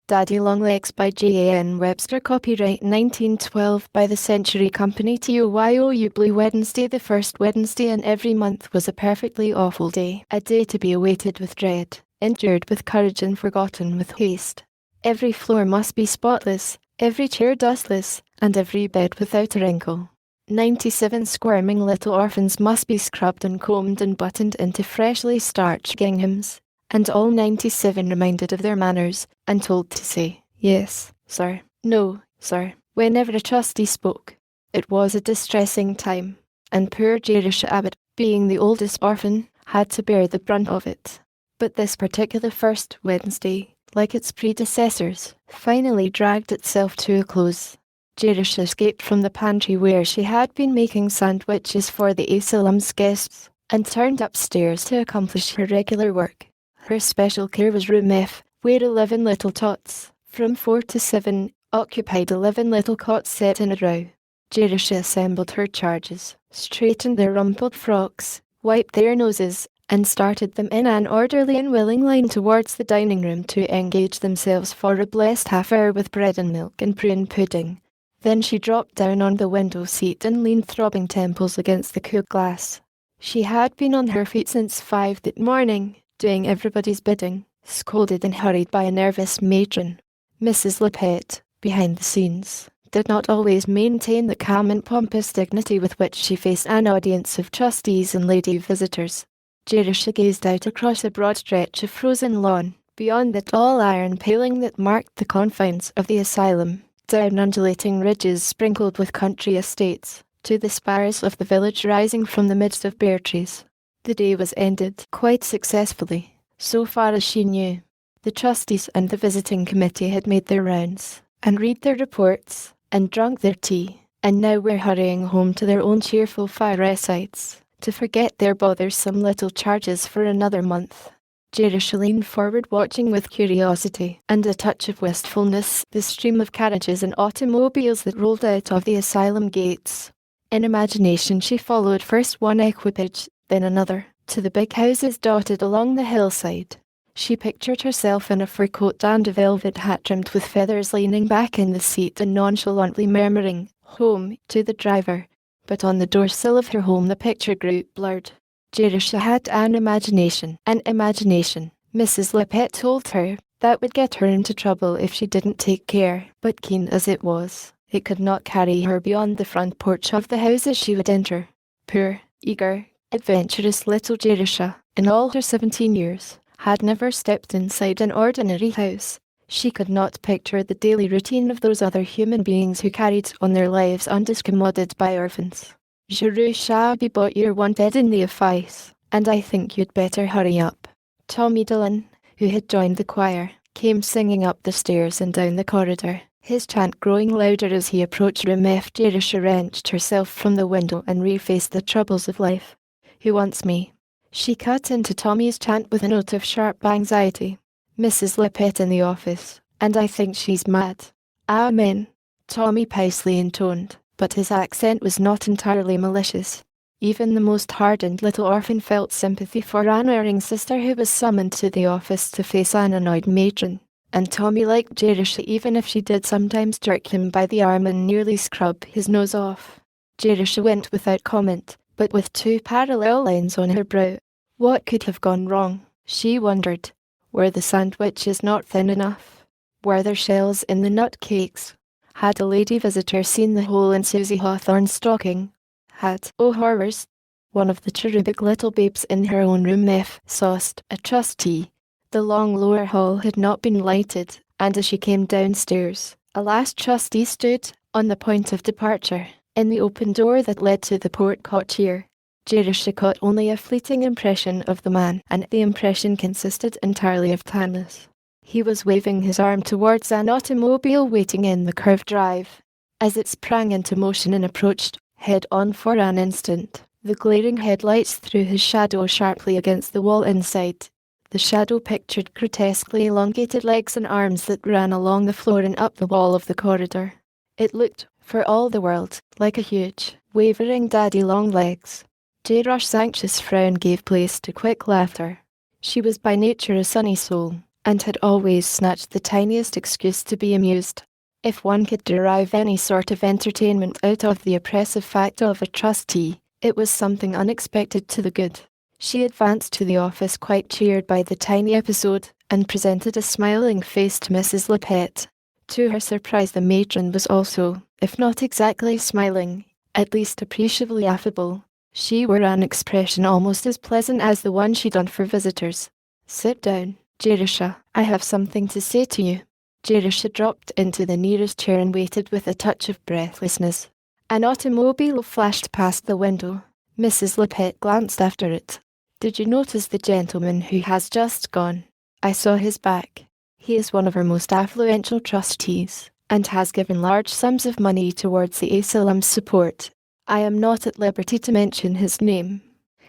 Daddy Longlegs by J.A.N. Webster. Copyright 1912 by the Century Company. TOYOU. Blue Wednesday. The first Wednesday in every month was a perfectly awful day. A day to be awaited with dread, endured with courage and forgotten with haste. Every floor must be spotless, every chair dustless, and every bed without a wrinkle. 97 squirming little orphans must be scrubbed and combed and buttoned into freshly starched ginghams, and all 97 reminded of their manners, and told to say, "Yes, sir," "No, sir," whenever a trustee spoke. It was a distressing time, and poor Jerusha Abbott, being the oldest orphan, had to bear the brunt of it. But this particular first Wednesday, like its predecessors, finally dragged itself to a close. Jerusha escaped from the pantry where she had been making sandwiches for the asylum's guests, and turned upstairs to accomplish her regular work. Her special care was room F, where 11 little tots, from 4 to 7, occupied 11 little cots set in a row. Jerusha assembled her charges, straightened their rumpled frocks, wiped their noses, and started them in an orderly and willing line towards the dining room to engage themselves for a blessed half-hour with bread and milk and prune pudding. Then she dropped down on the window seat and leaned throbbing temples against the cool glass. She had been on her feet since 5 that morning, doing everybody's bidding, scolded and hurried by a nervous matron. Mrs. Lippett, behind the scenes, did not always maintain the calm and pompous dignity with which she faced an audience of trustees and lady visitors. Jerusha gazed out across a broad stretch of frozen lawn, beyond the tall iron paling that marked the confines of the asylum, down undulating ridges sprinkled with country estates, to the spires of the village rising from the midst of bare trees. The day was ended quite successfully, so far as she knew. The trustees and the visiting committee had made their rounds, and read their reports, and drunk their tea, and now were hurrying home to their own cheerful firesides, to forget their bothersome little charges for another month. Jerusha leaned forward, watching with curiosity and a touch of wistfulness the stream of carriages and automobiles that rolled out of the asylum gates. In imagination she followed first one equipage, then another, to the big houses dotted along the hillside. She pictured herself in a fur coat and a velvet hat trimmed with feathers, leaning back in the seat and nonchalantly murmuring, "Home," to the driver. But on the doorsill of her home the picture grew blurred. Jerusha had an imagination, Mrs. Lippett told her, that would get her into trouble if she didn't take care, but keen as it was, it could not carry her beyond the front porch of the houses she would enter. Poor, eager, adventurous little Jerusha, in all her 17 years, had never stepped inside an ordinary house. She could not picture the daily routine of those other human beings who carried on their lives undiscommoded by orphans. "Jerusha, we bought your wanted in the office, and I think you'd better hurry up." Tommy Dillon, who had joined the choir, came singing up the stairs and down the corridor, his chant growing louder as he approached room F. Jerusha wrenched herself from the window and refaced the troubles of life. "Who wants me?" She cut into Tommy's chant with a note of sharp anxiety. "Mrs. Lippett in the office, and I think she's mad." "Amen," Tommy piously intoned, but his accent was not entirely malicious. Even the most hardened little orphan felt sympathy for an erring sister who was summoned to the office to face an annoyed matron, and Tommy liked Jerusha even if she did sometimes jerk him by the arm and nearly scrub his nose off. Jerusha went without comment, but with 2 parallel lines on her brow. What could have gone wrong, she wondered. Were the sandwiches not thin enough? Were there shells in the nut cakes? Had a lady visitor seen the hole in Susie Hawthorne's stocking? Had, oh horrors, one of the cherubic little babes in her own room F sauced a trustee? The long lower hall had not been lighted, and as she came downstairs, a last trustee stood, on the point of departure, in the open door that led to the porte-cochere. Jerusha caught only a fleeting impression of the man, and the impression consisted entirely of tanness. He was waving his arm towards an automobile waiting in the curved drive. As it sprang into motion and approached, head-on for an instant, the glaring headlights threw his shadow sharply against the wall inside. The shadow pictured grotesquely elongated legs and arms that ran along the floor and up the wall of the corridor. It looked, for all the world, like a huge, wavering daddy longlegs. Jerusha's anxious frown gave place to quick laughter. She was by nature a sunny soul, and had always snatched the tiniest excuse to be amused. If one could derive any sort of entertainment out of the oppressive fact of a trustee, it was something unexpected to the good. She advanced to the office quite cheered by the tiny episode, and presented a smiling face to Mrs. Lippett. To her surprise, the matron was also, if not exactly smiling, at least appreciably affable. She wore an expression almost as pleasant as the one she'd on for visitors. "Sit down, Jerusha. I have something to say to you." Jerusha dropped into the nearest chair and waited with a touch of breathlessness. An automobile flashed past the window. Mrs. Lippett glanced after it. "Did you notice the gentleman who has just gone?" "I saw his back. He is one of our most affluential trustees, and has given large sums of money towards the Asylum's support. I am not at liberty to mention his name.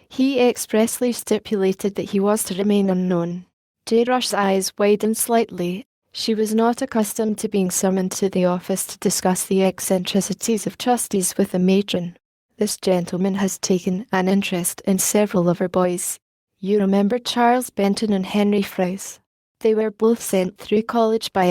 He expressly stipulated that he was to remain unknown." J-Rush's eyes widened slightly. She was not accustomed to being summoned to the office to discuss the eccentricities of trustees with a matron. "This gentleman has taken an interest in several of our boys. You remember Charles Benton and Henry Frouse? They were both sent through college by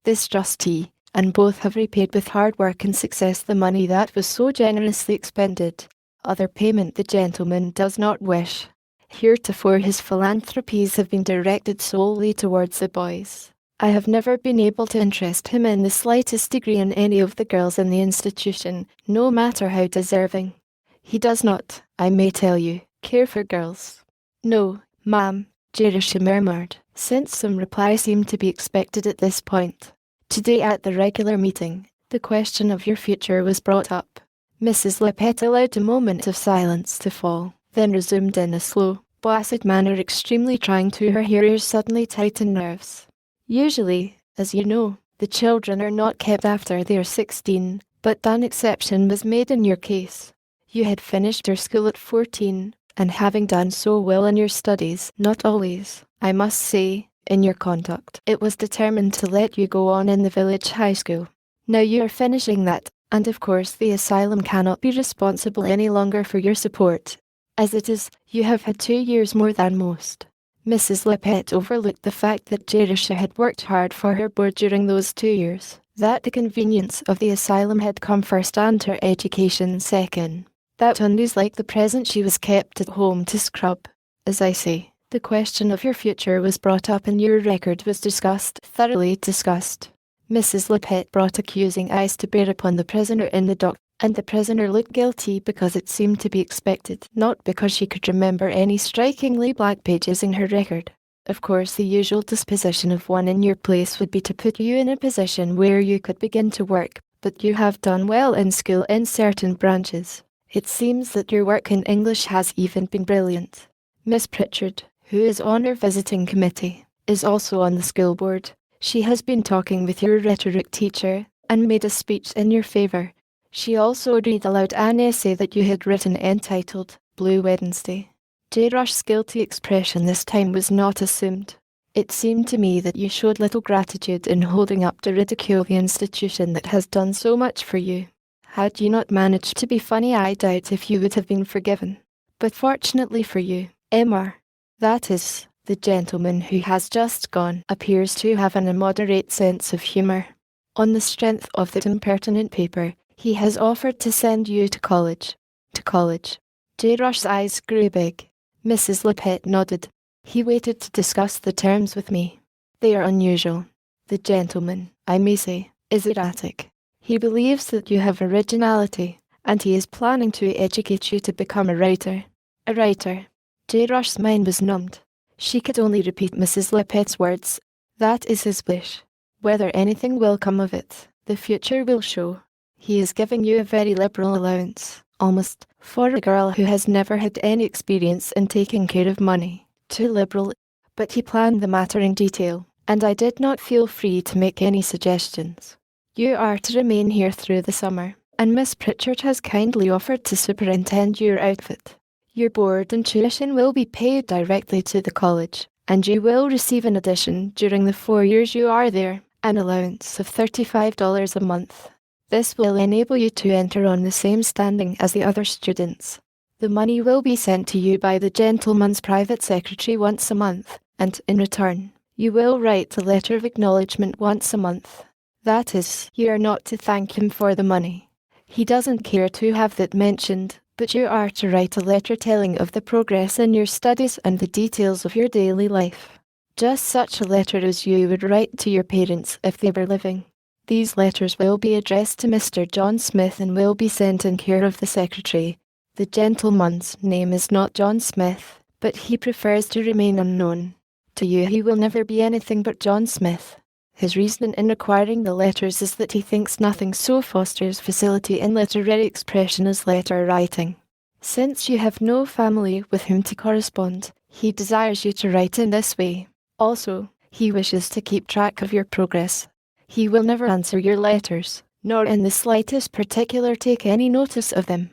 this trustee, and both have repaid with hard work and success the money that was so generously expended. Other payment the gentleman does not wish. Heretofore his philanthropies have been directed solely towards the boys. I have never been able to interest him in the slightest degree in any of the girls in the institution, no matter how deserving. He does not, I may tell you, care for girls." "No, ma'am," Jerusha murmured, since some reply seemed to be expected at this point. "Today at the regular meeting, the question of your future was brought up." Mrs. Lippett allowed a moment of silence to fall, then resumed in a slow, placid manner extremely trying to her hearer's suddenly tightened nerves. "Usually, as you know, the children are not kept after they are 16, but an exception was made in your case. You had finished your school at 14, and having done so well in your studies, not always, I must say, in your conduct, it was determined to let you go on in the village high school. Now you are finishing that, and of course the asylum cannot be responsible any longer for your support. As it is, you have had 2 years more than most." Mrs. Lippett overlooked the fact that Jerusha had worked hard for her board during those 2 years, that the convenience of the asylum had come first and her education second, that on days like the present she was kept at home to scrub. "As I say, the question of your future was brought up and your record was discussed, thoroughly discussed." Mrs. Lippett brought accusing eyes to bear upon the prisoner in the dock, and the prisoner looked guilty because it seemed to be expected, not because she could remember any strikingly black pages in her record. "Of course the usual disposition of one in your place would be to put you in a position where you could begin to work, but you have done well in school in certain branches. It seems that your work in English has even been brilliant. Miss Pritchard, who is on our visiting committee, is also on the school board. She has been talking with your rhetoric teacher, and made a speech in your favour. She also read aloud an essay that you had written entitled Blue Wednesday." J-Rush's guilty expression this time was not assumed. "It seemed to me that you showed little gratitude in holding up to ridicule the institution that has done so much for you. Had you not managed to be funny, I doubt if you would have been forgiven. But fortunately for you, Emma, that is, the gentleman who has just gone, appears to have an immoderate sense of humour. On the strength of that impertinent paper, he has offered to send you to college." "To college?" J-Rush's eyes grew big. Mrs. Lippett nodded. "He waited to discuss the terms with me. They are unusual. The gentleman, I may say, is erratic. He believes that you have originality, and he is planning to educate you to become a writer." "A writer?" J-Rush's mind was numbed. She could only repeat Mrs. Lippett's words. "That is his wish. Whether anything will come of it, the future will show. He is giving you a very liberal allowance, almost, for a girl who has never had any experience in taking care of money. Too liberal. But he planned the matter in detail, and I did not feel free to make any suggestions. You are to remain here through the summer, and Miss Pritchard has kindly offered to superintend your outfit. Your board and tuition will be paid directly to the college, and you will receive in addition, during the 4 years you are there, an allowance of $35 a month. This will enable you to enter on the same standing as the other students. The money will be sent to you by the gentleman's private secretary once a month, and in return, You will write a letter of acknowledgement once a month. That is, you are not to thank him for the money. He doesn't care to have that mentioned, but you are to write a letter telling of the progress in your studies and the details of your daily life. Just such a letter as you would write to your parents if they were living. These letters will be addressed to Mr. John Smith and will be sent in care of the secretary. The gentleman's name is not John Smith, but he prefers to remain unknown. To you he will never be anything but John Smith. His reason in acquiring the letters is that he thinks nothing so fosters facility in literary expression as letter writing. Since you have no family with whom to correspond, he desires you to write in this way. Also, he wishes to keep track of your progress. He will never answer your letters, nor in the slightest particular take any notice of them.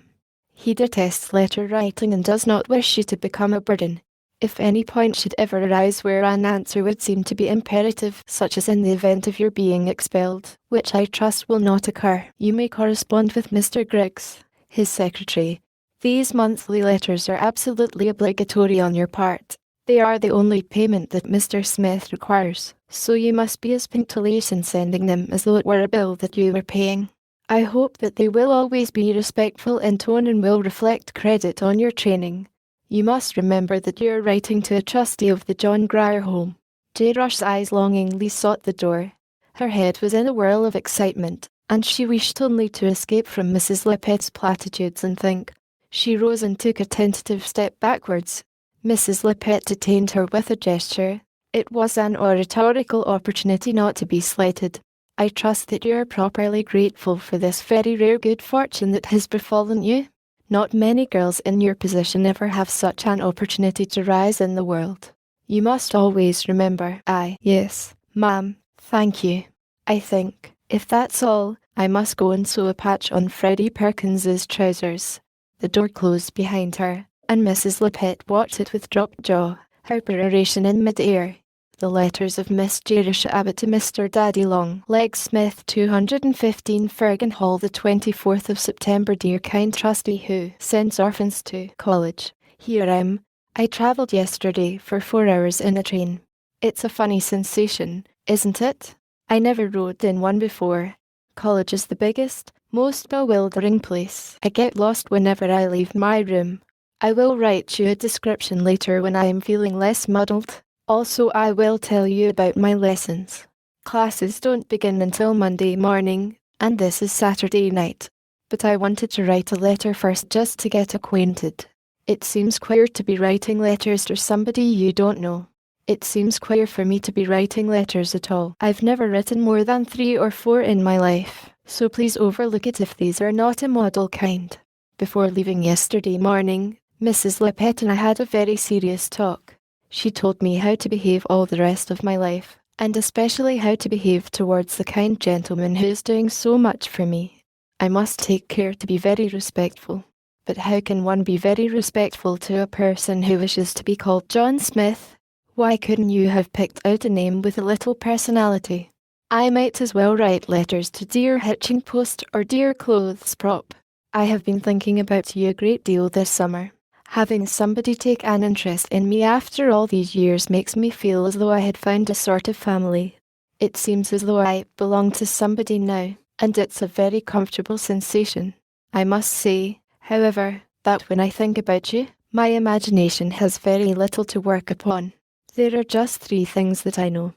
He detests letter writing and does not wish you to become a burden. If any point should ever arise where an answer would seem to be imperative, such as in the event of your being expelled, which I trust will not occur, you may correspond with Mr. Griggs, his secretary. These monthly letters are absolutely obligatory on your part. They are the only payment that Mr. Smith requires, so you must be as punctilious in sending them as though it were a bill that you were paying. I hope that they will always be respectful in tone and will reflect credit on your training. You must remember that you are writing to a trustee of the John Grier Home. J. Rush's eyes longingly sought the door. Her head was in a whirl of excitement, and she wished only to escape from Mrs. Lippet's platitudes and think. She rose and took a tentative step backwards. Mrs. Lippet detained her with a gesture. It was an oratorical opportunity not to be slighted. I trust that you are properly grateful for this very rare good fortune that has befallen you. Not many girls in your position ever have such an opportunity to rise in the world. You must always remember. Yes, ma'am, thank you. I think, if that's all, I must go and sew a patch on Freddie Perkins's trousers. The door closed behind her, and Mrs. Lippet watched it with dropped jaw, her peroration in mid-air. The letters of Miss Jerusha Abbott to Mr. Daddy Long Legs Smith, 215 Fergan Hall, the 24th of September. Dear kind trustee who sends orphans to college, here I am. I travelled yesterday for 4 hours in a train. It's a funny sensation, isn't it? I never rode in one before. College is the biggest, most bewildering place. I get lost whenever I leave my room. I will write you a description later when I am feeling less muddled. Also, I will tell you about my lessons. Classes don't begin until Monday morning, and this is Saturday night. But I wanted to write a letter first just to get acquainted. It seems queer to be writing letters to somebody you don't know. It seems queer for me to be writing letters at all. I've never written more than 3 or 4 in my life, so please overlook it if these are not a model kind. Before leaving yesterday morning, Mrs. Lippet and I had a very serious talk. She told me how to behave all the rest of my life, and especially how to behave towards the kind gentleman who is doing so much for me. I must take care to be very respectful. But how can one be very respectful to a person who wishes to be called John Smith? Why couldn't you have picked out a name with a little personality? I might as well write letters to Dear Hitching Post or Dear Clothes Prop. I have been thinking about you a great deal this summer. Having somebody take an interest in me after all these years makes me feel as though I had found a sort of family. It seems as though I belong to somebody now, and it's a very comfortable sensation. I must say, however, that when I think about you, my imagination has very little to work upon. There are just 3 things that I know.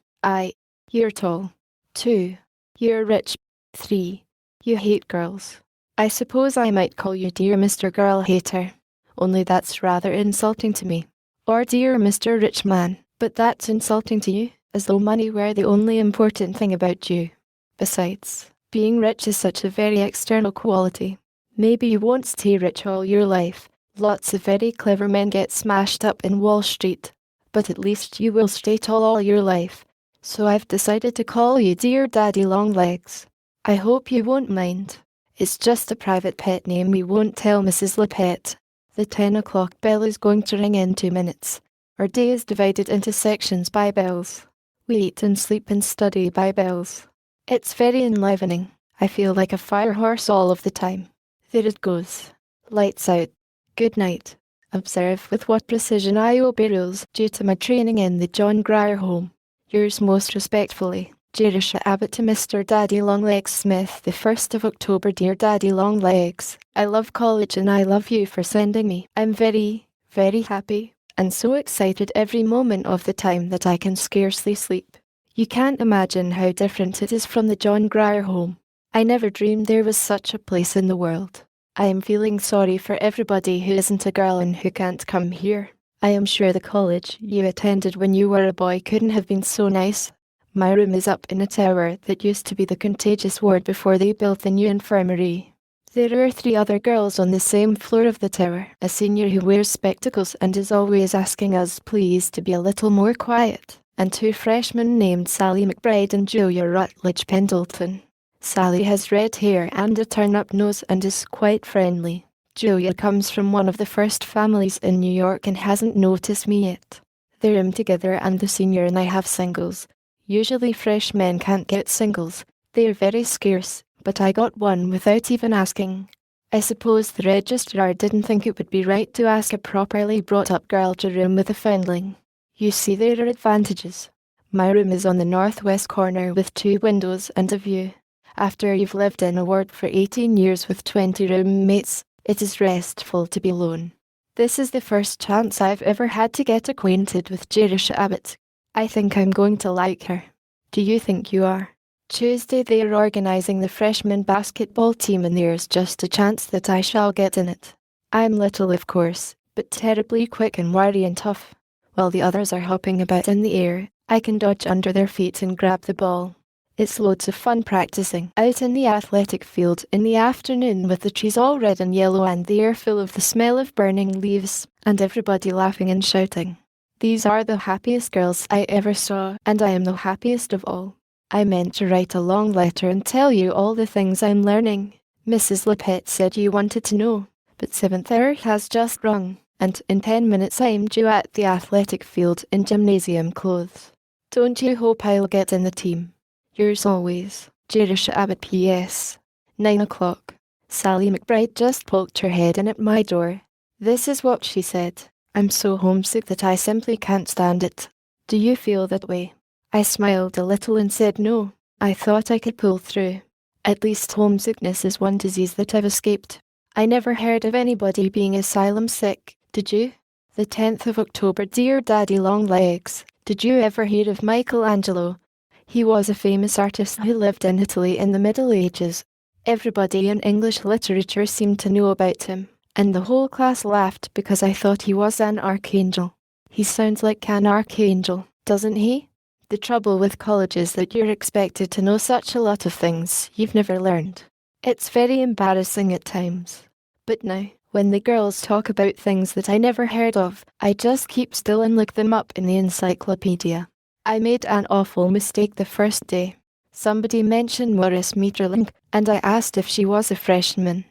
You're tall. 2. You're rich. 3. You hate girls. I suppose I might call you Dear Mr. Girl Hater. Only that's rather insulting to me. Or Dear Mr. Rich Man, but that's insulting to you, as though money were the only important thing about you. Besides, being rich is such a very external quality. Maybe you won't stay rich all your life. Lots of very clever men get smashed up in Wall Street. But at least you will stay tall all your life. So I've decided to call you Dear Daddy Longlegs. I hope you won't mind. It's just a private pet name we won't tell Mrs. Lippet. The 10 o'clock bell is going to ring in 2 minutes. Our day is divided into sections by bells. We eat and sleep and study by bells. It's very enlivening. I feel like a fire horse all of the time. There it goes. Lights out. Good night. Observe with what precision I obey rules due to my training in the John Grier Home. Yours most respectfully, Jerusha Abbott to Mr. Daddy Longlegs Smith, the 1st of October. Dear Daddy Longlegs, I love college and I love you for sending me. I'm very, very happy and so excited every moment of the time that I can scarcely sleep. You can't imagine how different it is from the John Grier home. I never dreamed there was such a place in the world. I am feeling sorry for everybody who isn't a girl and who can't come here. I am sure the college you attended when you were a boy couldn't have been so nice. My room is up in a tower that used to be the contagious ward before they built the new infirmary. There are 3 other girls on the same floor of the tower, a senior who wears spectacles and is always asking us please to be a little more quiet, and 2 freshmen named Sally McBride and Julia Rutledge Pendleton. Sally has red hair and a turn-up nose and is quite friendly. Julia comes from one of the first families in New York and hasn't noticed me yet. They room together and the senior and I have singles. Usually freshmen can't get singles. They are very scarce, but I got one without even asking. I suppose the registrar didn't think it would be right to ask a properly brought-up girl to room with a foundling. You see, there are advantages. My room is on the northwest corner with 2 windows and a view. After you've lived in a ward for 18 years with 20 roommates, it is restful to be alone. This is the first chance I've ever had to get acquainted with Jerusha Abbott. I think I'm going to like her. Do you think you are? Tuesday they are organising the freshman basketball team and there's just a chance that I shall get in it. I'm little of course, but terribly quick and wiry and tough. While the others are hopping about in the air, I can dodge under their feet and grab the ball. It's loads of fun practicing out in the athletic field in the afternoon with the trees all red and yellow and the air full of the smell of burning leaves, and everybody laughing and shouting. These are the happiest girls I ever saw, and I am the happiest of all. I meant to write a long letter and tell you all the things I'm learning. Mrs. Lippett said you wanted to know, but 7th hour has just rung, and in 10 minutes I'm due at the athletic field in gymnasium clothes. Don't you hope I'll get in the team? Yours always, Jerusha Abbott. P.S. 9 o'clock. Sally McBride just poked her head in at my door. This is what she said. I'm so homesick that I simply can't stand it. Do you feel that way? I smiled a little and said no. I thought I could pull through. At least homesickness is one disease that I've escaped. I never heard of anybody being asylum sick, did you? The 10th of October. Dear Daddy Longlegs, did you ever hear of Michelangelo? He was a famous artist who lived in Italy in the Middle Ages. Everybody in English literature seemed to know about him, and the whole class laughed because I thought he was an archangel. He sounds like an archangel, doesn't he? The trouble with college is that you're expected to know such a lot of things you've never learned. It's very embarrassing at times. But now, when the girls talk about things that I never heard of, I just keep still and look them up in the encyclopedia. I made an awful mistake the first day. Somebody mentioned Maurice Maeterlinck, and I asked if she was a freshman.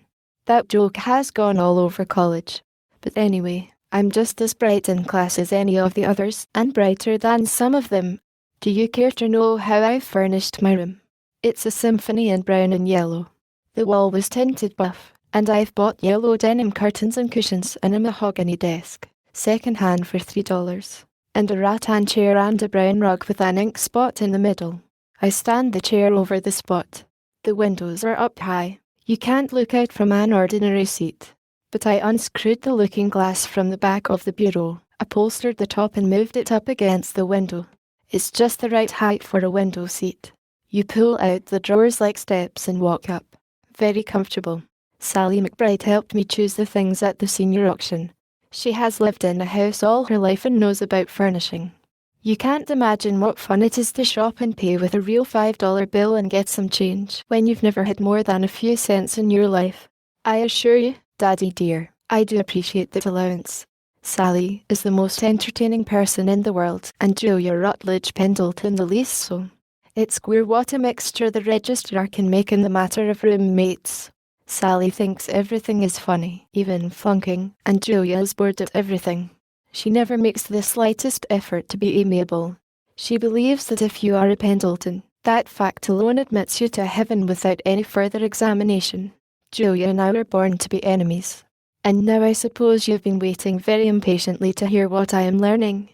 That joke has gone all over college. But anyway, I'm just as bright in class as any of the others, and brighter than some of them. Do you care to know how I furnished my room? It's a symphony in brown and yellow. The wall was tinted buff, and I've bought yellow denim curtains and cushions and a mahogany desk, second-hand for $3. And a rattan chair and a brown rug with an ink spot in the middle. I stand the chair over the spot. The windows are up high. You can't look out from an ordinary seat. But I unscrewed the looking glass from the back of the bureau, upholstered the top and moved it up against the window. It's just the right height for a window seat. You pull out the drawers like steps and walk up. Very comfortable. Sally McBride helped me choose the things at the senior auction. She has lived in a house all her life and knows about furnishing. You can't imagine what fun it is to shop and pay with a real $5 bill and get some change when you've never had more than a few cents in your life. I assure you, Daddy dear, I do appreciate that allowance. Sally is the most entertaining person in the world, and Julia Rutledge Pendleton the least so. It's queer what a mixture the registrar can make in the matter of roommates. Sally thinks everything is funny, even flunking, and Julia is bored of everything. She never makes the slightest effort to be amiable. She believes that if you are a Pendleton, that fact alone admits you to heaven without any further examination. Julia and I were born to be enemies. And now I suppose you've been waiting very impatiently to hear what I am learning.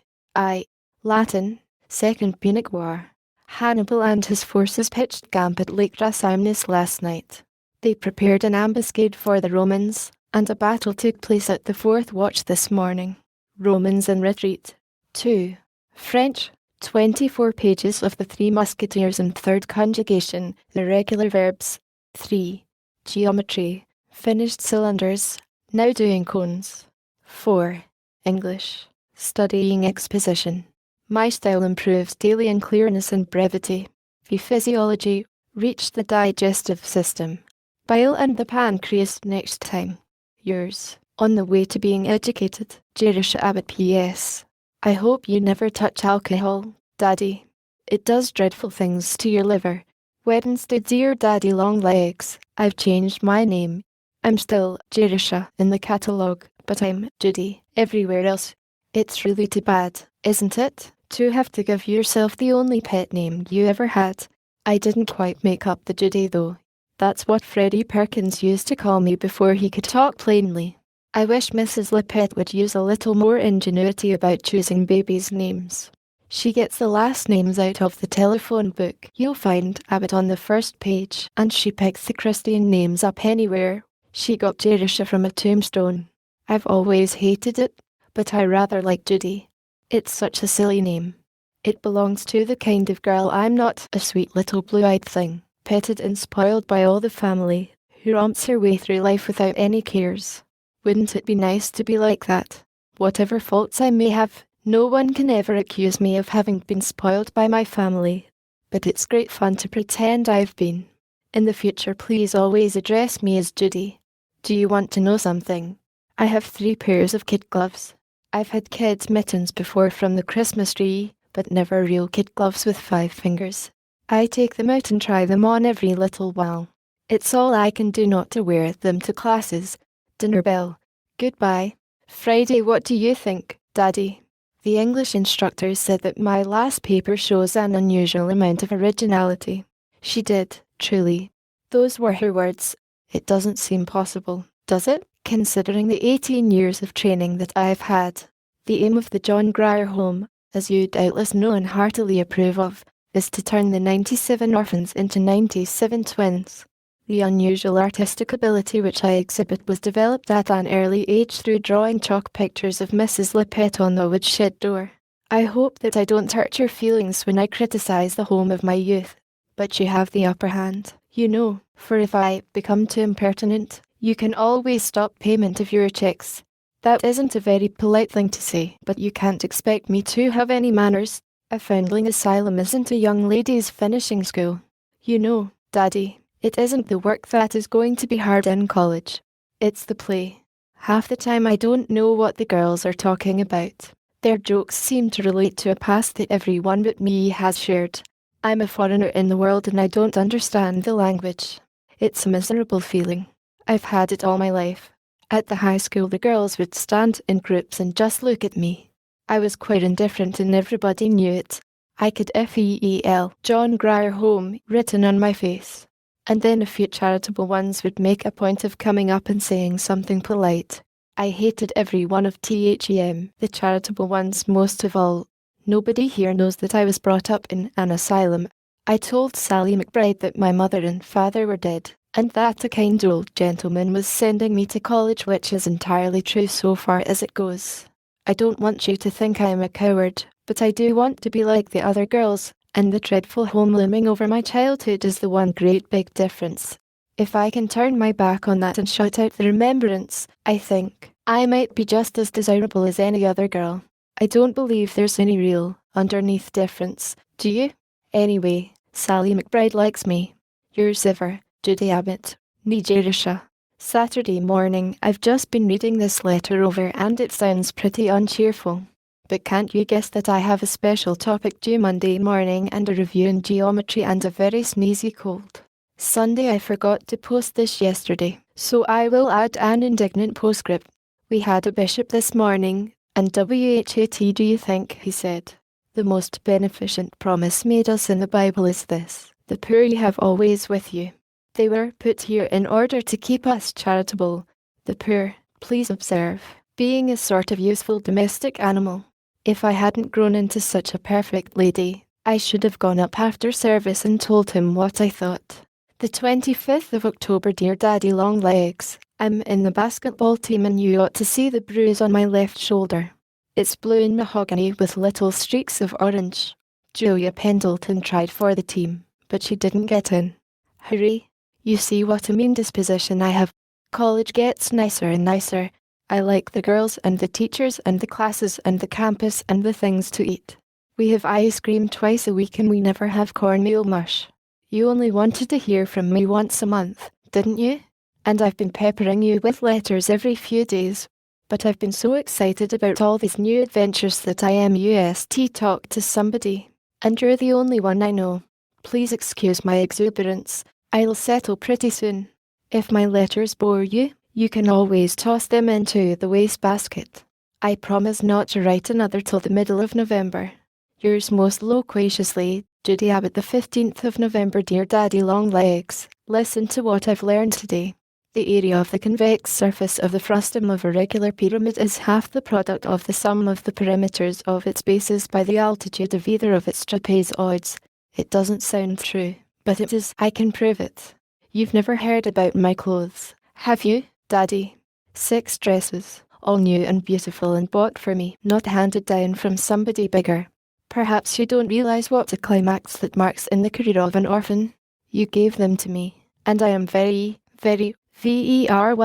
Latin. Second Punic War. Hannibal and his forces pitched camp at Lake Rhasimnus last night. They prepared an ambuscade for the Romans, and a battle took place at the fourth watch this morning. Romans in retreat. 2. French. 24 pages of the Three Musketeers in third conjugation, irregular verbs. 3. Geometry. Finished cylinders, now doing cones. 4. English. Studying exposition. My style improves daily in clearness and brevity. The physiology. Reach the digestive system. Bile and the pancreas next time. Yours. On the way to being educated, Jerusha Abbott P.S. I hope you never touch alcohol, Daddy. It does dreadful things to your liver. Wednesday. Dear Daddy Longlegs, I've changed my name. I'm still Jerusha in the catalogue, but I'm Judy everywhere else. It's really too bad, isn't it, to have to give yourself the only pet name you ever had? I didn't quite make up the Judy though. That's what Freddie Perkins used to call me before he could talk plainly. I wish Mrs. Lippett would use a little more ingenuity about choosing babies' names. She gets the last names out of the telephone book you'll find Abbott on the first page, and she picks the Christian names up anywhere. She got Jerusha from a tombstone. I've always hated it, but I rather like Judy. It's such a silly name. It belongs to the kind of girl I'm not, a sweet little blue-eyed thing, petted and spoiled by all the family, who romps her way through life without any cares. Wouldn't it be nice to be like that? Whatever faults I may have, no one can ever accuse me of having been spoiled by my family. But it's great fun to pretend I've been. In the future, please always address me as Judy. Do you want to know something? I have 3 pairs of kid gloves. I've had kid mittens before from the Christmas tree, but never real kid gloves with 5 fingers. I take them out and try them on every little while. It's all I can do not to wear them to classes. Dinner bell. Goodbye. Friday. What do you think, Daddy? The English instructor said that my last paper shows an unusual amount of originality. She did, truly. Those were her words. It doesn't seem possible, does it, considering the 18 years of training that I've had? The aim of the John Grier Home, as you doubtless know and heartily approve of, is to turn the 97 orphans into 97 twins. The unusual artistic ability which I exhibit was developed at an early age through drawing chalk pictures of Mrs. Lippett on the woodshed door. I hope that I don't hurt your feelings when I criticise the home of my youth, but you have the upper hand, you know, for if I become too impertinent, you can always stop payment of your checks. That isn't a very polite thing to say, but you can't expect me to have any manners. A foundling asylum isn't a young ladies' finishing school. You know, Daddy. It isn't the work that is going to be hard in college. It's the play. Half the time I don't know what the girls are talking about. Their jokes seem to relate to a past that everyone but me has shared. I'm a foreigner in the world and I don't understand the language. It's a miserable feeling. I've had it all my life. At the high school the girls would stand in groups and just look at me. I was quite indifferent and everybody knew it. I could FEEL John Grier Home written on my face. And then a few charitable ones would make a point of coming up and saying something polite. I hated every one of THEM, the charitable ones most of all. Nobody here knows that I was brought up in an asylum. I told Sally McBride that my mother and father were dead, and that a kind old gentleman was sending me to college, which is entirely true so far as it goes. I don't want you to think I am a coward, but I do want to be like the other girls. And the dreadful home looming over my childhood is the one great big difference. If I can turn my back on that and shut out the remembrance, I think I might be just as desirable as any other girl. I don't believe there's any real, underneath difference, do you? Anyway, Sally McBride likes me. Yours ever, Judy Abbott, nee Jerusha. Saturday morning. I've just been reading this letter over and it sounds pretty uncheerful. But can't you guess that I have a special topic due Monday morning and a review in geometry and a very sneezy cold? Sunday. I forgot to post this yesterday, so I will add an indignant postscript. We had a bishop this morning, and WHAT do you think he said? The most beneficent promise made us in the Bible is this: the poor you have always with you. They were put here in order to keep us charitable. The poor, please observe, being a sort of useful domestic animal. If I hadn't grown into such a perfect lady, I should have gone up after service and told him what I thought. The 25th of October, dear Daddy Longlegs. I'm in the basketball team and you ought to see the bruise on my left shoulder. It's blue and mahogany with little streaks of orange. Julia Pendleton tried for the team, but she didn't get in. Hurry. You see what a mean disposition I have. College gets nicer and nicer. I like the girls and the teachers and the classes and the campus and the things to eat. We have ice cream twice a week and we never have cornmeal mush. You only wanted to hear from me once a month, didn't you? And I've been peppering you with letters every few days. But I've been so excited about all these new adventures that I must talk to somebody. And you're the only one I know. Please excuse my exuberance. I'll settle pretty soon. If my letters bore you, you can always toss them into the wastebasket. I promise not to write another till the middle of November. Yours most loquaciously, Judy Abbott. The 15th of November, dear Daddy Longlegs. Listen to what I've learned today. The area of the convex surface of the frustum of a regular pyramid is half the product of the sum of the perimeters of its bases by the altitude of either of its trapezoids. It doesn't sound true, but it is. I can prove it. You've never heard about my clothes, have you, Daddy? 6 dresses, all new and beautiful and bought for me, not handed down from somebody bigger. Perhaps you don't realize what a climax that marks in the career of an orphan. You gave them to me, and I am very, very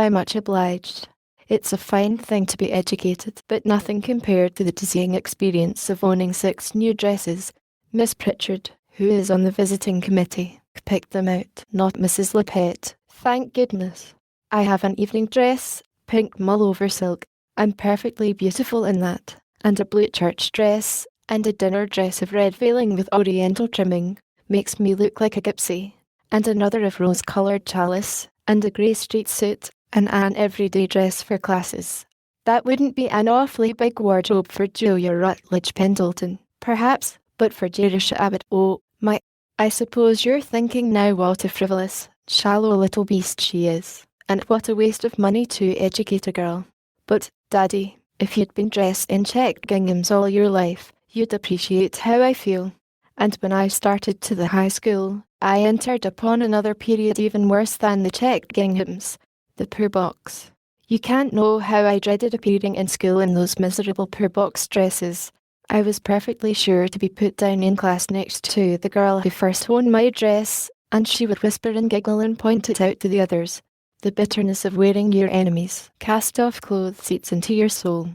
much obliged. It's a fine thing to be educated, but nothing compared to the dizzying experience of owning 6 new dresses. Miss Pritchard, who is on the visiting committee, picked them out, not Mrs. Lippett, thank goodness. I have an evening dress, pink mull over silk. I'm perfectly beautiful in that, and a blue church dress, and a dinner dress of red veiling with oriental trimming, makes me look like a gypsy, and another of rose-coloured chalice, and a grey street suit, and an everyday dress for classes. That wouldn't be an awfully big wardrobe for Julia Rutledge Pendleton, perhaps, but for Jerusha Abbott, oh, my, I suppose you're thinking now what a frivolous, shallow little beast she is, and what a waste of money to educate a girl. But, Daddy, if you'd been dressed in checked ginghams all your life, you'd appreciate how I feel. And when I started to the high school, I entered upon another period even worse than the checked ginghams, the poor box. You can't know how I dreaded appearing in school in those miserable poor box dresses. I was perfectly sure to be put down in class next to the girl who first owned my dress, and she would whisper and giggle and point it out to the others. The bitterness of wearing your enemy's cast-off clothes eats into your soul.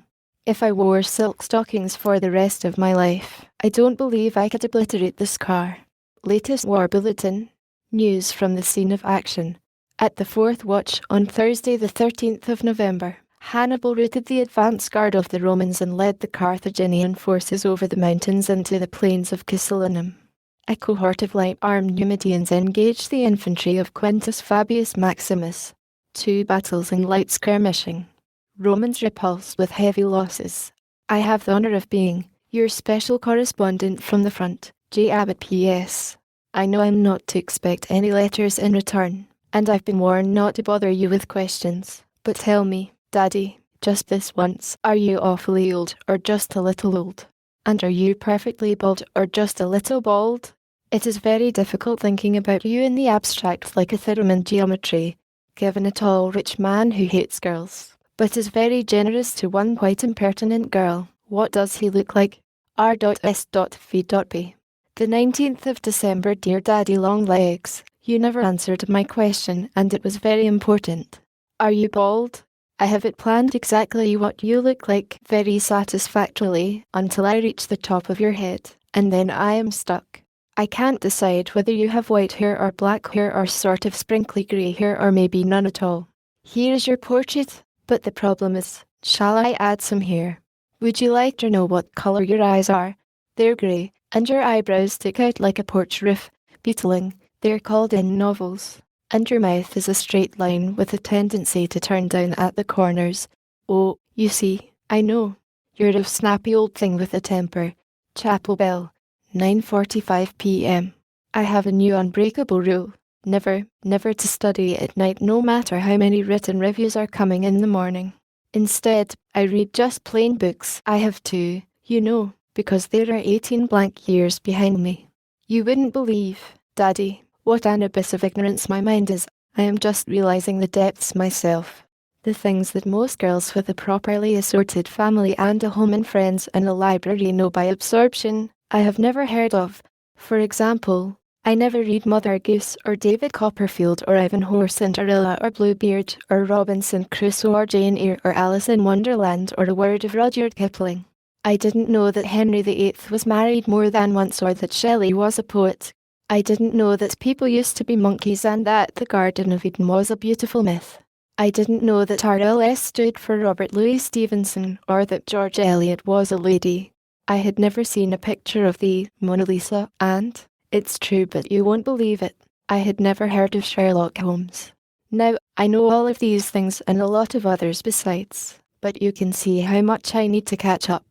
If I wore silk stockings for the rest of my life, I don't believe I could obliterate the scar. Latest war bulletin. News from the scene of action. At the 4th watch on Thursday the 13th of November, Hannibal routed the advance guard of the Romans and led the Carthaginian forces over the mountains into the plains of Casilinum. A cohort of light-armed Numidians engaged the infantry of Quintus Fabius Maximus. 2 battles and light skirmishing. Romans repulsed with heavy losses. I have the honour of being your special correspondent from the front, J. Abbott P.S. I know I'm not to expect any letters in return, and I've been warned not to bother you with questions. But tell me, Daddy, just this once, are you awfully old or just a little old? And are you perfectly bald or just a little bald? It is very difficult thinking about you in the abstract like a theorem in geometry, given a tall rich man who hates girls, but is very generous to one quite impertinent girl. What does he look like? R.S.V.B. The 19th of December, dear Daddy Longlegs. You never answered my question, and it was very important. Are you bald? I have it planned exactly what you look like very satisfactorily until I reach the top of your head, and then I am stuck. I can't decide whether you have white hair or black hair or sort of sprinkly grey hair or maybe none at all. Here is your portrait, but the problem is, shall I add some hair? Would you like to know what colour your eyes are? They're grey, and your eyebrows stick out like a porch roof, beetling, they're called in novels. And your mouth is a straight line with a tendency to turn down at the corners. Oh, you see, I know. You're a snappy old thing with a temper. Chapel bell, 9:45 p.m. I have a new unbreakable rule. Never to study at night no matter how many written reviews are coming in the morning. Instead, I read just plain books. I have 2, You know, because there are 18 blank years behind me. You wouldn't believe, Daddy, what an abyss of ignorance my mind is. I am just realizing the depths myself. The things that most girls with a properly assorted family and a home and friends and a library know by absorption, I have never heard of. For example, I never read Mother Goose or David Copperfield or Ivanhoe or Cinderella or Bluebeard or Robinson Crusoe or Jane Eyre or Alice in Wonderland or a word of Rudyard Kipling. I didn't know that Henry VIII was married more than once or that Shelley was a poet. I didn't know that people used to be monkeys and that the Garden of Eden was a beautiful myth. I didn't know that RLS stood for Robert Louis Stevenson or that George Eliot was a lady. I had never seen a picture of the Mona Lisa and, it's true but you won't believe it, I had never heard of Sherlock Holmes. Now, I know all of these things and a lot of others besides, but you can see how much I need to catch up.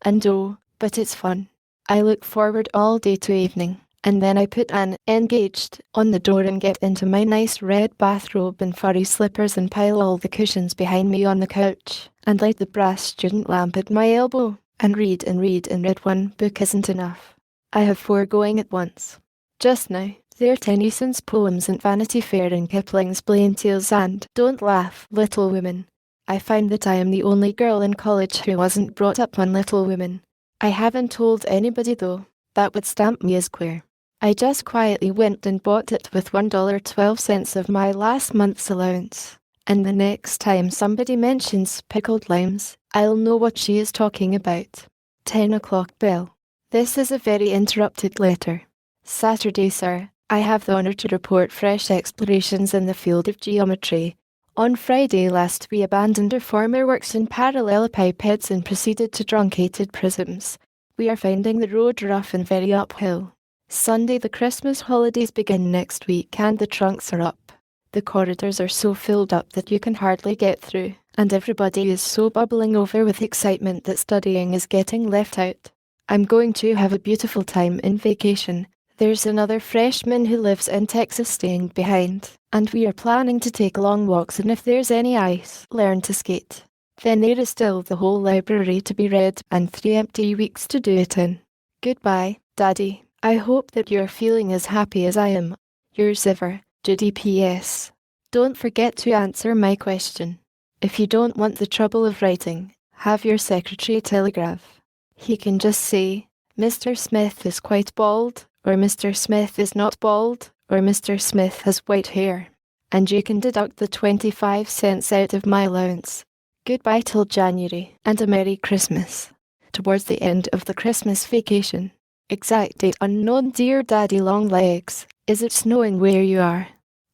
And oh, but it's fun. I look forward all day to evening, and then I put an engaged on the door and get into my nice red bathrobe and furry slippers and pile all the cushions behind me on the couch, and light the brass student lamp at my elbow, and read and read and read. One book isn't enough. I have 4 going at once. Just now, there are Tennyson's poems and Vanity Fair and Kipling's Plain Tales and Don't Laugh, Little Women. I find that I am the only girl in college who wasn't brought up on Little Women. I haven't told anybody though. That would stamp me as queer. I just quietly went and bought it with $1.12 of my last month's allowance. And the next time somebody mentions pickled limes, I'll know what she is talking about. 10 o'clock bell. This is a very interrupted letter. Saturday, sir. I have the honour to report fresh explorations in the field of geometry. On Friday last we abandoned our former works in parallelepipeds and proceeded to truncated prisms. We are finding the road rough and very uphill. Sunday the Christmas holidays begin next week and the trunks are up. The corridors are so filled up that you can hardly get through, and everybody is so bubbling over with excitement that studying is getting left out. I'm going to have a beautiful time in vacation. There's another freshman who lives in Texas staying behind, and we are planning to take long walks and if there's any ice, learn to skate. Then there is still the whole library to be read and 3 empty weeks to do it in. Goodbye, Daddy. I hope that you're feeling as happy as I am. Yours ever, Judy P.S. Don't forget to answer my question. If you don't want the trouble of writing, have your secretary telegraph. He can just say, Mr. Smith is quite bald, or Mr. Smith is not bald, or Mr. Smith has white hair. And you can deduct the 25 cents out of my allowance. Goodbye till January, and a Merry Christmas. Towards the end of the Christmas vacation. Exact date unknown. Dear Daddy Longlegs, is it snowing where you are?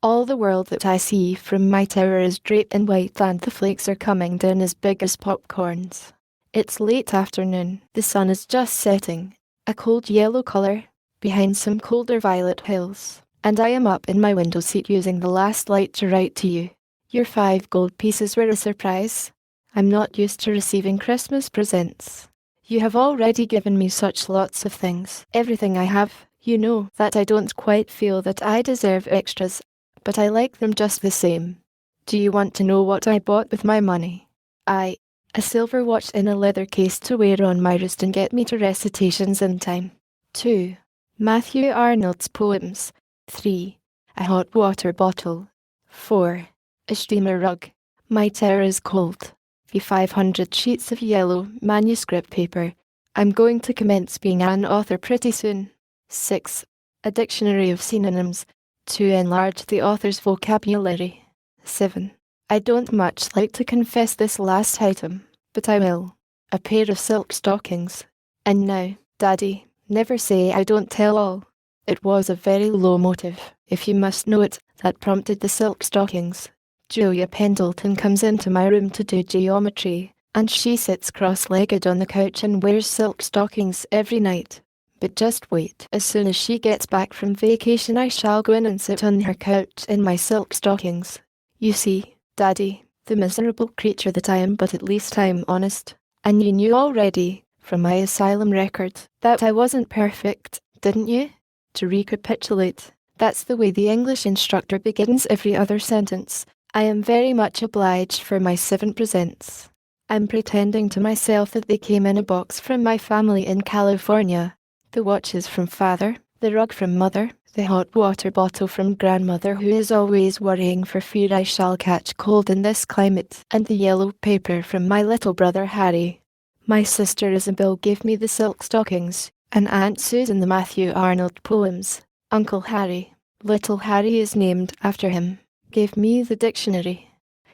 All the world that I see from my tower is draped in white and the flakes are coming down as big as popcorns. It's late afternoon, the sun is just setting, a cold yellow colour, behind some colder violet hills, and I am up in my window seat using the last light to write to you. Your 5 gold pieces were a surprise. I'm not used to receiving Christmas presents. You have already given me such lots of things, everything I have. You know that I don't quite feel that I deserve extras, but I like them just the same. Do you want to know what I bought with my money? A silver watch in a leather case to wear on my wrist and get me to recitations in time. 2. Matthew Arnold's poems. 3. A hot water bottle. 4. A steamer rug. My tower is cold. 500 sheets of yellow manuscript paper. I'm going to commence being an author pretty soon. 6. A dictionary of synonyms, to enlarge the author's vocabulary. 7. I don't much like to confess this last item, but I will. A pair of silk stockings. And now, Daddy, never say I don't tell all. It was a very low motive, if you must know it, that prompted the silk stockings. Julia Pendleton comes into my room to do geometry, and she sits cross-legged on the couch and wears silk stockings every night. But just wait, as soon as she gets back from vacation I shall go in and sit on her couch in my silk stockings. You see, Daddy, the miserable creature that I am, but at least I'm honest. And you knew already, from my asylum record, that I wasn't perfect, didn't you? To recapitulate, that's the way the English instructor begins every other sentence. I am very much obliged for my 7 presents. I'm pretending to myself that they came in a box from my family in California. The watches from father, the rug from mother, the hot water bottle from grandmother who is always worrying for fear I shall catch cold in this climate, and the yellow paper from my little brother Harry. My sister Isabel gave me the silk stockings, and Aunt Susan the Matthew Arnold poems. Uncle Harry, little Harry is named after him, gave me the dictionary.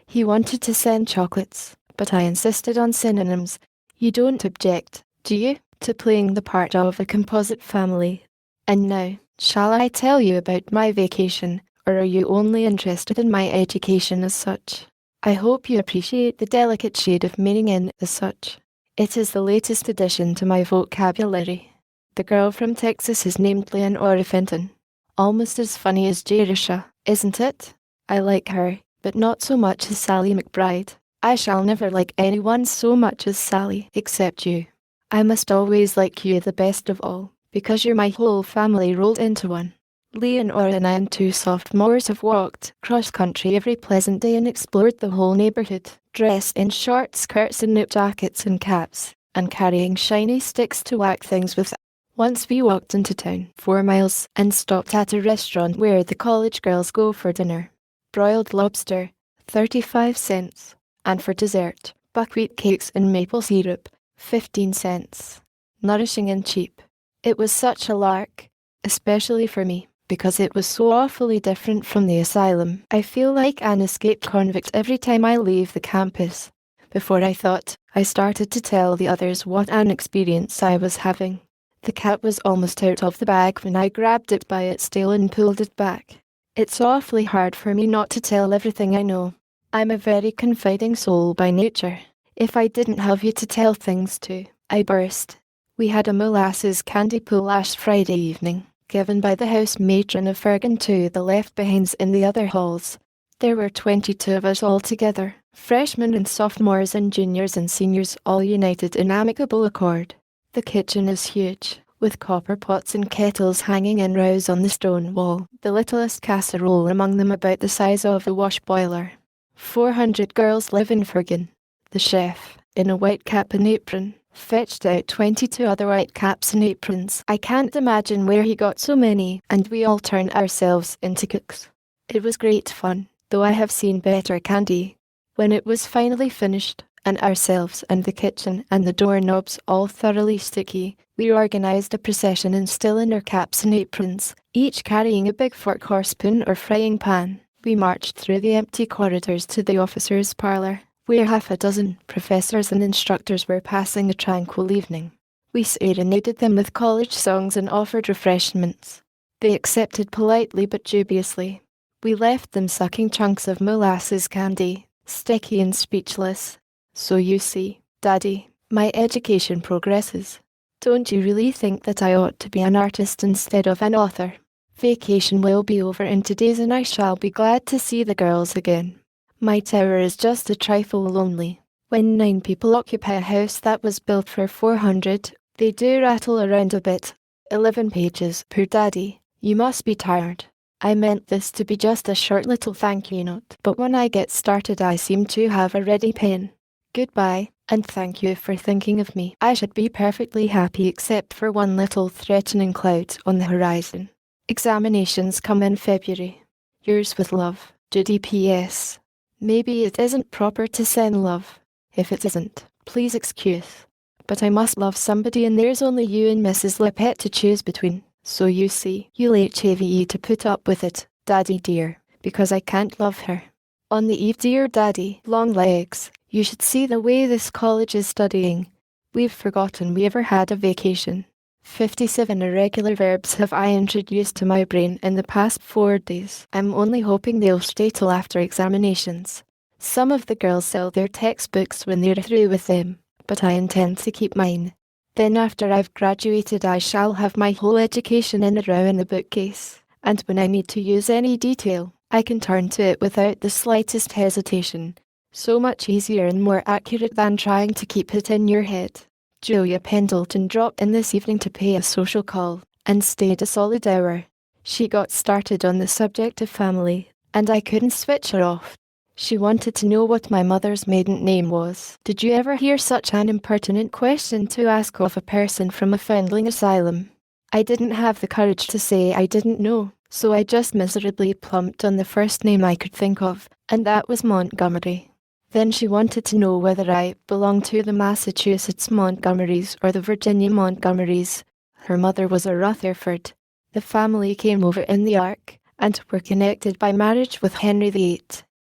He wanted to send chocolates, but I insisted on synonyms. You don't object, do you, to playing the part of a composite family? And now, shall I tell you about my vacation, or are you only interested in my education as such? I hope you appreciate the delicate shade of meaning in as such. It is the latest addition to my vocabulary. The girl from Texas is named Leonora Fenton. Almost as funny as Jerusha, isn't it? I like her, but not so much as Sally McBride. I shall never like anyone so much as Sally, except you. I must always like you the best of all, because you're my whole family rolled into one. Leonora and I and two sophomores have walked cross-country every pleasant day and explored the whole neighbourhood, dressed in short skirts and knit jackets and caps, and carrying shiny sticks to whack things with. Once we walked into town, 4 miles, and stopped at a restaurant where the college girls go for dinner. Broiled lobster, 35 cents. And for dessert, buckwheat cakes and maple syrup, 15 cents. Nourishing and cheap. It was such a lark, especially for me, because it was so awfully different from the asylum. I feel like an escaped convict every time I leave the campus. Before I thought, I started to tell the others what an experience I was having. The cat was almost out of the bag when I grabbed it by its tail and pulled it back. It's awfully hard for me not to tell everything I know. I'm a very confiding soul by nature. If I didn't have you to tell things to, I burst. We had a molasses candy pull last Friday evening, given by the house matron of Fergan to the left-behinds in the other halls. There were 22 of us all together, freshmen and sophomores and juniors and seniors all united in amicable accord. The kitchen is huge, with copper pots and kettles hanging in rows on the stone wall, the littlest casserole among them about the size of a wash boiler. 400 girls live in Fergan. The chef, in a white cap and apron, fetched out 22 other white caps and aprons. I can't imagine where he got so many, and we all turned ourselves into cooks. It was great fun, though I have seen better candy. When it was finally finished, and ourselves and the kitchen and the doorknobs all thoroughly sticky, we organised a procession and still in our caps and aprons, each carrying a big fork or spoon or frying pan. We marched through the empty corridors to the officers' parlour, where half a dozen professors and instructors were passing a tranquil evening. We serenaded them with college songs and offered refreshments. They accepted politely but dubiously. We left them sucking chunks of molasses candy, sticky and speechless. So you see, Daddy, my education progresses. Don't you really think that I ought to be an artist instead of an author? Vacation will be over in 2 days and I shall be glad to see the girls again. My tower is just a trifle lonely. When 9 people occupy a house that was built for 400, they do rattle around a bit. 11 pages, poor Daddy. You must be tired. I meant this to be just a short little thank you note, but when I get started I seem to have a ready pen. Goodbye, and thank you for thinking of me. I should be perfectly happy except for one little threatening cloud on the horizon. Examinations come in February. Yours with love, Judy P.S. Maybe it isn't proper to send love. If it isn't, please excuse. But I must love somebody and there's only you and Mrs. Lippett to choose between. So you see, you'll HAVE to put up with it, Daddy dear, because I can't love her. On the eve, dear Daddy, long legs, you should see the way this college is studying. We've forgotten we ever had a vacation. 57 irregular verbs have I introduced to my brain in the past 4 days. I'm only hoping they'll stay till after examinations. Some of the girls sell their textbooks when they're through with them, but I intend to keep mine. Then after I've graduated I shall have my whole education in a row in the bookcase, and when I need to use any detail, I can turn to it without the slightest hesitation. So much easier and more accurate than trying to keep it in your head. Julia Pendleton dropped in this evening to pay a social call, and stayed a solid hour. She got started on the subject of family, and I couldn't switch her off. She wanted to know what my mother's maiden name was. Did you ever hear such an impertinent question to ask of a person from a foundling asylum? I didn't have the courage to say I didn't know, so I just miserably plumped on the first name I could think of, and that was Montgomery. Then she wanted to know whether I belonged to the Massachusetts Montgomerys or the Virginia Montgomerys. Her mother was a Rutherford. The family came over in the Ark, and were connected by marriage with Henry VIII.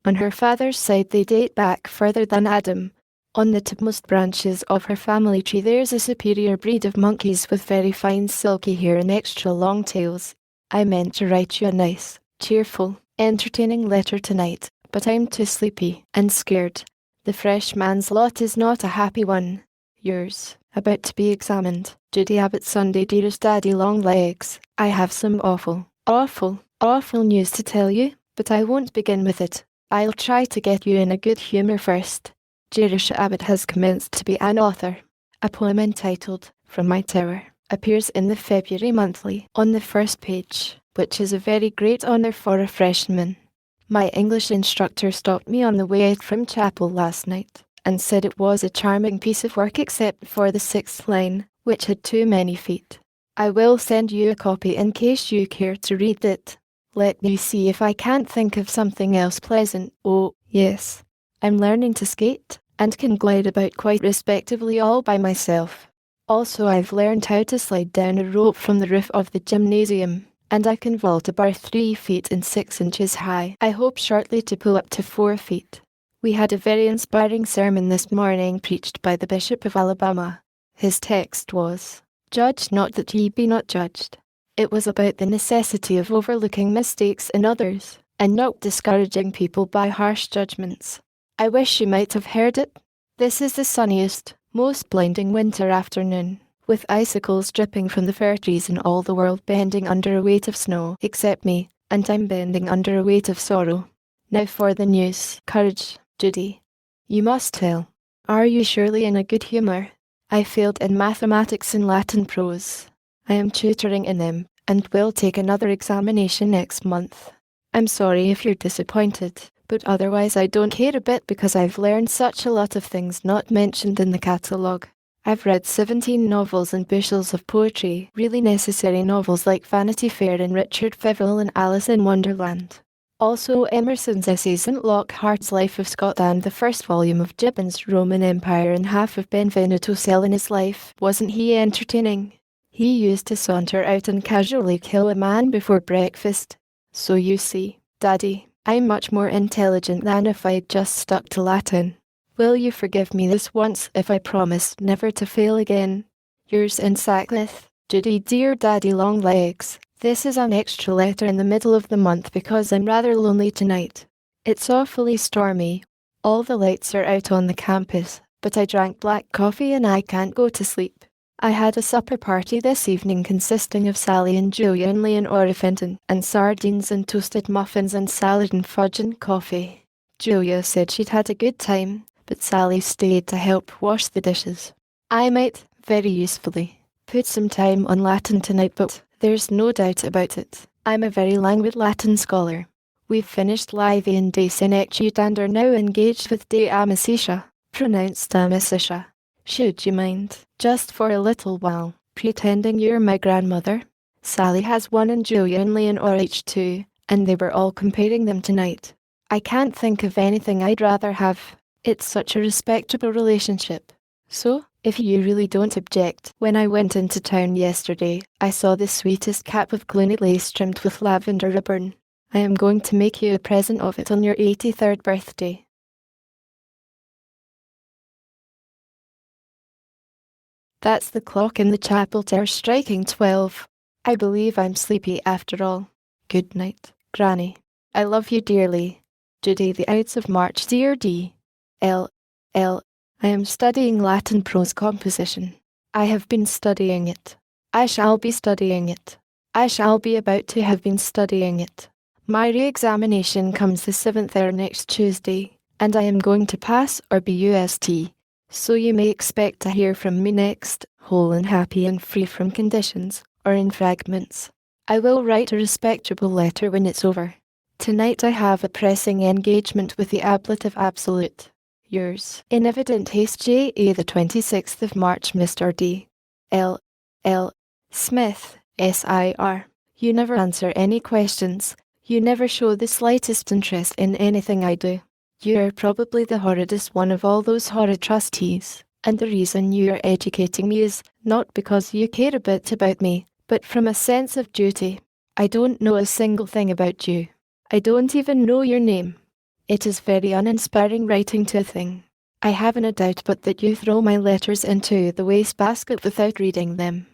On her father's side they date back further than Adam. On the topmost branches of her family tree there's a superior breed of monkeys with very fine silky hair and extra long tails. I meant to write you a nice, cheerful, entertaining letter tonight, but I'm too sleepy and scared. The freshman's lot is not a happy one. Yours, about to be examined, Judy Abbott. Sunday. Dearest Daddy Longlegs, I have some awful news to tell you, but I won't begin with it. I'll try to get you in a good humour first. Jerusha Abbott has commenced to be an author. A poem entitled From My Tower appears in the February Monthly on the first page, which is a very great honour for a freshman. My English instructor stopped me on the way out from chapel last night, and said it was a charming piece of work except for the 6th line, which had too many feet. I will send you a copy in case you care to read it. Let me see if I can't think of something else pleasant. Oh, yes. I'm learning to skate, and can glide about quite respectably all by myself. Also I've learned how to slide down a rope from the roof of the gymnasium, and I can vault a bar 3 feet and 6 inches high. I hope shortly to pull up to 4 feet. We had a very inspiring sermon this morning preached by the Bishop of Alabama. His text was, "Judge not that ye be not judged." It was about the necessity of overlooking mistakes in others, and not discouraging people by harsh judgments. I wish you might have heard it. This is the sunniest, most blinding winter afternoon, with icicles dripping from the fir trees and all the world bending under a weight of snow, except me, and I'm bending under a weight of sorrow. Now for the news. Courage, Judy. You must tell. Are you surely in a good humour? I failed in mathematics and Latin prose. I am tutoring in them, and will take another examination next month. I'm sorry if you're disappointed, but otherwise I don't care a bit because I've learned such a lot of things not mentioned in the catalogue. I've read 17 novels and bushels of poetry, really necessary novels like Vanity Fair and Richard Feverel and Alice in Wonderland. Also Emerson's essays and Lockhart's Life of Scotland, the first volume of Gibbon's Roman Empire and half of Benvenuto Cellini's life. Wasn't he entertaining? He used to saunter out and casually kill a man before breakfast. So you see, Daddy, I'm much more intelligent than if I'd just stuck to Latin. Will you forgive me this once if I promise never to fail again? Yours in sackcloth, Judy. Dear Daddy Longlegs, this is an extra letter in the middle of the month because I'm rather lonely tonight. It's awfully stormy. All the lights are out on the campus, but I drank black coffee and I can't go to sleep. I had a supper party this evening consisting of Sally and Julia and Leonora Fenton, and sardines and toasted muffins and salad and fudge and coffee. Julia said she'd had a good time, but Sally stayed to help wash the dishes. I might, very usefully, put some time on Latin tonight, but there's no doubt about it. I'm a very languid Latin scholar. We've finished Livy and De Senectute and are now engaged with De Amicitia, pronounced Amicitia. Should you mind, just for a little while, pretending you're my grandmother? Sally has one and Julia and Leonora each 2, and they were all comparing them tonight. I can't think of anything I'd rather have. It's such a respectable relationship. So, if you really don't object, when I went into town yesterday, I saw the sweetest cap of Cluny lace trimmed with lavender ribbon. I am going to make you a present of it on your 83rd birthday. That's the clock in the chapel tower striking 12. I believe I'm sleepy after all. Good night, Granny. I love you dearly. Judy. The Ides of March. Dear D. L. I am studying Latin prose composition. I have been studying it. I shall be studying it. I shall be about to have been studying it. My re-examination comes the 7th next Tuesday, and I am going to pass or be UST. So you may expect to hear from me next, whole and happy and free from conditions, or in fragments. I will write a respectable letter when it's over. Tonight I have a pressing engagement with the ablative absolute. Yours. In evident haste, J.A. the 26th of March, Mr. D. L. L. Smith, S.I.R. You never answer any questions. You never show the slightest interest in anything I do. You are probably the horridest one of all those horrid trustees, and the reason you are educating me is not because you care a bit about me, but from a sense of duty. I don't know a single thing about you. I don't even know your name. It is very uninspiring writing to a thing. I haven't a doubt but that you throw my letters into the wastebasket without reading them.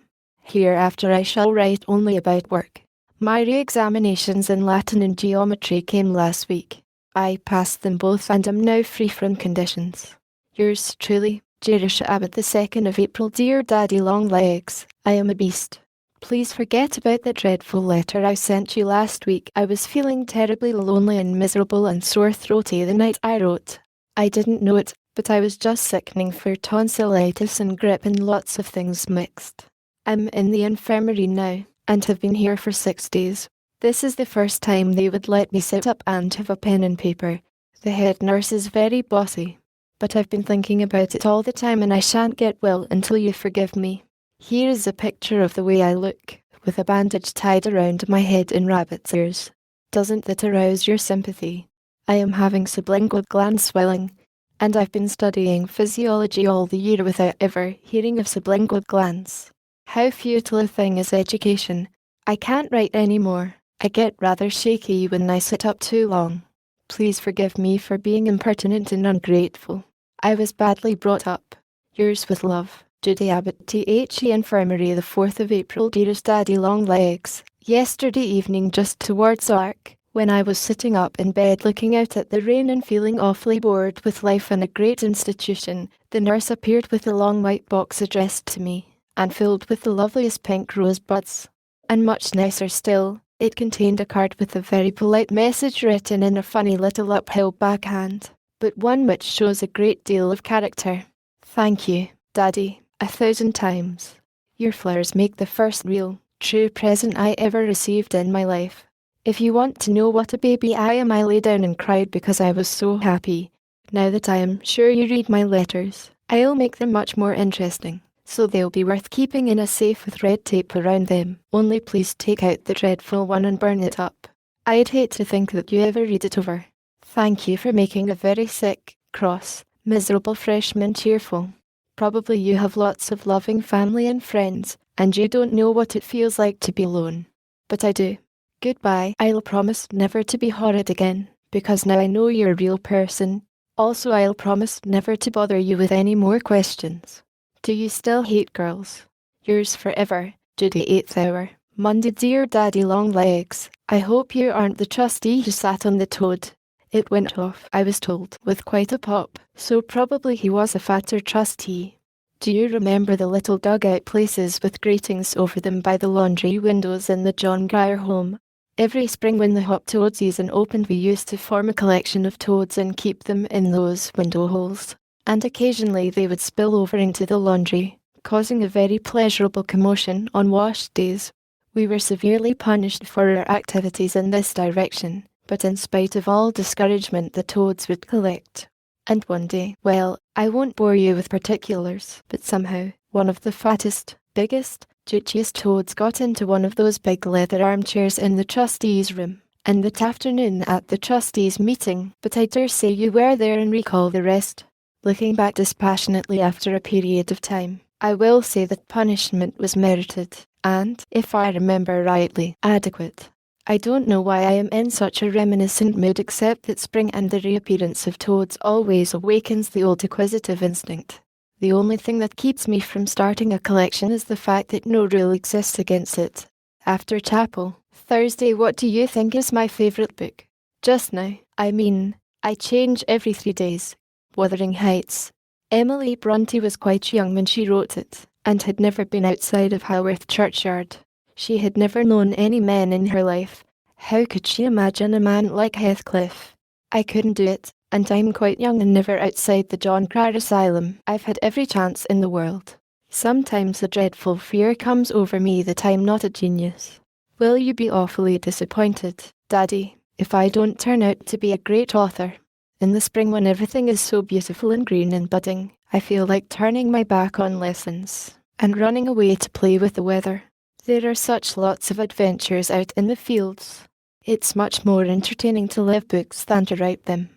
Hereafter I shall write only about work. My re-examinations in Latin and geometry came last week. I passed them both and am now free from conditions. Yours truly, Jerusha Abbott, the 2nd of April. Dear Daddy Longlegs, I am a beast. Please forget about that dreadful letter I sent you last week. I was feeling terribly lonely and miserable and sore-throaty the night I wrote. I didn't know it, but I was just sickening for tonsillitis and grippe and lots of things mixed. I'm in the infirmary now, and have been here for 6 days. This is the first time they would let me sit up and have a pen and paper. The head nurse is very bossy. But I've been thinking about it all the time and I shan't get well until you forgive me. Here is a picture of the way I look, with a bandage tied around my head in rabbit's ears. Doesn't that arouse your sympathy? I am having sublingual gland swelling, and I've been studying physiology all the year without ever hearing of sublingual glands. How futile a thing is education. I can't write any more. I get rather shaky when I sit up too long. Please forgive me for being impertinent and ungrateful. I was badly brought up. Yours with love, Judy Abbott. The Infirmary, the 4th of April. Dearest Daddy Longlegs, yesterday evening just towards dark, when I was sitting up in bed looking out at the rain and feeling awfully bored with life in a great institution, the nurse appeared with a long white box addressed to me, and filled with the loveliest pink rosebuds. And much nicer still, it contained a card with a very polite message written in a funny little uphill backhand, but one which shows a great deal of character. Thank you, Daddy, 1,000 times. Your flowers make the first real, true present I ever received in my life. If you want to know what a baby I am, I lay down and cried because I was so happy. Now that I am sure you read my letters, I'll make them much more interesting, so they'll be worth keeping in a safe with red tape around them. Only please take out the dreadful one and burn it up. I'd hate to think that you ever read it over. Thank you for making a very sick, cross, miserable freshman cheerful. Probably you have lots of loving family and friends, and you don't know what it feels like to be alone. But I do. Goodbye. I'll promise never to be horrid again, because now I know you're a real person. Also, I'll promise never to bother you with any more questions. Do you still hate girls? Yours forever, Judy 8th hour. Monday. Dear Daddy Longlegs, I hope you aren't the trustee who sat on the toad. It went off, I was told, with quite a pop, so probably he was a fatter trustee. Do you remember the little dugout places with gratings over them by the laundry windows in the John Grier home? Every spring when the hop toad season opened, we used to form a collection of toads and keep them in those window holes, and occasionally they would spill over into the laundry, causing a very pleasurable commotion on wash days. We were severely punished for our activities in this direction, but in spite of all discouragement the toads would collect. And one day, well, I won't bore you with particulars, but somehow, one of the fattest, biggest, juiciest toads got into one of those big leather armchairs in the trustees' room, and that afternoon at the trustees' meeting, but I dare say you were there and recall the rest. Looking back dispassionately after a period of time, I will say that punishment was merited, and, if I remember rightly, adequate. I don't know why I am in such a reminiscent mood, except that spring and the reappearance of toads always awakens the old acquisitive instinct. The only thing that keeps me from starting a collection is the fact that no rule exists against it. After chapel, Thursday. What do you think is my favourite book? Just now, I change every 3 days. Wuthering Heights. Emily Bronte was quite young when she wrote it, and had never been outside of Haworth churchyard. She had never known any men in her life. How could she imagine a man like Heathcliff? I couldn't do it, and I'm quite young and never outside the John Grier Asylum. I've had every chance in the world. Sometimes a dreadful fear comes over me that I'm not a genius. Will you be awfully disappointed, Daddy, if I don't turn out to be a great author. In the spring when everything is so beautiful and green and budding, I feel like turning my back on lessons and running away to play with the weather. There are such lots of adventures out in the fields. It's much more entertaining to live books than to write them.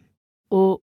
Oh.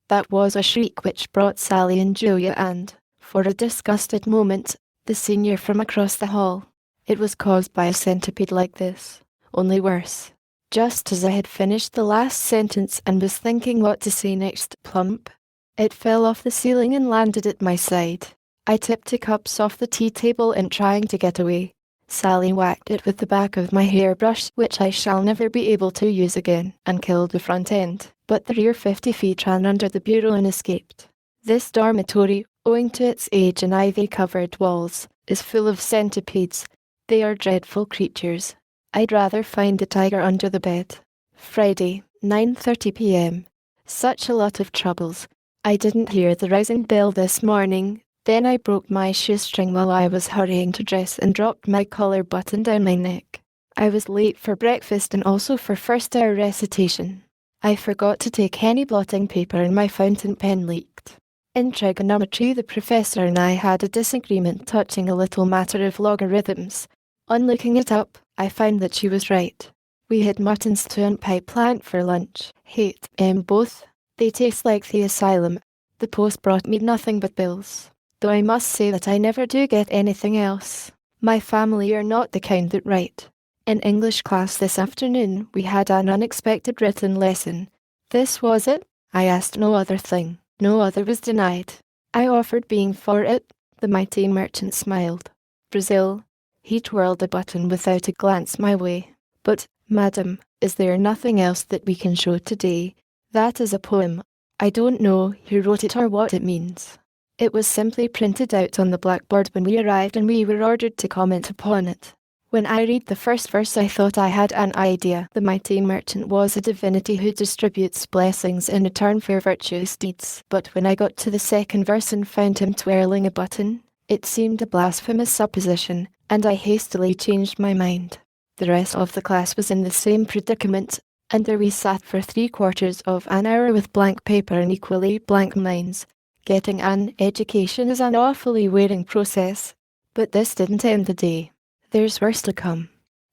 That was a shriek which brought Sally and Julia and, for a disgusted moment, the senior from across the hall. It was caused by a centipede like this, only worse. Just as I had finished the last sentence and was thinking what to say next, plump, it fell off the ceiling and landed at my side. I tipped the cups off the tea table in trying to get away. Sally whacked it with the back of my hairbrush, which I shall never be able to use again, and killed the front end, but the rear 50 feet ran under the bureau and escaped. This dormitory, owing to its age and ivy-covered walls, is full of centipedes. They are dreadful creatures. I'd rather find a tiger under the bed. Friday, 9:30 p.m. Such a lot of troubles. I didn't hear the rising bell this morning. Then I broke my shoestring while I was hurrying to dress and dropped my collar button down my neck. I was late for breakfast and also for first hour recitation. I forgot to take any blotting paper and my fountain pen leaked. In trigonometry, the professor and I had a disagreement touching a little matter of logarithms. On looking it up, I found that she was right. We had mutton stew and pie plant for lunch. Hate both. They taste like the asylum. The post brought me nothing but bills. Though I must say that I never do get anything else. My family are not the kind that write. In English class this afternoon, we had an unexpected written lesson. This was it? I asked no other thing. No other was denied. I offered being for it. The mighty merchant smiled. Brazil. He twirled a button without a glance my way. But, madam, is there nothing else that we can show today? That is a poem. I don't know who wrote it or what it means. It was simply printed out on the blackboard when we arrived and we were ordered to comment upon it. When I read the first verse I thought I had an idea. The mighty merchant was a divinity who distributes blessings in return for virtuous deeds. But when I got to the second verse and found him twirling a button, it seemed a blasphemous supposition, and I hastily changed my mind. The rest of the class was in the same predicament, and there we sat for 3/4 of an hour with blank paper and equally blank minds. Getting an education is an awfully wearing process, but this didn't end the day. There's worse to come.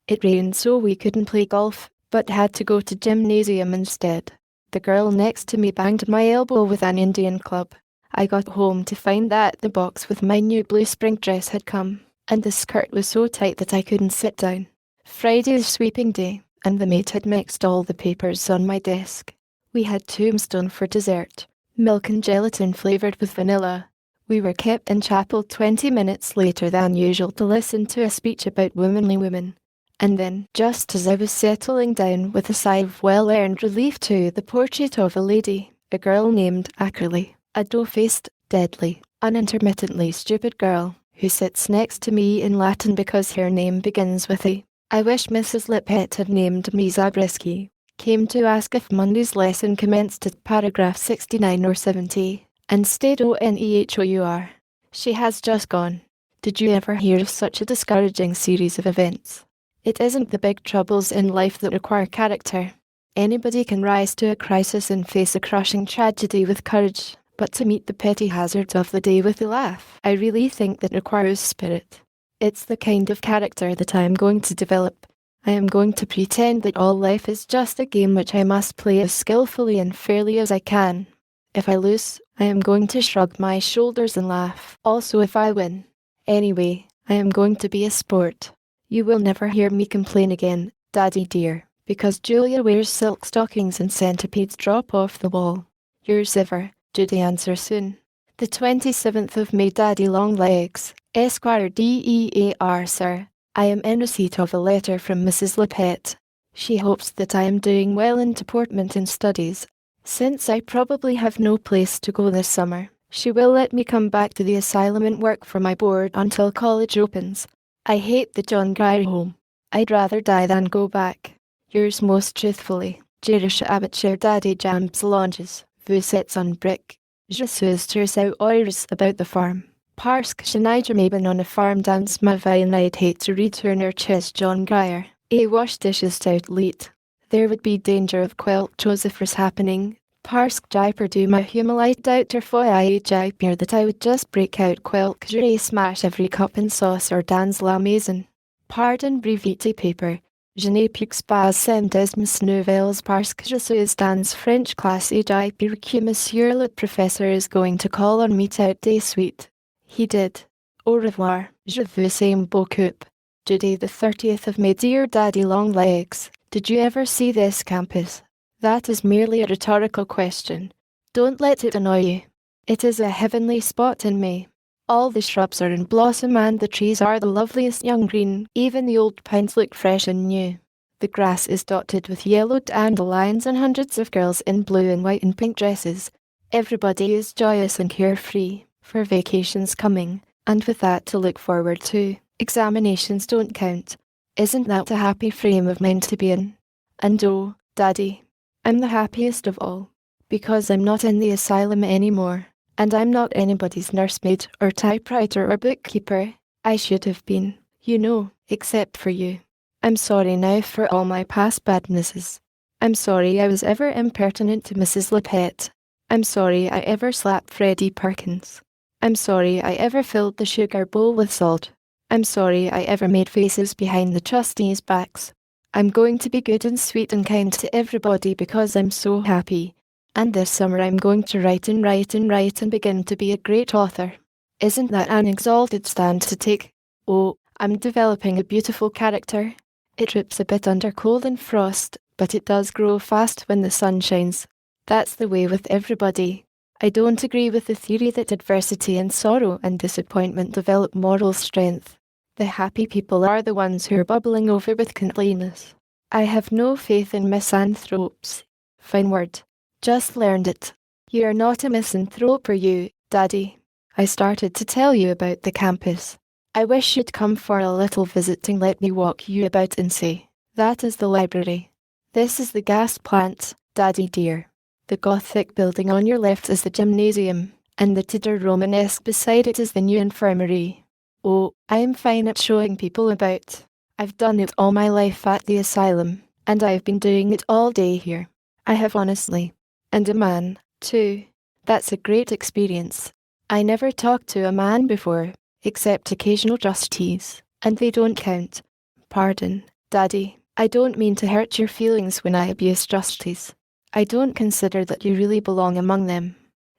It rained so we couldn't play golf, but had to go to gymnasium instead. The girl next to me banged my elbow with an Indian club. I got home to find that the box with my new blue spring dress had come, and the skirt was so tight that I couldn't sit down. Friday's sweeping day, and the maid had mixed all the papers on my desk. We had tombstone for dessert. Milk and gelatin flavoured with vanilla. We were kept in chapel 20 minutes later than usual to listen to a speech about womanly women. And then, just as I was settling down with a sigh of well-earned relief to the portrait of a lady, a girl named Ackerley, a dough-faced, deadly, unintermittently stupid girl, who sits next to me in Latin because her name begins with a. I wish Mrs. Lippett had named me Zabriskie. Came to ask if Monday's lesson commenced at paragraph 69 or 70, and stayed ONEHOUR. She has just gone. Did you ever hear of such a discouraging series of events? It isn't the big troubles in life that require character. Anybody can rise to a crisis and face a crushing tragedy with courage, but to meet the petty hazards of the day with a laugh, I really think that requires spirit. It's the kind of character that I am going to develop. I am going to pretend that all life is just a game which I must play as skillfully and fairly as I can. If I lose, I am going to shrug my shoulders and laugh. Also if I win. Anyway, I am going to be a sport. You will never hear me complain again, Daddy dear, because Julia wears silk stockings and centipedes drop off the wall. Yours ever, Judy Anderson. The 27th of May, Daddy Longlegs, Esquire DEAR, sir. I am in receipt of a letter from Mrs. Lippett. She hopes that I am doing well in deportment and studies. Since I probably have no place to go this summer, she will let me come back to the asylum and work for my board until college opens. I hate the John Grier home. I'd rather die than go back. Yours most truthfully, Jerish Abbotshire Daddy Jams Launches, Vous êtes un brick. Je suis très heureux about the farm. Parce que je n'ai jamais been on a farm dans ma vie and I'd hate to return her chest John Grier. A wash dishes out late. There would be danger of quilt Josephers happening. Parsk Jaipur do my humalite doubt or foy Jaipur that I would just break out quilt jure smash every cup and sauce or dans la maison. Pardon brevité paper. Je n'ai plus pas sem des nouvelles parce que je suis dans French class et Jaipur que monsieur le professeur is going to call on me tout de suite. He did. Au revoir. Je vous aime beaucoup. Today the 30th of May. Dear Daddy Longlegs, did you ever see this campus? That is merely a rhetorical question. Don't let it annoy you. It is a heavenly spot in May. All the shrubs are in blossom and the trees are the loveliest young green. Even the old pines look fresh and new. The grass is dotted with yellow dandelions and hundreds of girls in blue and white and pink dresses. Everybody is joyous and carefree, for vacation's coming, and with that to look forward to. Examinations don't count. Isn't that a happy frame of mind to be in? And oh, Daddy, I'm the happiest of all, because I'm not in the asylum anymore, and I'm not anybody's nursemaid or typewriter or bookkeeper. I should have been, you know, except for you. I'm sorry now for all my past badnesses. I'm sorry I was ever impertinent to Mrs. Lippett. I'm sorry I ever slapped Freddie Perkins. I'm sorry I ever filled the sugar bowl with salt. I'm sorry I ever made faces behind the trustees' backs. I'm going to be good and sweet and kind to everybody because I'm so happy. And this summer I'm going to write and write and write and begin to be a great author. Isn't that an exalted stand to take? Oh, I'm developing a beautiful character. It drips a bit under cold and frost, but it does grow fast when the sun shines. That's the way with everybody. I don't agree with the theory that adversity and sorrow and disappointment develop moral strength. The happy people are the ones who are bubbling over with kindliness. I have no faith in misanthropes. Fine word. Just learned it. You're not a misanthrope, are you, Daddy? I started to tell you about the campus. I wish you'd come for a little visit and let me walk you about and say, that is the library. This is the gas plant, Daddy dear. The Gothic building on your left is the gymnasium, and the Tudor Romanesque beside it is the new infirmary. Oh, I'm fine at showing people about. I've done it all my life at the asylum, and I've been doing it all day here. I have honestly. And a man, too. That's a great experience. I never talked to a man before, except occasional trustees, and they don't count. Pardon, Daddy, I don't mean to hurt your feelings when I abuse trustees. I don't consider that you really belong among them.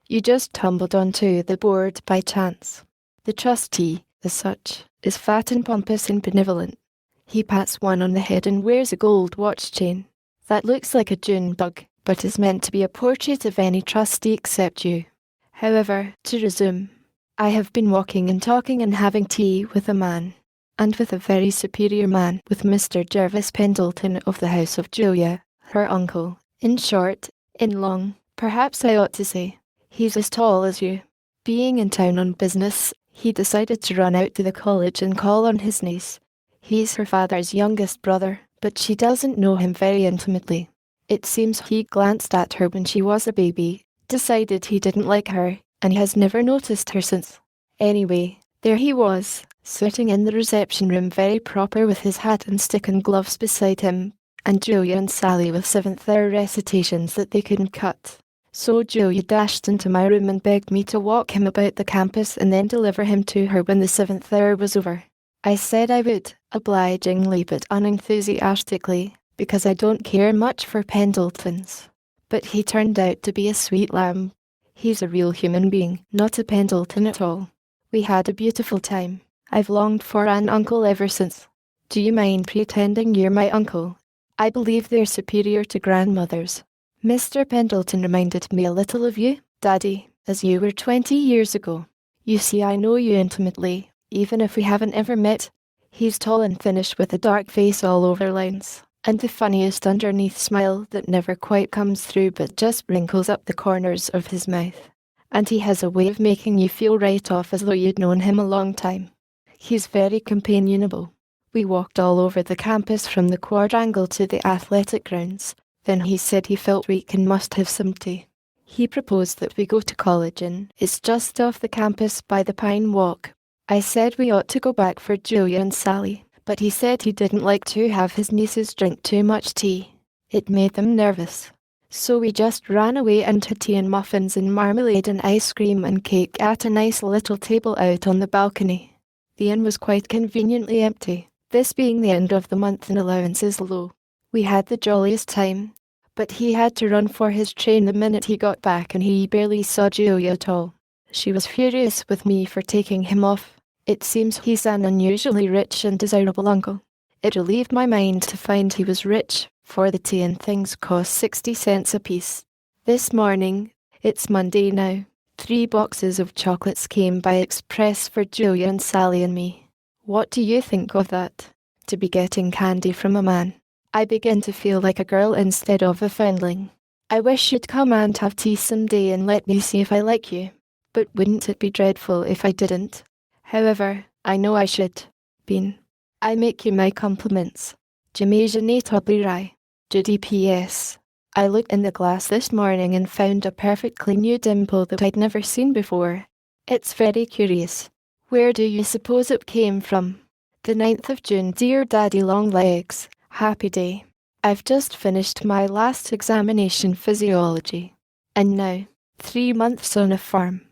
You just tumbled onto the board by chance. The trustee, as such, is fat and pompous and benevolent. He pats one on the head and wears a gold watch chain. That looks like a June bug, but is meant to be a portrait of any trustee except you. However, to resume, I have been walking and talking and having tea with a man, and with a very superior man, with Mr. Jervis Pendleton of the House of Julia, her uncle. In short, in long, perhaps I ought to say, he's as tall as you. Being in town on business, he decided to run out to the college and call on his niece. He's her father's youngest brother, but she doesn't know him very intimately. It seems he glanced at her when she was a baby, decided he didn't like her, and has never noticed her since. Anyway, there he was, sitting in the reception room very proper with his hat and stick and gloves beside him, and Julia and Sally with seventh-hour recitations that they couldn't cut. So Julia dashed into my room and begged me to walk him about the campus and then deliver him to her when the seventh hour was over. I said I would, obligingly but unenthusiastically, because I don't care much for Pendletons. But he turned out to be a sweet lamb. He's a real human being, not a Pendleton at all. We had a beautiful time. I've longed for an uncle ever since. Do you mind pretending you're my uncle? I believe they're superior to grandmothers. Mr. Pendleton reminded me a little of you, Daddy, as you were 20 years ago. You see, I know you intimately, even if we haven't ever met. He's tall and thinnish with a dark face all over lines, and the funniest underneath smile that never quite comes through but just wrinkles up the corners of his mouth. And he has a way of making you feel right off as though you'd known him a long time. He's very companionable. We walked all over the campus from the quadrangle to the athletic grounds. Then he said he felt weak and must have some tea. He proposed that we go to college and it's just off the campus by the Pine Walk. I said we ought to go back for Julia and Sally, but he said he didn't like to have his nieces drink too much tea. It made them nervous. So we just ran away and had tea and muffins and marmalade and ice cream and cake at a nice little table out on the balcony. The inn was quite conveniently empty, this being the end of the month and allowances low. We had the jolliest time, but he had to run for his train the minute he got back and he barely saw Julia at all. She was furious with me for taking him off. It seems he's an unusually rich and desirable uncle. It relieved my mind to find he was rich, for the tea and things cost 60 cents apiece. This morning, it's Monday now, 3 boxes of chocolates came by express for Julia and Sally and me. What do you think of that? To be getting candy from a man. I begin to feel like a girl instead of a foundling. I wish you'd come and have tea someday and let me see if I like you. But wouldn't it be dreadful if I didn't? However, I know I should. Bean. I make you my compliments. Jamaica Toblirai. Judy P.S. I looked in the glass this morning and found a perfectly new dimple that I'd never seen before. It's very curious. Where do you suppose it came from? The 9th of June, dear Daddy Longlegs. Happy day. I've just finished my last examination physiology. And now, 3 months on a farm.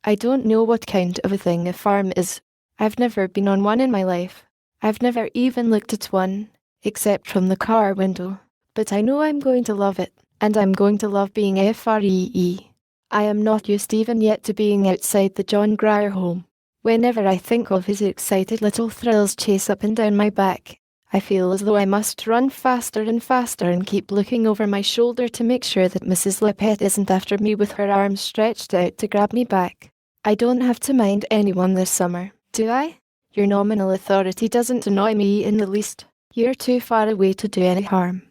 I don't know what kind of a thing a farm is. I've never been on one in my life. I've never even looked at one, except from the car window. But I know I'm going to love it, and I'm going to love being free. I am not used even yet to being outside the John Grier home. Whenever I think of his excited little thrills chase up and down my back, I feel as though I must run faster and faster and keep looking over my shoulder to make sure that Mrs. Lippett isn't after me with her arms stretched out to grab me back. I don't have to mind anyone this summer, do I? Your nominal authority doesn't annoy me in the least. You're too far away to do any harm.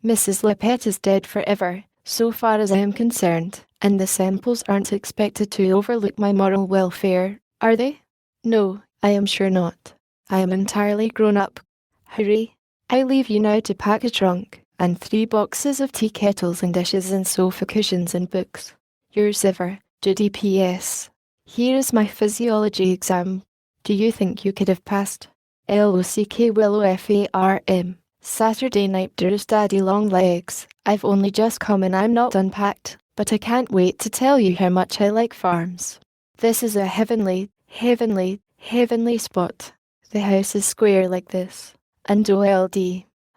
Mrs. Lippett is dead forever, so far as I am concerned, and the Semples aren't expected to overlook my moral welfare, are they? No, I am sure not. I am entirely grown up. Hurry. I leave you now to pack a trunk, and 3 boxes of tea kettles and dishes and sofa cushions and books. Yours ever, Judy P.S. Here is my physiology exam. Do you think you could have passed? LOCK Willow FARM. Saturday night, dearest Daddy Longlegs. I've only just come and I'm not unpacked, but I can't wait to tell you how much I like farms. This is a heavenly spot. The house is square like this. And OLD,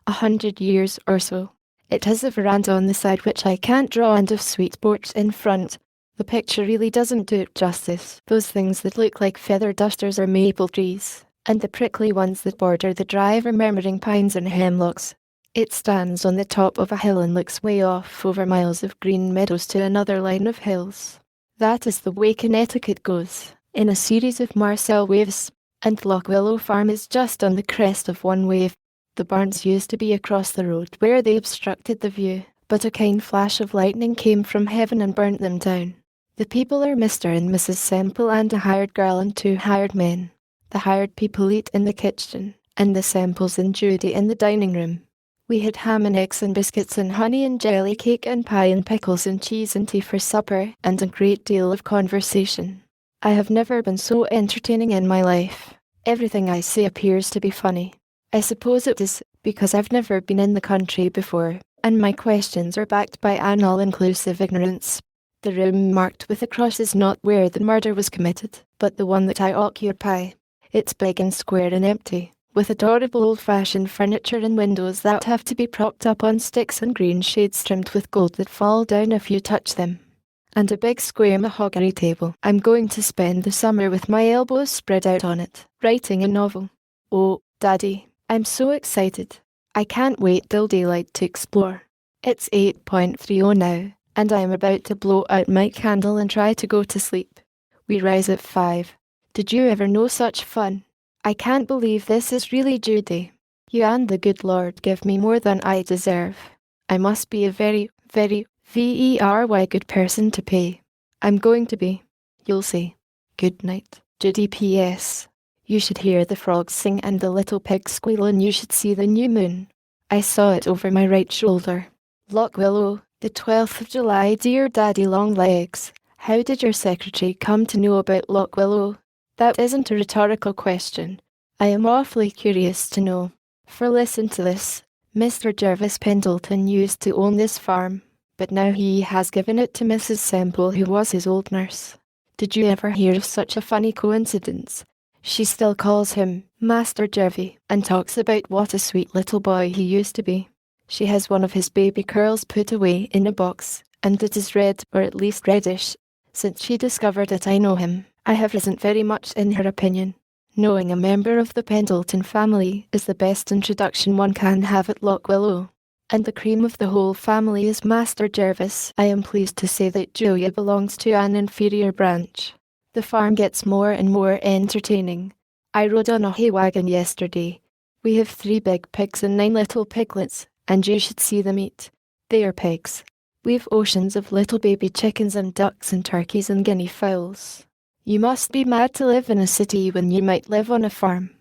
100 years or so. It has a veranda on the side which I can't draw and a sweet porch in front. The picture really doesn't do it justice. Those things that look like feather dusters are maple trees, and the prickly ones that border the drive are murmuring pines and hemlocks. It stands on the top of a hill and looks way off over miles of green meadows to another line of hills. That is the way Connecticut goes, in a series of Marcel waves. And Lock Willow Farm is just on the crest of one wave. The barns used to be across the road where they obstructed the view, but a kind flash of lightning came from heaven and burnt them down. The people are Mr. and Mrs. Semple and a hired girl and 2 hired men. The hired people eat in the kitchen, and the Semples and Judy in the dining room. We had ham and eggs and biscuits and honey and jelly cake and pie and pickles and cheese and tea for supper, and a great deal of conversation. I have never been so entertaining in my life. Everything I say appears to be funny. I suppose it is because I've never been in the country before, and my questions are backed by an all-inclusive ignorance. The room marked with a cross is not where the murder was committed, but the one that I occupy. It's big and square and empty, with adorable old-fashioned furniture and windows that have to be propped up on sticks and green shades trimmed with gold that fall down if you touch them. And a big square mahogany table. I'm going to spend the summer with my elbows spread out on it, writing a novel. Oh, Daddy, I'm so excited. I can't wait till daylight to explore. It's 8:30 now, and I am about to blow out my candle and try to go to sleep. We rise at 5. Did you ever know such fun? I can't believe this is really Judy. You and the good Lord give me more than I deserve. I must be a very good person to pay. I'm going to be. You'll see. Good night. Judy P.S. You should hear the frogs sing and the little pig squeal, and you should see the new moon. I saw it over my right shoulder. Lock Willow, the 12th of July, dear Daddy Longlegs. How did your secretary come to know about Lock Willow? That isn't a rhetorical question. I am awfully curious to know. For listen to this. Mr. Jervis Pendleton used to own this farm, but now he has given it to Mrs. Semple, who was his old nurse. Did you ever hear of such a funny coincidence? She still calls him Master Jervy and talks about what a sweet little boy he used to be. She has one of his baby curls put away in a box, and it is red, or at least reddish. Since she discovered it, I know him. I have risen very much in her opinion. Knowing a member of the Pendleton family is the best introduction one can have at Lock Willow. And the cream of the whole family is Master Jervis. I am pleased to say that Julia belongs to an inferior branch. The farm gets more and more entertaining. I rode on a hay wagon yesterday. We have 3 big pigs and 9 little piglets, and you should see them eat. They are pigs. We've oceans of little baby chickens and ducks and turkeys and guinea fowls. You must be mad to live in a city when you might live on a farm.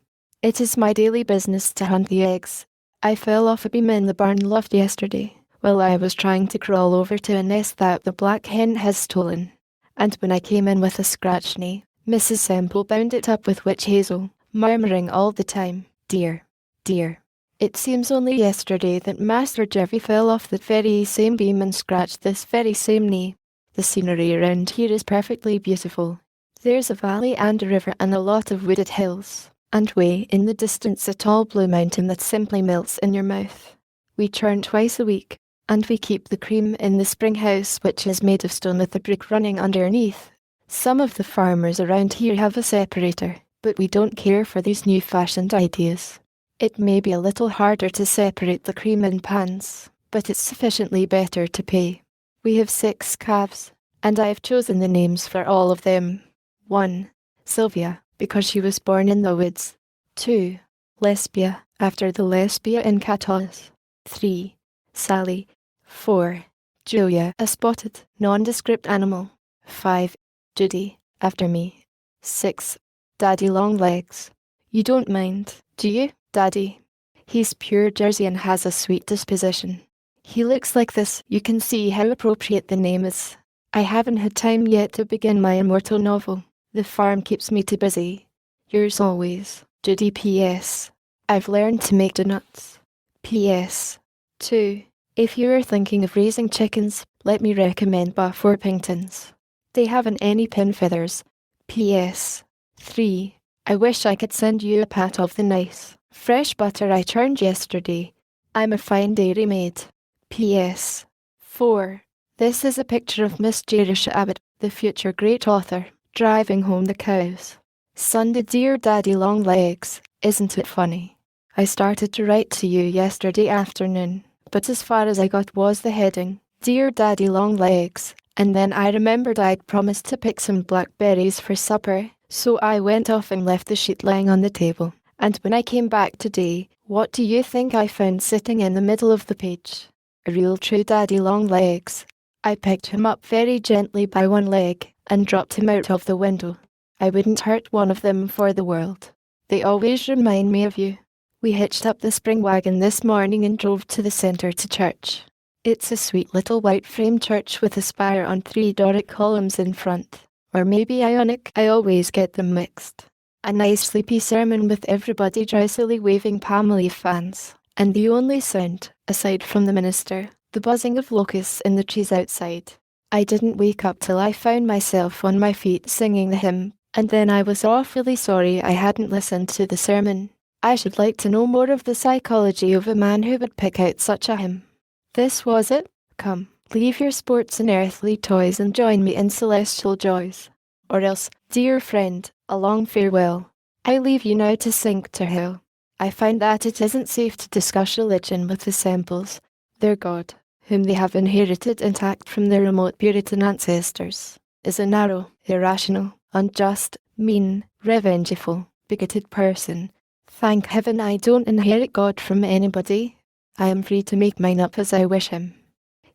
It is my daily business to hunt the eggs. I fell off a beam in the barn loft yesterday, while I was trying to crawl over to a nest that the black hen has stolen. And when I came in with a scratch knee, Mrs. Semple bound it up with witch hazel, murmuring all the time, "Dear, dear." It seems only yesterday that Master Jervy fell off that very same beam and scratched this very same knee. The scenery around here is perfectly beautiful. There's a valley and a river and a lot of wooded hills, and way in the distance a tall blue mountain that simply melts in your mouth. We churn twice a week, and we keep the cream in the spring house, which is made of stone with the brick running underneath. Some of the farmers around here have a separator, but we don't care for these new-fashioned ideas. It may be a little harder to separate the cream in pans, but it's sufficiently better to pay. We have 6 calves, and I have chosen the names for all of them. 1. Sylvia, because she was born in the woods. 2. Lesbia, after the Lesbia in Catullus. 3. Sally. 4. Julia, a spotted, nondescript animal. 5. Judy, after me. 6. Daddy Longlegs. You don't mind, do you, Daddy? He's pure Jersey and has a sweet disposition. He looks like this. You can see how appropriate the name is. I haven't had time yet to begin my immortal novel. The farm keeps me too busy. Yours always, Judy. P.S. I've learned to make donuts. P.S. 2. If you are thinking of raising chickens, let me recommend Buff Orpingtons. They haven't any pin feathers. P.S. 3. I wish I could send you a pat of the nice, fresh butter I churned yesterday. I'm a fine dairy maid. P.S. 4. This is a picture of Miss Jerusha Abbott, the future great author, driving home the cows. Sunday, dear Daddy Longlegs, isn't it funny? I started to write to you yesterday afternoon, but as far as I got was the heading, Dear Daddy Longlegs, and then I remembered I'd promised to pick some blackberries for supper, so I went off and left the sheet lying on the table. And when I came back today, what do you think I found sitting in the middle of the page? A real true Daddy Longlegs. I picked him up very gently by one leg and dropped him out of the window. I wouldn't hurt one of them for the world. They always remind me of you. We hitched up the spring wagon this morning and drove to the centre to church. It's a sweet little white frame church with a spire on 3 Doric columns in front. Or maybe Ionic, I always get them mixed. A nice sleepy sermon with everybody drowsily waving palm leaf fans. And the only sound, aside from the minister, the buzzing of locusts in the trees outside. I didn't wake up till I found myself on my feet singing the hymn, and then I was awfully sorry I hadn't listened to the sermon. I should like to know more of the psychology of a man who would pick out such a hymn. This was it? Come, leave your sports and earthly toys and join me in celestial joys. Or else, dear friend, a long farewell. I leave you now to sink to hell. I find that it isn't safe to discuss religion with the Semples, their God, whom they have inherited intact from their remote Puritan ancestors, is a narrow, irrational, unjust, mean, revengeful, bigoted person. Thank heaven I don't inherit God from anybody. I am free to make mine up as I wish him.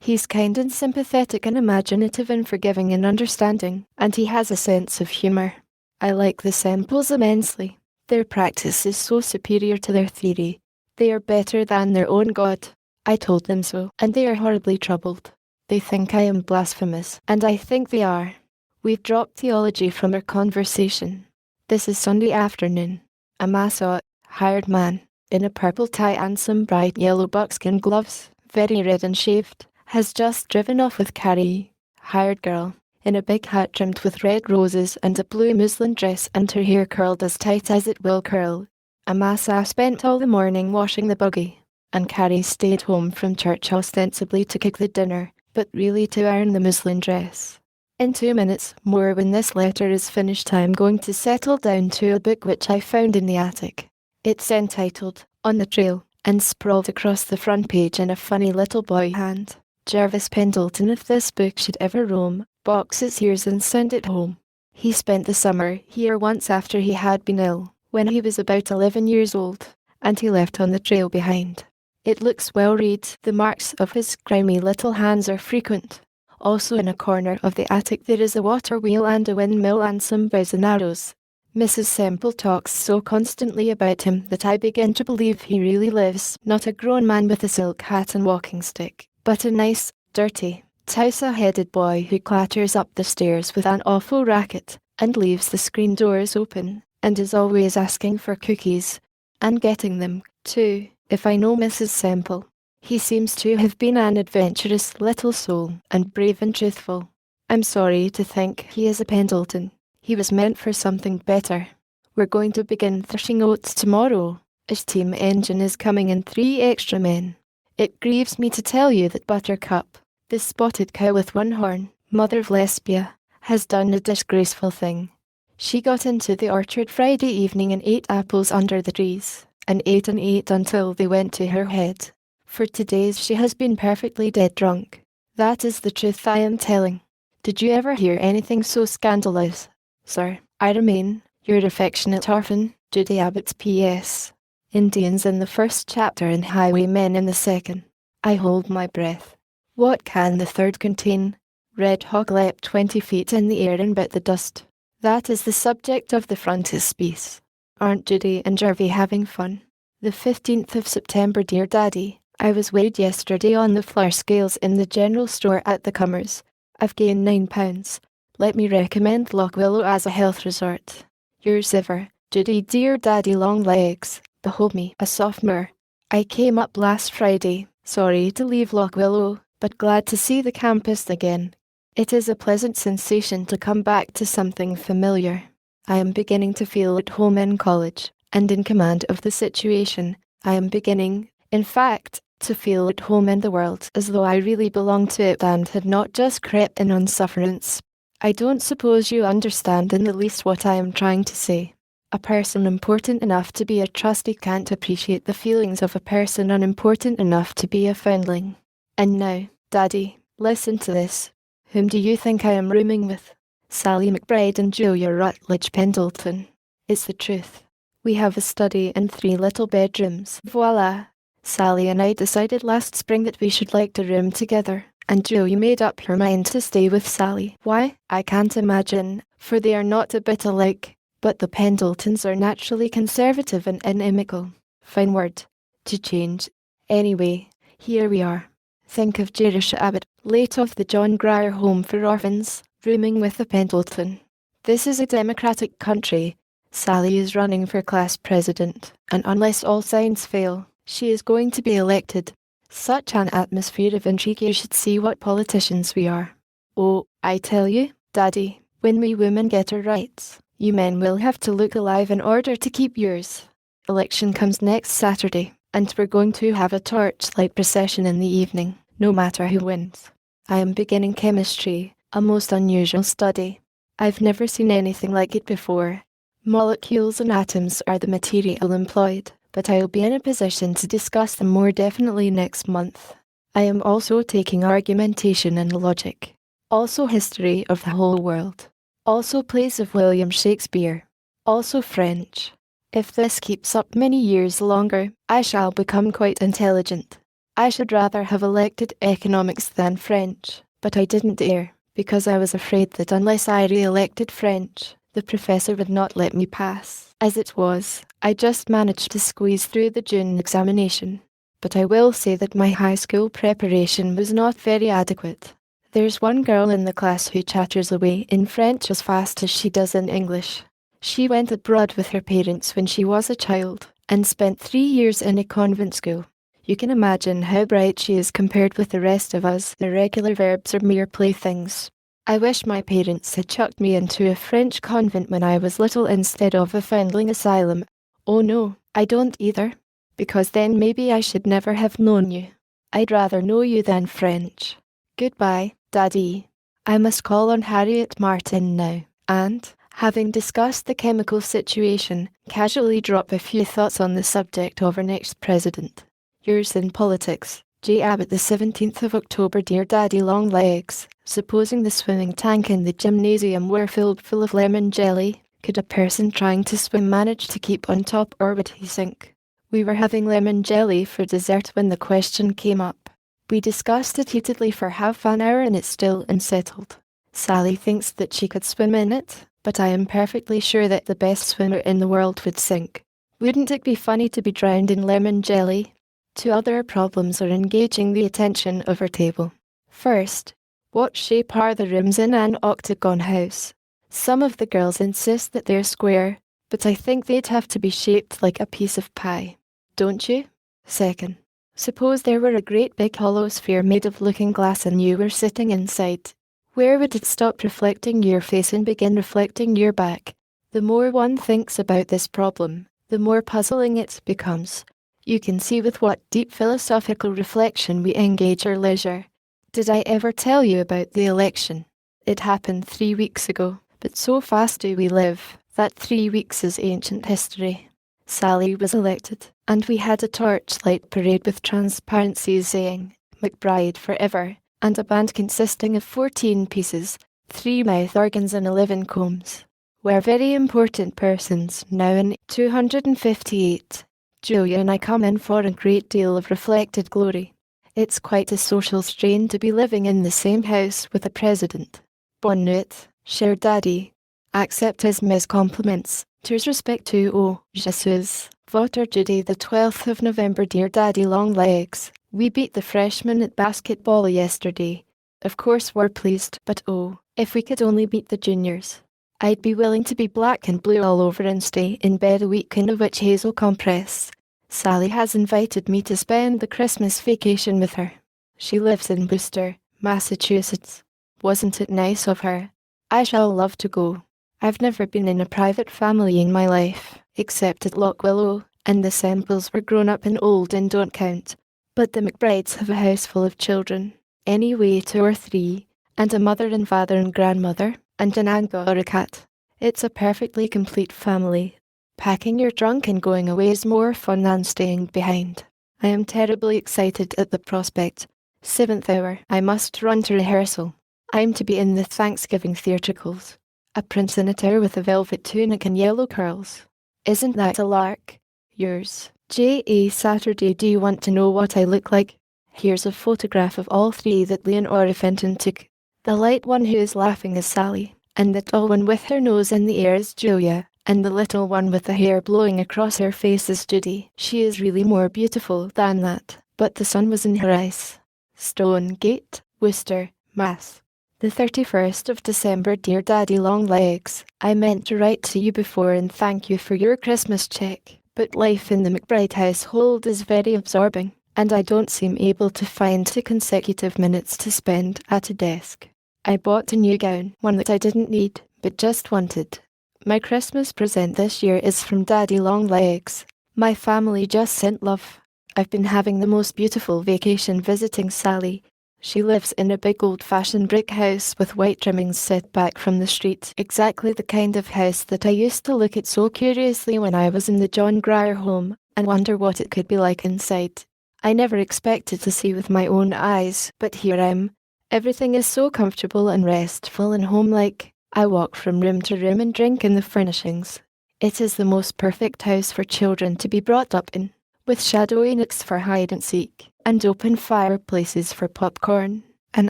He's kind and sympathetic and imaginative and forgiving and understanding, and he has a sense of humour. I like the Semples immensely. Their practice is so superior to their theory. They are better than their own God. I told them so, and they are horribly troubled. They think I am blasphemous, and I think they are. We've dropped theology from our conversation. This is Sunday afternoon. A massot, hired man, in a purple tie and some bright yellow buckskin gloves, very red and shaved, has just driven off with Carrie, hired girl, in a big hat trimmed with red roses and a blue muslin dress and her hair curled as tight as it will curl. Amasa spent all the morning washing the buggy, and Carrie stayed home from church ostensibly to cook the dinner, but really to iron the muslin dress. In 2 minutes more when this letter is finished I am going to settle down to a book which I found in the attic. It's entitled, On the Trail, and sprawled across the front page in a funny little boy hand. Jervis Pendleton, if this book should ever roam, box its ears and send it home. He spent the summer here once after he had been ill, when he was about 11 years old, and he left On the Trail behind. It looks well read, the marks of his grimy little hands are frequent. Also in a corner of the attic there is a water wheel and a windmill and some bows and arrows. Mrs. Semple talks so constantly about him that I begin to believe he really lives, not a grown man with a silk hat and walking stick, but a nice, dirty, tousle-headed boy who clatters up the stairs with an awful racket, and leaves the screen doors open, and is always asking for cookies, and getting them, too, if I know Mrs. Semple. He seems to have been an adventurous little soul, and brave and truthful. I'm sorry to think he is a Pendleton. He was meant for something better. We're going to begin threshing oats tomorrow. A steam engine is coming and 3 extra men. It grieves me to tell you that Buttercup, the spotted cow with one horn, mother of Lesbia, has done a disgraceful thing. She got into the orchard Friday evening and ate apples under the trees, and ate until they went to her head. For 2 days she has been perfectly dead drunk. That is the truth I am telling. Did you ever hear anything so scandalous? Sir, I remain, your affectionate orphan, Judy Abbott P.S. Indians in the first chapter and highwaymen in the second. I hold my breath. What can the third contain? Red hog leapt 20 feet in the air and bit the dust. That is the subject of the frontispiece. Aren't Judy and Jervy having fun? The 15th of September, dear Daddy. I was weighed yesterday on the flour scales in the general store at the Cummers. I've gained 9 pounds. Let me recommend Loch Willow as a health resort. Yours ever, Judy, dear Daddy Longlegs. Behold me, a sophomore. I came up last Friday, sorry to leave Loch Willow, but glad to see the campus again. It is a pleasant sensation to come back to something familiar. I am beginning to feel at home in college, and in command of the situation. I am beginning, in fact, to feel at home in the world as though I really belonged to it and had not just crept in on sufferance. I don't suppose you understand in the least what I am trying to say. A person important enough to be a trustee can't appreciate the feelings of a person unimportant enough to be a foundling. And now, Daddy, listen to this. Whom do you think I am rooming with? Sally McBride and Julia Rutledge Pendleton. It's the truth. We have a study and 3 little bedrooms. Voila! Sally and I decided last spring that we should like to room together, and Julia made up her mind to stay with Sally. Why? I can't imagine, for they are not a bit alike, but the Pendletons are naturally conservative and inimical. Fine word. To change. Anyway, here we are. Think of Jerusha Abbott, late of the John Grier Home for Orphans, rooming with a Pendleton. This is a democratic country. Sally is running for class president, and unless all signs fail, she is going to be elected. Such an atmosphere of intrigue, you should see what politicians we are. Oh, I tell you, Daddy, when we women get our rights, you men will have to look alive in order to keep yours. Election comes next Saturday, and we're going to have a torchlight procession in the evening, no matter who wins. I am beginning chemistry, a most unusual study. I've never seen anything like it before. Molecules and atoms are the material employed, but I'll be in a position to discuss them more definitely next month. I am also taking argumentation and logic, also history of the whole world, also plays of William Shakespeare, also French. If this keeps up many years longer, I shall become quite intelligent. I should rather have elected economics than French, but I didn't dare, because I was afraid that unless I re-elected French, the professor would not let me pass. As it was, I just managed to squeeze through the June examination. But I will say that my high school preparation was not very adequate. There's one girl in the class who chatters away in French as fast as she does in English. She went abroad with her parents when she was a child, and spent 3 years in a convent school. You can imagine how bright she is compared with the rest of us. Irregular verbs are mere playthings. I wish my parents had chucked me into a French convent when I was little instead of a foundling asylum. Oh no, I don't either. Because then maybe I should never have known you. I'd rather know you than French. Goodbye, Daddy. I must call on Harriet Martin now, and, having discussed the chemical situation, casually drop a few thoughts on the subject of our next president. Yours in politics, J. Abbott, the 17th of October. Dear Daddy Longlegs, supposing the swimming tank in the gymnasium were filled full of lemon jelly, could a person trying to swim manage to keep on top, or would he sink? We were having lemon jelly for dessert when the question came up. We discussed it heatedly for half an hour and it's still unsettled. Sally thinks that she could swim in it, but I am perfectly sure that the best swimmer in the world would sink. Wouldn't it be funny to be drowned in lemon jelly? Two other problems are engaging the attention of our table. First, what shape are the rooms in an octagon house? Some of the girls insist that they're square, but I think they'd have to be shaped like a piece of pie. Don't you? Second, suppose there were a great big hollow sphere made of looking glass and you were sitting inside. Where would it stop reflecting your face and begin reflecting your back? The more one thinks about this problem, the more puzzling it becomes. You can see with what deep philosophical reflection we engage our leisure. Did I ever tell you about the election? It happened 3 weeks ago, but so fast do we live, that 3 weeks is ancient history. Sally was elected, and we had a torchlight parade with transparencies saying, McBride forever, and a band consisting of 14 pieces, 3 mouth organs and 11 combs. We're very important persons, now in 258. Julia and I come in for a great deal of reflected glory. It's quite a social strain to be living in the same house with a president. Bonne nuit, cher Daddy. Accept mes compliments. Tears respect to oh, Jesus. Votre Judy, the 12th of November. Dear Daddy Longlegs, we beat the freshmen at basketball yesterday. Of course we're pleased, but oh, if we could only beat the juniors. I'd be willing to be black and blue all over and stay in bed a week in a witch hazel compress. Sally has invited me to spend the Christmas vacation with her. She lives in Worcester, Massachusetts. Wasn't it nice of her? I shall love to go. I've never been in a private family in my life, except at Loch Willow, and the Semples were grown up and old and don't count. But the McBrides have a house full of children, anyway 2 or 3, and a mother and father and grandmother, and an Angora cat. It's a perfectly complete family. Packing your trunk and going away is more fun than staying behind. I am terribly excited at the prospect. 7th hour, I must run to rehearsal. I'm to be in the Thanksgiving theatricals. A prince in a tower with a velvet tunic and yellow curls. Isn't that a lark? Yours, J.A. Saturday. Do you want to know what I look like? Here's a photograph of all 3 that Leonora Fenton took. The light one who is laughing is Sally, and the tall one with her nose in the air is Julia, and the little one with the hair blowing across her face is Judy. She is really more beautiful than that, but the sun was in her eyes. Stone Gate, Worcester, Mass. The 31st of December. Dear Daddy Longlegs, I meant to write to you before and thank you for your Christmas check, but life in the McBride household is very absorbing, and I don't seem able to find 2 consecutive minutes to spend at a desk. I bought a new gown, one that I didn't need, but just wanted. My Christmas present this year is from Daddy Longlegs. My family just sent love. I've been having the most beautiful vacation visiting Sally. She lives in a big old-fashioned brick house with white trimmings set back from the street. Exactly the kind of house that I used to look at so curiously when I was in the John Grier home, and wonder what it could be like inside. I never expected to see with my own eyes, but here I am. Everything is so comfortable and restful and homelike. I walk from room to room and drink in the furnishings. It is the most perfect house for children to be brought up in, with shadowy nooks for hide and seek, and open fireplaces for popcorn, and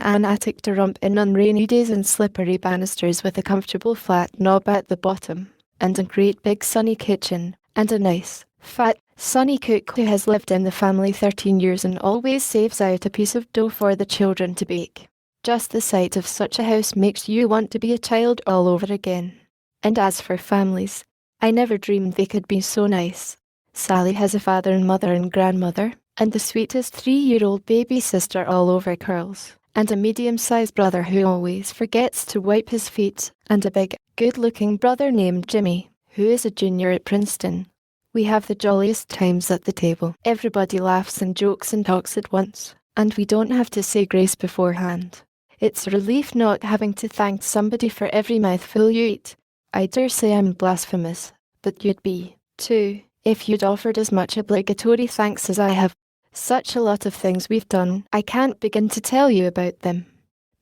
an attic to romp in on rainy days and slippery banisters with a comfortable flat knob at the bottom, and a great big sunny kitchen, and a nice, fat, sunny cook who has lived in the family 13 years and always saves out a piece of dough for the children to bake. Just the sight of such a house makes you want to be a child all over again. And as for families, I never dreamed they could be so nice. Sally has a father and mother and grandmother, and the sweetest 3-year-old baby sister all over curls, and a medium-sized brother who always forgets to wipe his feet, and a big, good-looking brother named Jimmy, who is a junior at Princeton. We have the jolliest times at the table. Everybody laughs and jokes and talks at once, and we don't have to say grace beforehand. It's a relief not having to thank somebody for every mouthful you eat. I dare say I'm blasphemous, but you'd be, too, if you'd offered as much obligatory thanks as I have. Such a lot of things we've done, I can't begin to tell you about them.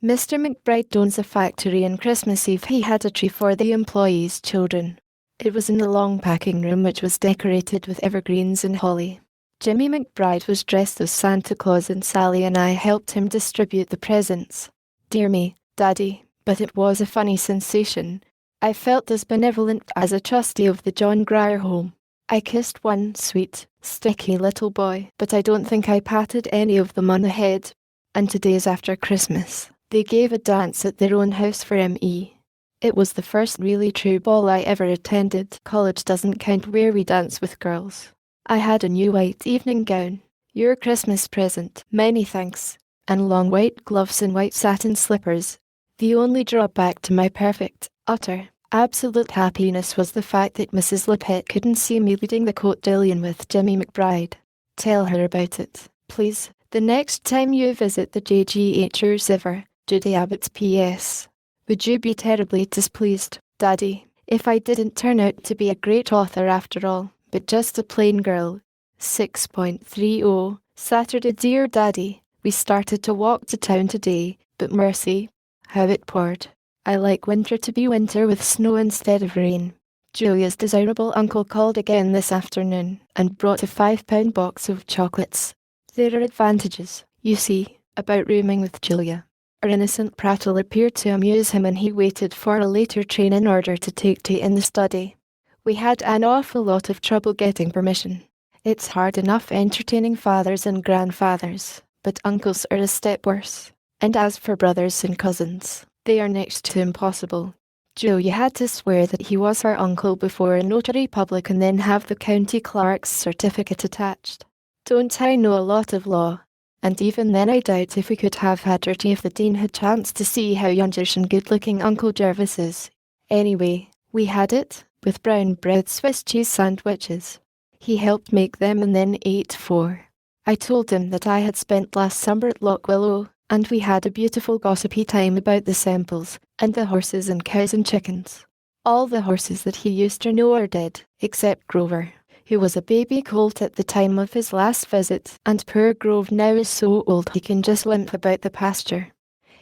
Mr. McBride owns a factory, and Christmas Eve he had a tree for the employees' children. It was in the long packing room, which was decorated with evergreens and holly. Jimmy McBride was dressed as Santa Claus, and Sally and I helped him distribute the presents. Dear me, Daddy, but it was a funny sensation. I felt as benevolent as a trustee of the John Grier Home. I kissed one sweet, sticky little boy, but I don't think I patted any of them on the head. And 2 days after Christmas, they gave a dance at their own house for me. It was the first really true ball I ever attended. College doesn't count where we dance with girls. I had a new white evening gown, your Christmas present, many thanks, and long white gloves and white satin slippers. The only drawback to my perfect, utter, absolute happiness was the fact that Mrs. Lippett couldn't see me leading the cotillion with Jimmy McBride. Tell her about it, please, the next time you visit the JGH. Yours ever, Judy Abbott. P.S. Would you be terribly displeased, Daddy, if I didn't turn out to be a great author after all, but just a plain girl? 6.30 Saturday. Dear Daddy, we started to walk to town today, but mercy, how it poured. I like winter to be winter with snow instead of rain. Julia's desirable uncle called again this afternoon and brought a £5 box of chocolates. There are advantages, you see, about rooming with Julia. Our innocent prattle appeared to amuse him, and he waited for a later train in order to take tea in the study. We had an awful lot of trouble getting permission. It's hard enough entertaining fathers and grandfathers, but uncles are a step worse. And as for brothers and cousins, they are next to impossible. Julia had to swear that he was her uncle before a notary public and then have the county clerk's certificate attached. Don't I know a lot of law? And even then I doubt if we could have had her tea if the Dean had chanced to see how youngish and good-looking Uncle Jervis is. Anyway, we had it, with brown bread Swiss cheese sandwiches. He helped make them and then ate 4. I told him that I had spent last summer at Loch Willow, and we had a beautiful gossipy time about the Semples, and the horses and cows and chickens. All the horses that he used to know are dead, except Grover, who was a baby colt at the time of his last visit, and poor Grove now is so old he can just limp about the pasture.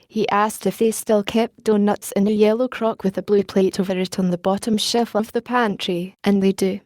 He asked if they still kept doughnuts in a yellow crock with a blue plate over it on the bottom shelf of the pantry, and they do.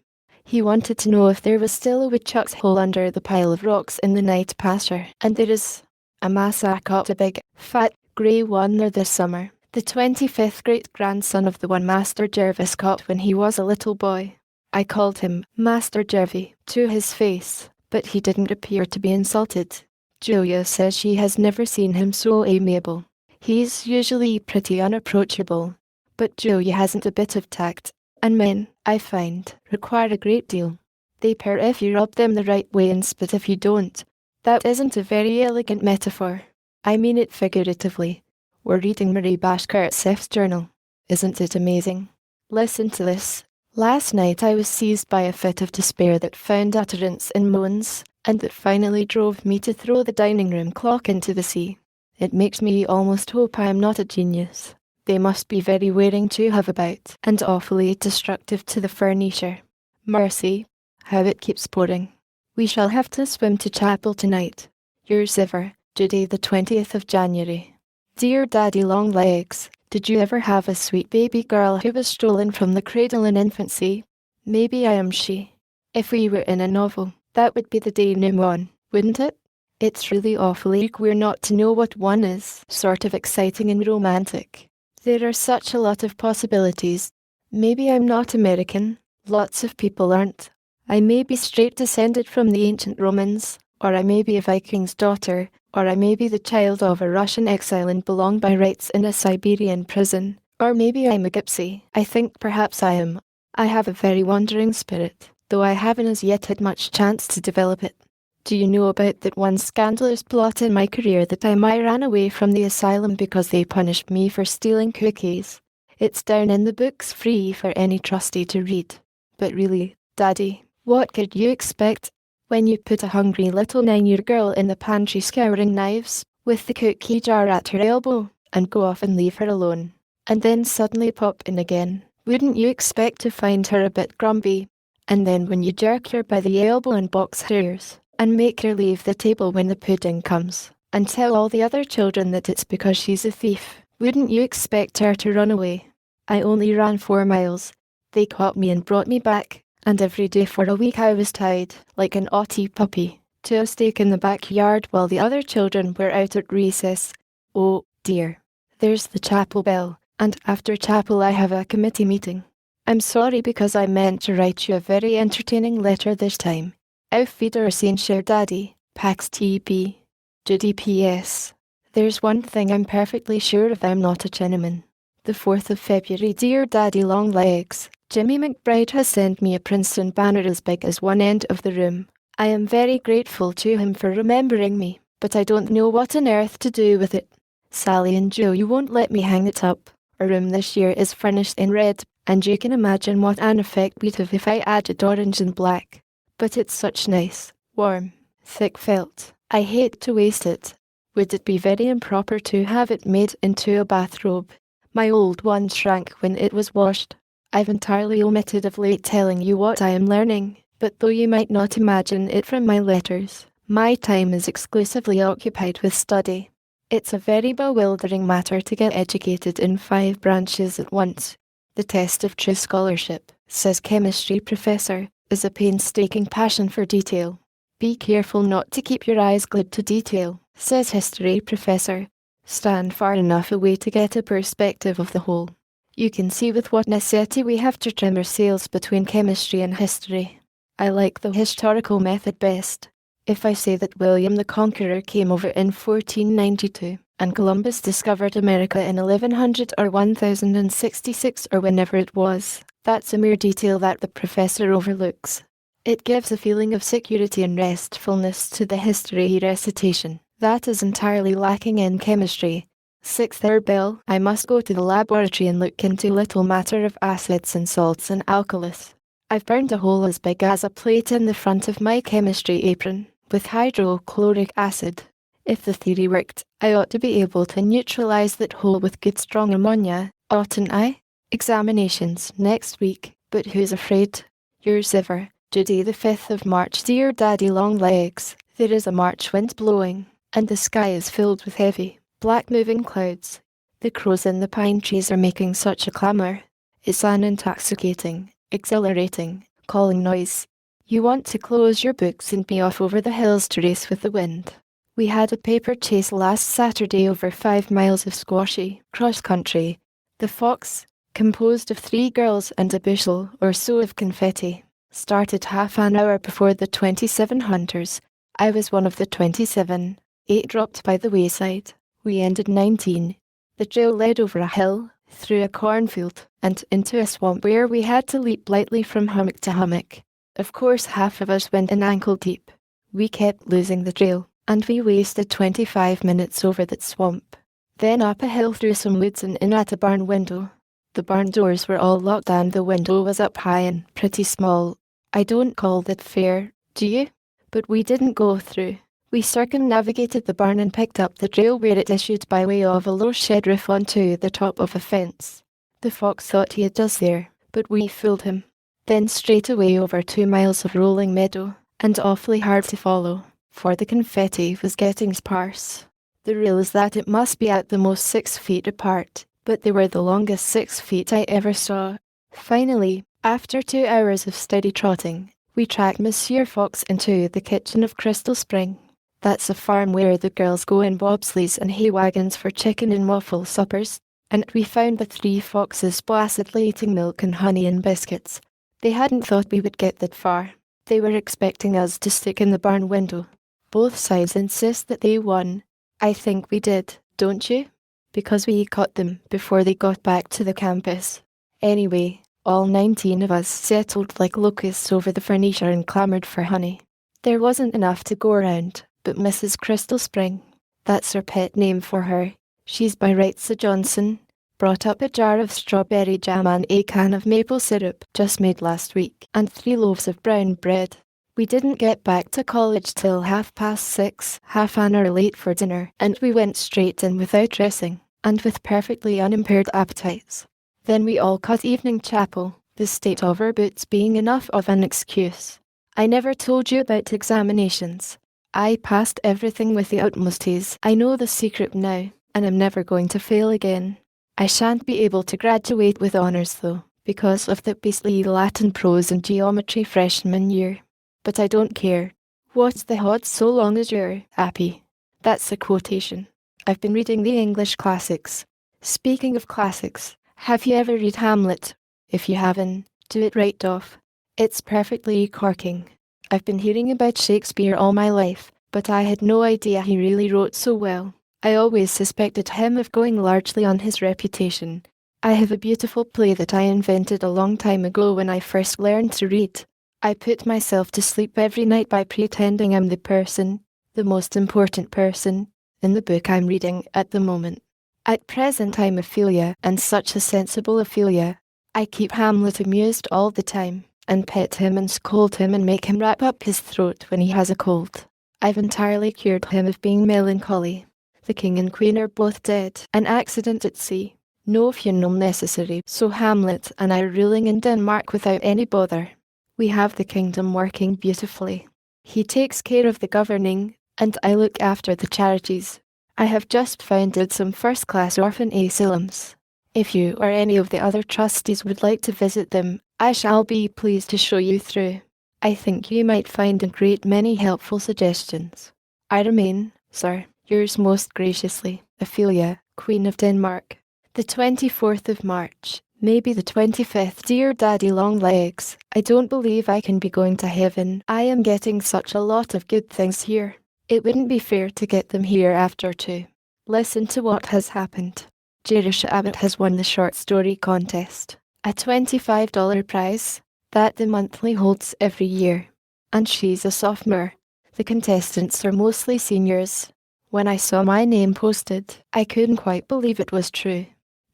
He wanted to know if there was still a woodchuck's hole under the pile of rocks in the night pasture, and there is. A massa caught a big, fat, grey one there this summer, the 25th great-grandson of the one Master Jervis caught when he was a little boy. I called him Master Jervy to his face, but he didn't appear to be insulted. Julia says she has never seen him so amiable. He's usually pretty unapproachable, but Julia hasn't a bit of tact, and men, I find, require a great deal. They purr if you rub them the right way and spit if you don't. That isn't a very elegant metaphor. I mean it figuratively. We're reading Marie Bashkirtseff's journal. Isn't it amazing? Listen to this. Last night I was seized by a fit of despair that found utterance in moans, and that finally drove me to throw the dining room clock into the sea. It makes me almost hope I am not a genius. They must be very wearing to have about, and awfully destructive to the furniture. Mercy, how it keeps pouring. We shall have to swim to chapel tonight. Yours ever, Judy, the 20th of January. Dear Daddy Longlegs, did you ever have a sweet baby girl who was stolen from the cradle in infancy? Maybe I am she. If we were in a novel, that would be the denouement, wouldn't it? It's really awfully queer not to know what one is, sort of exciting and romantic. There are such a lot of possibilities. Maybe I'm not American. Lots of people aren't. I may be straight descended from the ancient Romans, or I may be a Viking's daughter, or I may be the child of a Russian exile and belong by rights in a Siberian prison, Or maybe I'm a gypsy. I think perhaps I am. I have a very wandering spirit, though I haven't as yet had much chance to develop it. Do you know about that one scandalous plot in my career that time I ran away from the asylum because they punished me for stealing cookies? It's down in the books free for any trustee to read. But really, Daddy, what could you expect when you put a hungry little 9-year girl in the pantry scouring knives, with the cookie jar at her elbow, and go off and leave her alone, and then suddenly pop in again? Wouldn't you expect to find her a bit grumpy? And then when you jerk her by the elbow and box her ears, and make her leave the table when the pudding comes, and tell all the other children that it's because she's a thief, wouldn't you expect her to run away? I only ran 4 miles. They caught me and brought me back, and every day for a week I was tied, like an naughty puppy, to a stake in the backyard while the other children were out at recess. Oh, dear. There's the chapel bell, and after chapel I have a committee meeting. I'm sorry because I meant to write you a very entertaining letter this time. Auf Wiedersehen, Cher Daddy, Pax TB. Judy P.S. There's one thing I'm perfectly sure of, I'm not a Chinaman. The 4th of February, dear Daddy Longlegs, Jimmy McBride has sent me a Princeton banner as big as one end of the room. I am very grateful to him for remembering me, but I don't know what on earth to do with it. Sally and Joe, you won't let me hang it up. Our room this year is furnished in red, and you can imagine what an effect we'd have if I added orange and black. But it's such nice, warm, thick felt. I hate to waste it. Would it be very improper to have it made into a bathrobe? My old one shrank when it was washed. I've entirely omitted of late telling you what I am learning, but though you might not imagine it from my letters, my time is exclusively occupied with study. It's a very bewildering matter to get educated in 5 branches at once. The test of true scholarship, says chemistry professor, is a painstaking passion for detail. Be careful not to keep your eyes glued to detail, says history professor. Stand far enough away to get a perspective of the whole. You can see with what necessity we have to trim our sails between chemistry and history. I like the historical method best. If I say that William the Conqueror came over in 1492, and Columbus discovered America in 1100 or 1066 or whenever it was, that's a mere detail that the professor overlooks. It gives a feeling of security and restfulness to the history recitation. That is entirely lacking in chemistry. 6th hour bell, I must go to the laboratory and look into little matter of acids and salts and alkalis. I've burned a hole as big as a plate in the front of my chemistry apron, with hydrochloric acid. If the theory worked, I ought to be able to neutralize that hole with good strong ammonia, oughtn't I? Examinations next week, but who's afraid? Yours ever, Judy, the 5th of March. Dear Daddy Longlegs, there is a March wind blowing, and the sky is filled with heavy, black moving clouds. The crows in the pine trees are making such a clamour. It's an intoxicating, exhilarating, calling noise. You want to close your books and be off over the hills to race with the wind. We had a paper chase last Saturday over 5 miles of squashy, cross-country. The Fox, composed of 3 girls and a bushel or so of confetti, started half an hour before the 27 hunters. I was one of the 27. 8 dropped by the wayside. We ended 19. The trail led over a hill, through a cornfield, and into a swamp where we had to leap lightly from hummock to hummock. Of course half of us went in ankle deep. We kept losing the trail, and we wasted 25 minutes over that swamp. Then up a hill through some woods and in at a barn window. The barn doors were all locked and the window was up high and pretty small. I don't call that fair, do you? But we didn't go through. We circumnavigated the barn and picked up the trail where it issued by way of a low shed roof onto the top of a fence. The Fox thought he had us there, but we fooled him. Then straight away over 2 miles of rolling meadow, and awfully hard to follow, for the confetti was getting sparse. The rule is that it must be at the most 6 feet apart, but they were the longest 6 feet I ever saw. Finally, after 2 hours of steady trotting, we tracked Monsieur Fox into the kitchen of Crystal Spring. That's a farm where the girls go in bobsleighs and hay wagons for chicken and waffle suppers, and we found the 3 foxes placidly eating milk and honey and biscuits. They hadn't thought we would get that far. They were expecting us to stick in the barn window. Both sides insist that they won. I think we did, don't you? because we caught them before they got back to the campus. Anyway, all 19 of us settled like locusts over the furniture and clamoured for honey. There wasn't enough to go around, but Mrs. Crystal Spring, that's her pet name for her, she's by rights a Johnson, brought up a jar of strawberry jam and a can of maple syrup just made last week, and 3 loaves of brown bread. We didn't get back to college till 6:30, half an hour late for dinner, and we went straight in without dressing, and with perfectly unimpaired appetites. Then we all caught evening chapel, the state of our boots being enough of an excuse. I never told you about examinations. I passed everything with the utmost ease. I know the secret now, and I'm never going to fail again. I shan't be able to graduate with honours though, because of the beastly Latin prose and geometry freshman year. But I don't care. What's the odds so long as you're happy? That's a quotation. I've been reading the English classics. Speaking of classics, have you ever read Hamlet? If you haven't, do it right off. It's perfectly corking. I've been hearing about Shakespeare all my life, but I had no idea he really wrote so well. I always suspected him of going largely on his reputation. I have a beautiful play that I invented a long time ago when I first learned to read. I put myself to sleep every night by pretending I'm the person, the most important person, in the book I'm reading at the moment. At present I'm Ophelia, and such a sensible Ophelia. I keep Hamlet amused all the time, and pet him and scold him and make him wrap up his throat when he has a cold. I've entirely cured him of being melancholy. The king and queen are both dead, an accident at sea. No funeral necessary, so Hamlet and I are ruling in Denmark without any bother. We have the kingdom working beautifully. He takes care of the governing, and I look after the charities. I have just founded some first-class orphan asylums. If you or any of the other trustees would like to visit them, I shall be pleased to show you through. I think you might find a great many helpful suggestions. I remain, sir, yours most graciously, Ophelia, Queen of Denmark. The 24th of March, maybe the 25th. Dear Daddy Longlegs, I don't believe I can be going to heaven. I am getting such a lot of good things here. It wouldn't be fair to get them here after too. Listen to what has happened. Jerusha Abbott has won the short story contest. A $25 prize that the monthly holds every year. And she's a sophomore. The contestants are mostly seniors. When I saw my name posted, I couldn't quite believe it was true.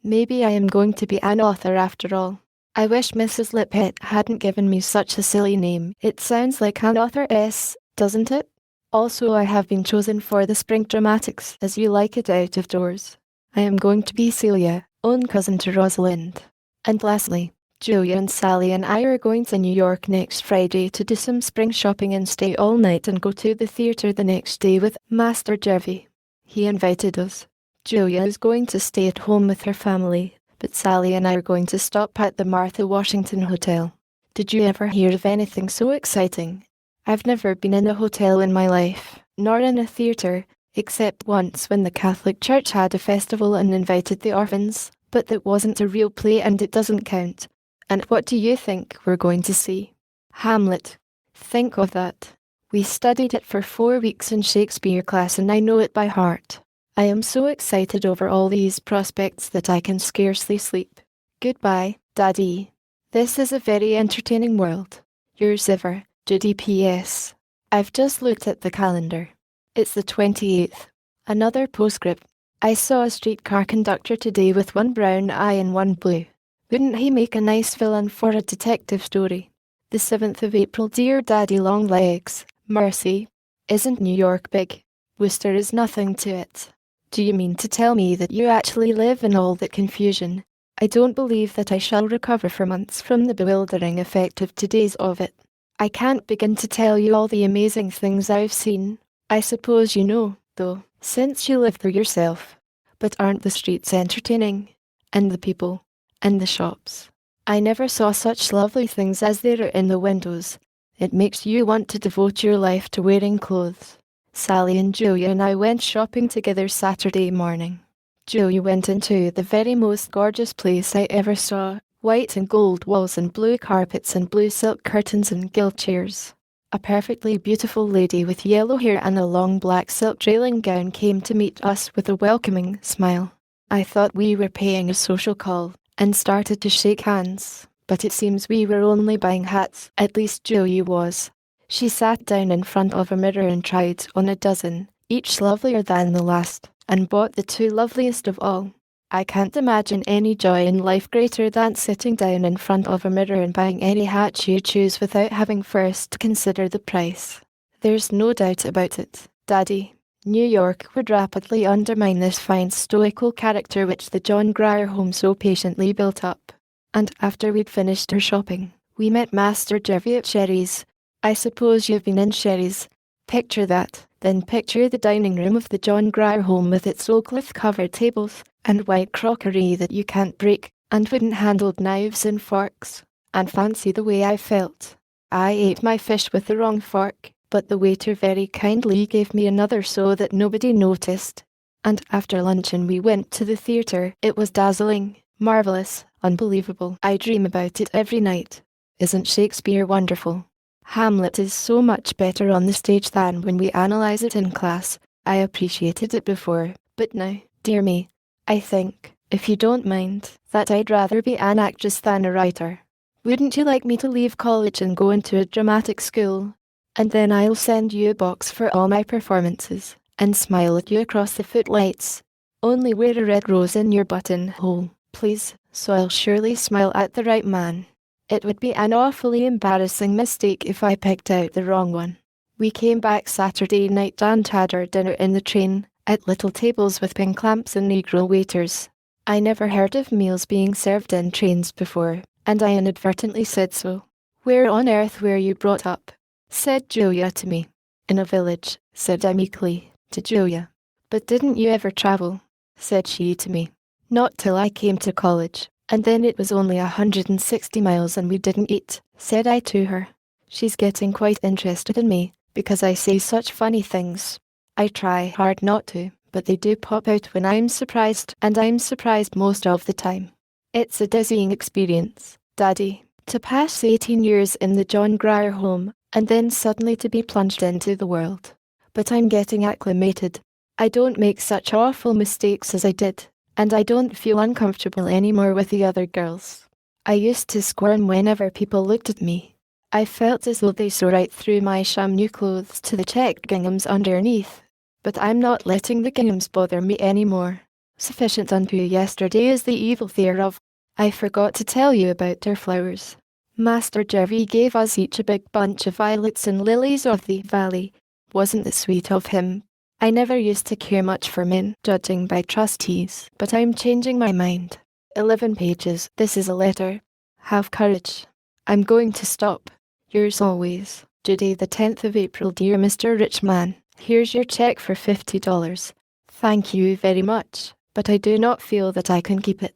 Maybe I am going to be an author after all. I wish Mrs. Lippett hadn't given me such a silly name. It sounds like an author-ess, doesn't it? Also, I have been chosen for the spring dramatics, as you like it out of doors. I am going to be Celia, own cousin to Rosalind. And lastly, Julia and Sally and I are going to New York next Friday to do some spring shopping and stay all night and go to the theatre the next day with Master Jervy. He invited us. Julia is going to stay at home with her family, but Sally and I are going to stop at the Martha Washington Hotel. Did you ever hear of anything so exciting? I've never been in a hotel in my life, nor in a theatre, except once when the Catholic Church had a festival and invited the orphans, but that wasn't a real play and it doesn't count. And what do you think we're going to see? Hamlet. Think of that. We studied it for 4 weeks in Shakespeare class and I know it by heart. I am so excited over all these prospects that I can scarcely sleep. Goodbye, Daddy. This is a very entertaining world. Yours ever, Judy P.S. I've just looked at the calendar. It's the 28th. Another postscript. I saw a streetcar conductor today with one brown eye and one blue. Wouldn't he make a nice villain for a detective story? The 7th of April. Dear Daddy Longlegs, mercy. Isn't New York big? Worcester is nothing to it. Do you mean to tell me that you actually live in all that confusion? I don't believe that I shall recover for months from the bewildering effect of today's of it. I can't begin to tell you all the amazing things I've seen. I suppose you know, though, since you live there yourself. But aren't the streets entertaining? And the people? And the shops? I never saw such lovely things as there are in the windows. It makes you want to devote your life to wearing clothes. Sally and Julia and I went shopping together Saturday morning. Julia went into the very most gorgeous place I ever saw, white and gold walls and blue carpets and blue silk curtains and gilt chairs. A perfectly beautiful lady with yellow hair and a long black silk trailing gown came to meet us with a welcoming smile. I thought we were paying a social call, and started to shake hands, but it seems we were only buying hats, at least Julia was. She sat down in front of a mirror and tried on a dozen, each lovelier than the last, and bought the two loveliest of all. I can't imagine any joy in life greater than sitting down in front of a mirror and buying any hat you choose without having first considered the price. There's no doubt about it, Daddy. New York would rapidly undermine this fine stoical character which the John Grier home so patiently built up. And after we'd finished our shopping, we met Master Jervy at Sherry's. I suppose you've been in Sherry's. Picture that, then picture the dining room of the John Grier home with its oilcloth-covered tables, and white crockery that you can't break, and wooden-handled knives and forks. And fancy the way I felt. I ate my fish with the wrong fork, but the waiter very kindly gave me another so that nobody noticed. And after luncheon we went to the theatre. It was dazzling, marvellous, unbelievable. I dream about it every night. Isn't Shakespeare wonderful? Hamlet is so much better on the stage than when we analyse it in class. I appreciated it before, but now, dear me, I think, if you don't mind, that I'd rather be an actress than a writer. Wouldn't you like me to leave college and go into a dramatic school? And then I'll send you a box for all my performances, and smile at you across the footlights. Only wear a red rose in your buttonhole, please, so I'll surely smile at the right man. It would be an awfully embarrassing mistake if I picked out the wrong one. We came back Saturday night and had our dinner in the train, at little tables with pink lamps and Negro waiters. I never heard of meals being served in trains before, and I inadvertently said so. Where on earth were you brought up? Said Julia to me. In a village, said I meekly, to Julia. But didn't you ever travel? Said she to me. Not till I came to college, and then it was only 160 miles and we didn't eat, said I to her. She's getting quite interested in me, because I say such funny things. I try hard not to, but they do pop out when I'm surprised, and I'm surprised most of the time. It's a dizzying experience, Daddy, to pass 18 years in the John Grier home, and then suddenly to be plunged into the world. But I'm getting acclimated. I don't make such awful mistakes as I did, and I don't feel uncomfortable anymore with the other girls. I used to squirm whenever people looked at me. I felt as though they saw right through my sham new clothes to the checked ginghams underneath. But I'm not letting the ginghams bother me anymore. Sufficient unto yesterday is the evil thereof. I forgot to tell you about our flowers. Master Jervy gave us each a big bunch of violets and lilies of the valley. Wasn't it sweet of him? I never used to care much for men, judging by trustees, but I'm changing my mind. 11 pages. This is a letter. Have courage. I'm going to stop. Yours always, Judy, the 10th of April. Dear Mr. Richman, here's your check for $50. Thank you very much, but I do not feel that I can keep it.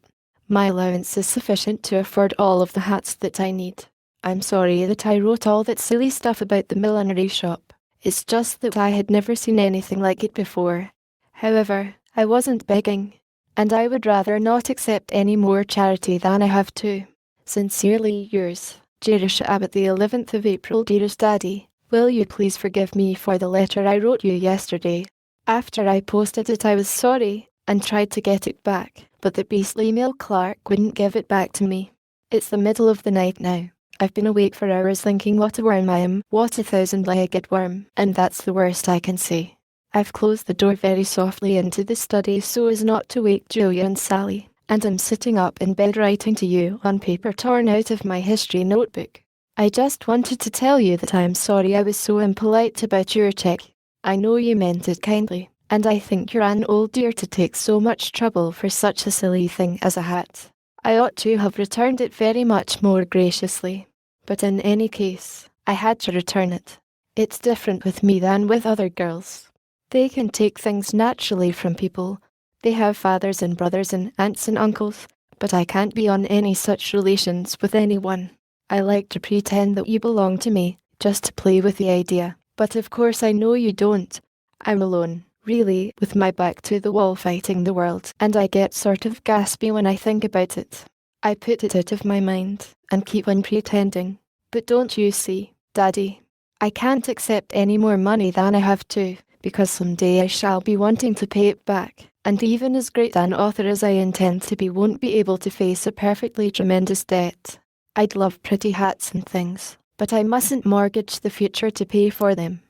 My allowance is sufficient to afford all of the hats that I need. I'm sorry that I wrote all that silly stuff about the millinery shop. It's just that I had never seen anything like it before. However, I wasn't begging, and I would rather not accept any more charity than I have to. Sincerely yours, Jerish Abbott, the 11th of April. Dearest Daddy, will you please forgive me for the letter I wrote you yesterday? After I posted it I was sorry, and tried to get it back, but the beastly mail clerk wouldn't give it back to me. It's the middle of the night now. I've been awake for hours thinking what a worm I am, what a thousand-legged worm, and that's the worst I can say. I've closed the door very softly into the study so as not to wake Julia and Sally, and I'm sitting up in bed writing to you on paper torn out of my history notebook. I just wanted to tell you that I am sorry I was so impolite about your check. I know you meant it kindly, and I think you're an old dear to take so much trouble for such a silly thing as a hat. I ought to have returned it very much more graciously. But in any case, I had to return it. It's different with me than with other girls. They can take things naturally from people. They have fathers and brothers and aunts and uncles, but I can't be on any such relations with anyone. I like to pretend that you belong to me, just to play with the idea. But of course I know you don't. I'm alone, really, with my back to the wall fighting the world, and I get sort of gaspy when I think about it. I put it out of my mind, and keep on pretending. But don't you see, Daddy, I can't accept any more money than I have to, because someday I shall be wanting to pay it back, And even as great an author as I intend to be won't be able to face a perfectly tremendous debt. I'd love pretty hats and things, but I mustn't mortgage the future to pay for them.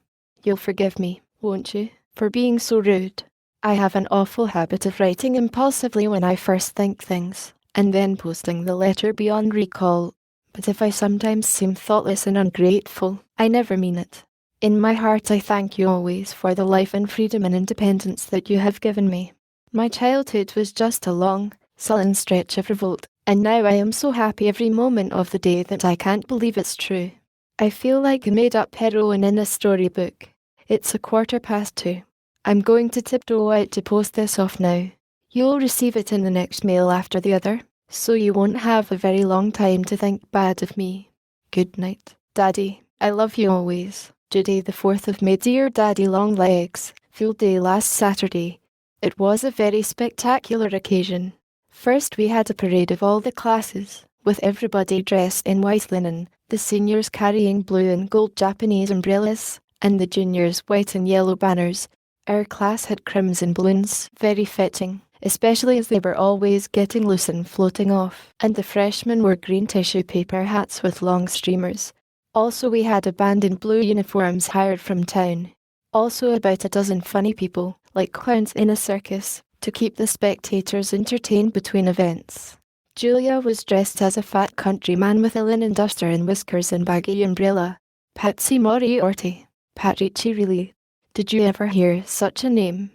You'll forgive me, won't you, for being so rude? I have an awful habit of writing impulsively when I first think things, and then posting the letter beyond recall. But if I sometimes seem thoughtless and ungrateful, I never mean it. In my heart I thank you always for the life and freedom and independence that you have given me. My childhood was just a long, sullen stretch of revolt, and now I am so happy every moment of the day that I can't believe it's true. I feel like a made-up heroine in a storybook. It's 2:15. I'm going to tiptoe out to post this off now. You'll receive it in the next mail after the other, so you won't have a very long time to think bad of me. Good night, Daddy. I love you always. Judy, the 4th of May. Dear Daddy Longlegs, full day last Saturday. It was a very spectacular occasion. First we had a parade of all the classes, with everybody dressed in white linen, the seniors carrying blue and gold Japanese umbrellas, and the juniors white and yellow banners. Our class had crimson balloons, very fetching, especially as they were always getting loose and floating off, and the freshmen wore green tissue paper hats with long streamers. Also we had a band in blue uniforms hired from town. Also about a dozen funny people, like clowns in a circus, to keep the spectators entertained between events. Julia was dressed as a fat countryman with a linen duster and whiskers and baggy umbrella. Patsy Moriarty. Patrici really. Did you ever hear such a name?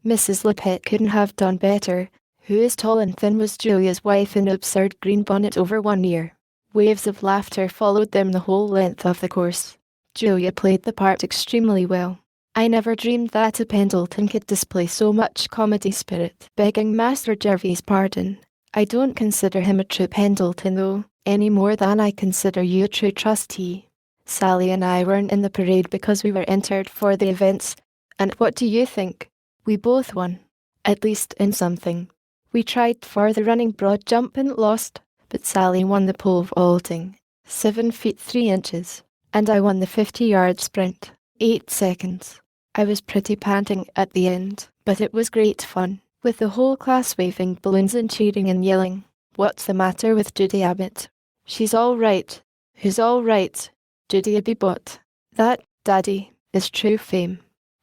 Mrs. Lippett couldn't have done better. Who is tall and thin was Julia's wife in an absurd green bonnet over one ear. Waves of laughter followed them the whole length of the course. Julia played the part extremely well. I never dreamed that a Pendleton could display so much comedy spirit. Begging Master Jervy's pardon, I don't consider him a true Pendleton though, any more than I consider you a true trustee. Sally and I weren't in the parade because we were entered for the events, and what do you think? We both won. At least in something. We tried for the running broad jump and lost, but Sally won the pole vaulting, 7 feet 3 inches, and I won the 50-yard sprint, 8 seconds. I was pretty panting at the end, but it was great fun, with the whole class waving balloons and cheering and yelling. What's the matter with Judy Abbott? She's all right. Who's all right? Judy Abbott. That, Daddy, is true fame.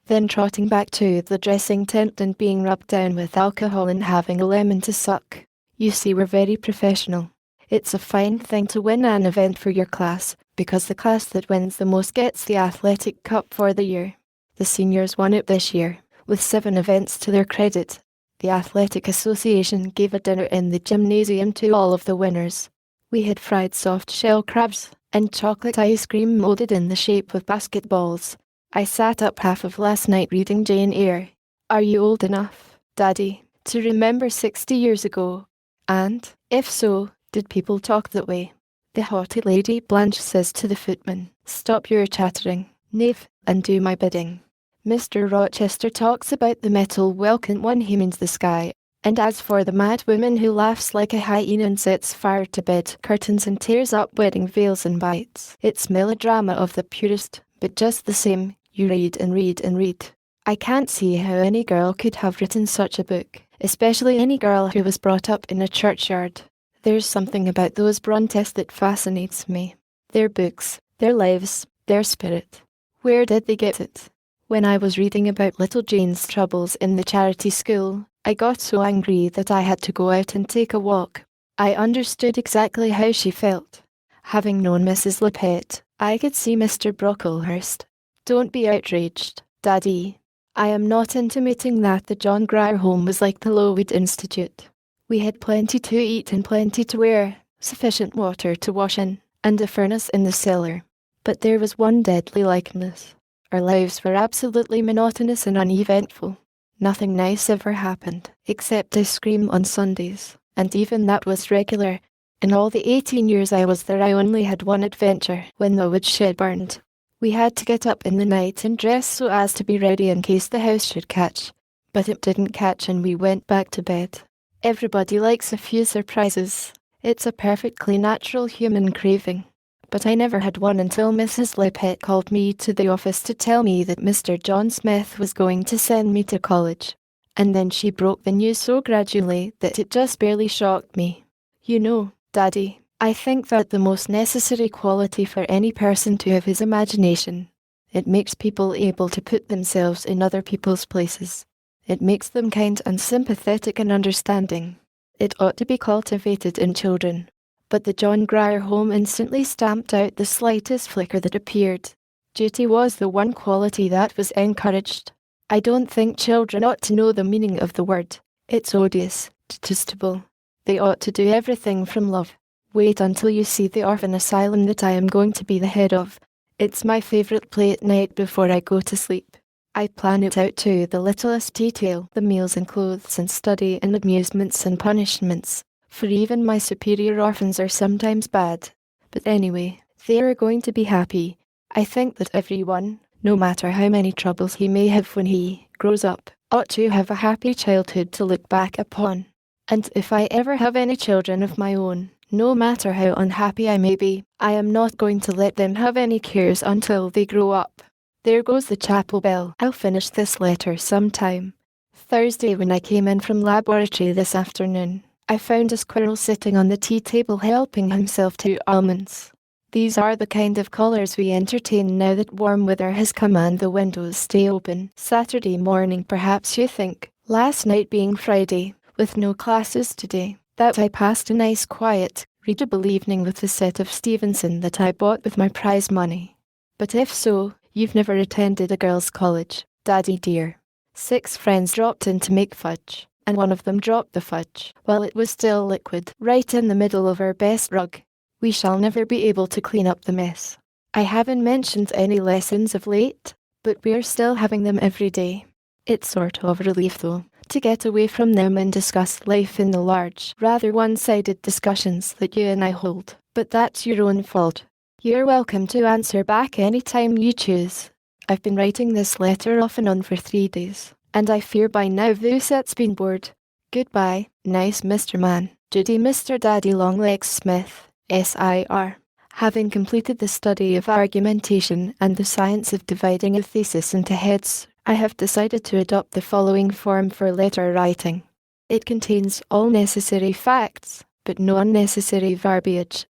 Then trotting back to the dressing tent and being rubbed down with alcohol and having a lemon to suck. You see, we're very professional. It's a fine thing to win an event for your class, because the class that wins the most gets the athletic cup for the year. The seniors won it this year, with 7 events to their credit. The Athletic Association gave a dinner in the gymnasium to all of the winners. We had fried soft-shell crabs, and chocolate ice cream molded in the shape of basketballs. I sat up half of last night reading Jane Eyre. Are you old enough, Daddy, to remember 60 years ago? And, if so, did people talk that way? The haughty Lady Blanche says to the footman, "Stop your chattering, knave, and do my bidding." Mr. Rochester talks about the metal welkin one he means the sky, and as for the mad woman who laughs like a hyena and sets fire to bed curtains and tears up wedding veils and bites, it's melodrama of the purest, but just the same, you read and read and read. I can't see how any girl could have written such a book, especially any girl who was brought up in a churchyard. There's something about those Brontes that fascinates me. Their books, their lives, their spirit. Where did they get it? When I was reading about little Jane's troubles in the charity school, I got so angry that I had to go out and take a walk. I understood exactly how she felt. Having known Mrs. Lippett, I could see Mr. Brocklehurst. Don't be outraged, Daddy. I am not intimating that the John Grier home was like the Lowood Institute. We had plenty to eat and plenty to wear, sufficient water to wash in, and a furnace in the cellar. But there was one deadly likeness. Our lives were absolutely monotonous and uneventful. Nothing nice ever happened, except ice cream on Sundays, and even that was regular. In all the 18 years I was there I only had one adventure, when the woodshed burned. We had to get up in the night and dress so as to be ready in case the house should catch. But it didn't catch and we went back to bed. Everybody likes a few surprises. It's a perfectly natural human craving. But I never had one until Mrs. Lippett called me to the office to tell me that Mr. John Smith was going to send me to college. and then she broke the news so gradually that it just barely shocked me. You know, Daddy, I think that the most necessary quality for any person to have is imagination. It makes people able to put themselves in other people's places. It makes them kind and sympathetic and understanding. It ought to be cultivated in children. But the John Grier home instantly stamped out the slightest flicker that appeared. Duty was the one quality that was encouraged. I don't think children ought to know the meaning of the word. It's odious, detestable. They ought to do everything from love. Wait until you see the orphan asylum that I am going to be the head of. It's my favourite play at night before I go to sleep. I plan it out to the littlest detail, the meals and clothes and study and amusements and punishments, for even my superior orphans are sometimes bad. But anyway, they are going to be happy. I think that everyone, no matter how many troubles he may have when he grows up, ought to have a happy childhood to look back upon. And if I ever have any children of my own, no matter how unhappy I may be, I am not going to let them have any cares until they grow up. There goes the chapel bell. I'll finish this letter sometime. Thursday, when I came in from laboratory this afternoon, I found a squirrel sitting on the tea table helping himself to almonds. These are the kind of colours we entertain now that warm weather has come and the windows stay open. Saturday morning, perhaps you think, last night being Friday, with no classes today, that I passed a nice quiet, readable evening with the set of Stevenson that I bought with my prize money. But if so, you've never attended a girls' college, Daddy dear. 6 friends dropped in to make fudge, and one of them dropped the fudge while it was still liquid, right in the middle of our best rug. We shall never be able to clean up the mess. I haven't mentioned any lessons of late, but we're still having them every day. It's sort of a relief though, to get away from them and discuss life in the large, rather one-sided discussions that you and I hold. But that's your own fault. You're welcome to answer back any time you choose. I've been writing this letter off and on for 3 days, and I fear by now Vuset's been bored. Goodbye, nice Mr. Man. Judy, Mr. Daddy Longlegs Smith, SIR. Having completed the study of argumentation and the science of dividing a thesis into heads, I have decided to adopt the following form for letter writing. It contains all necessary facts, but no unnecessary verbiage.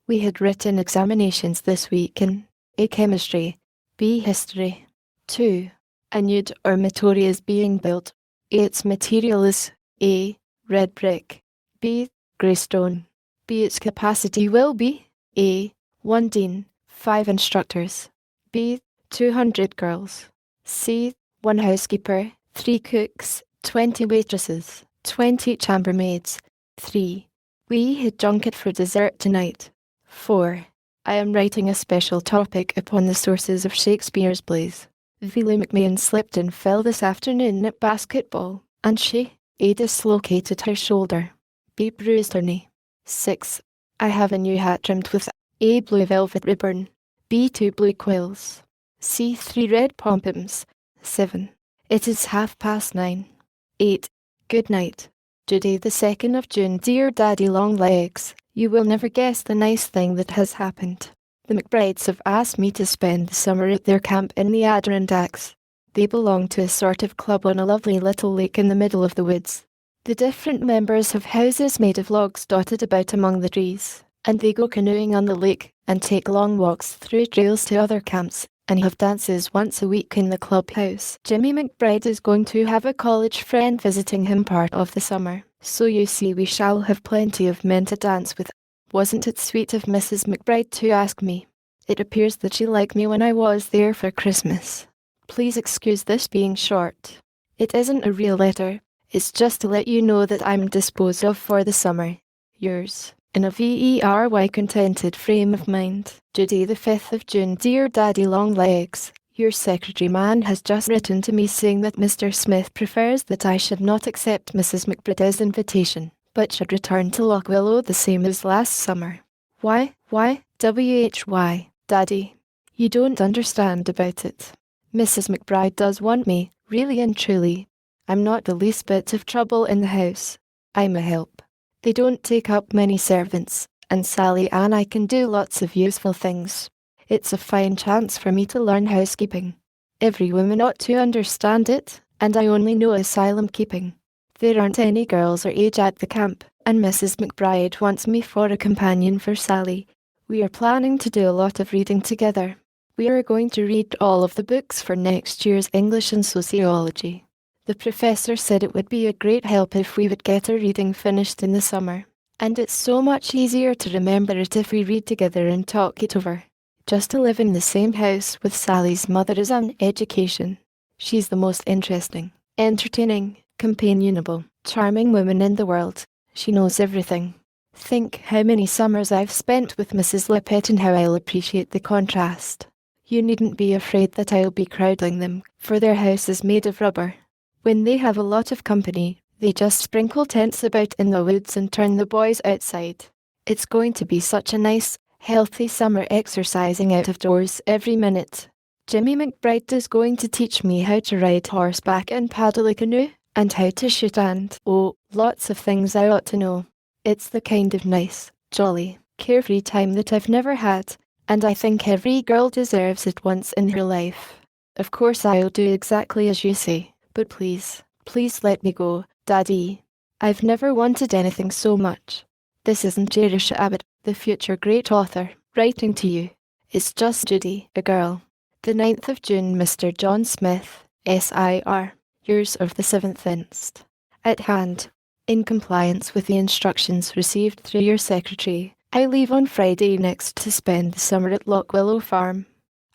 We had written examinations this week in A. Chemistry, B. History. 2. A nude ormitory is being built. Its material is A. Red brick, B. Grey stone. B. Its capacity will be A. 1 dean, 5 instructors. B. 200 girls. C. 1 housekeeper, 3 cooks, 20 waitresses, 20 chambermaids. 3. We had junket for dessert tonight. 4. I am writing a special topic upon the sources of Shakespeare's plays. Vili McMahon slipped and fell this afternoon at basketball, and she, A. dislocated her shoulder. B. bruised her knee. 6. I have a new hat trimmed with A. blue velvet ribbon, B. 2 blue quills, C. 3 red pom-poms. 7. It is 9:30. 8. Good night. Today the 2nd of June. Dear Daddy Longlegs, you will never guess the nice thing that has happened. The McBrides have asked me to spend the summer at their camp in the Adirondacks. They belong to a sort of club on a lovely little lake in the middle of the woods. The different members have houses made of logs dotted about among the trees, and they go canoeing on the lake and take long walks through trails to other camps, and have dances once a week in the clubhouse. Jimmy McBride is going to have a college friend visiting him part of the summer, so you see we shall have plenty of men to dance with. Wasn't it sweet of Mrs. McBride to ask me? It appears that she liked me when I was there for Christmas. Please excuse this being short. It isn't a real letter, it's just to let you know that I'm disposed of for the summer. Yours, in a very contented frame of mind, Judy, the 5th of June. Dear Daddy Longlegs, your secretary man has just written to me saying that Mr. Smith prefers that I should not accept Mrs. McBride's invitation, but should return to Loch Willow the same as last summer. Why, Daddy, you don't understand about it. Mrs. McBride does want me, really and truly. I'm not the least bit of trouble in the house. I'm a help. They don't take up many servants, and Sally and I can do lots of useful things. It's a fine chance for me to learn housekeeping. Every woman ought to understand it, and I only know asylum keeping. There aren't any girls or age at the camp, and Mrs. McBride wants me for a companion for Sally. We are planning to do a lot of reading together. We are going to read all of the books for next year's English and sociology. The professor said it would be a great help if we would get our reading finished in the summer. And it's so much easier to remember it if we read together and talk it over. Just to live in the same house with Sally's mother is an education. She's the most interesting, entertaining, companionable, charming woman in the world. She knows everything. Think how many summers I've spent with Mrs. Lippett and how I'll appreciate the contrast. You needn't be afraid that I'll be crowding them, for their house is made of rubber. When they have a lot of company, they just sprinkle tents about in the woods and turn the boys outside. It's going to be such a nice, healthy summer exercising out of doors every minute. Jimmy McBride is going to teach me how to ride horseback and paddle a canoe, and how to shoot and, oh, lots of things I ought to know. It's the kind of nice, jolly, carefree time that I've never had, and I think every girl deserves it once in her life. Of course I'll do exactly as you say, but please, please let me go, Daddy. I've never wanted anything so much. This isn't Jerusha Abbott, the future great author, writing to you. It's just Judy, a girl. The 9th of June, Mr. John Smith, S.I.R., yours of the 7th inst. At hand. In compliance with the instructions received through your secretary, I leave on Friday next to spend the summer at Lock Willow Farm.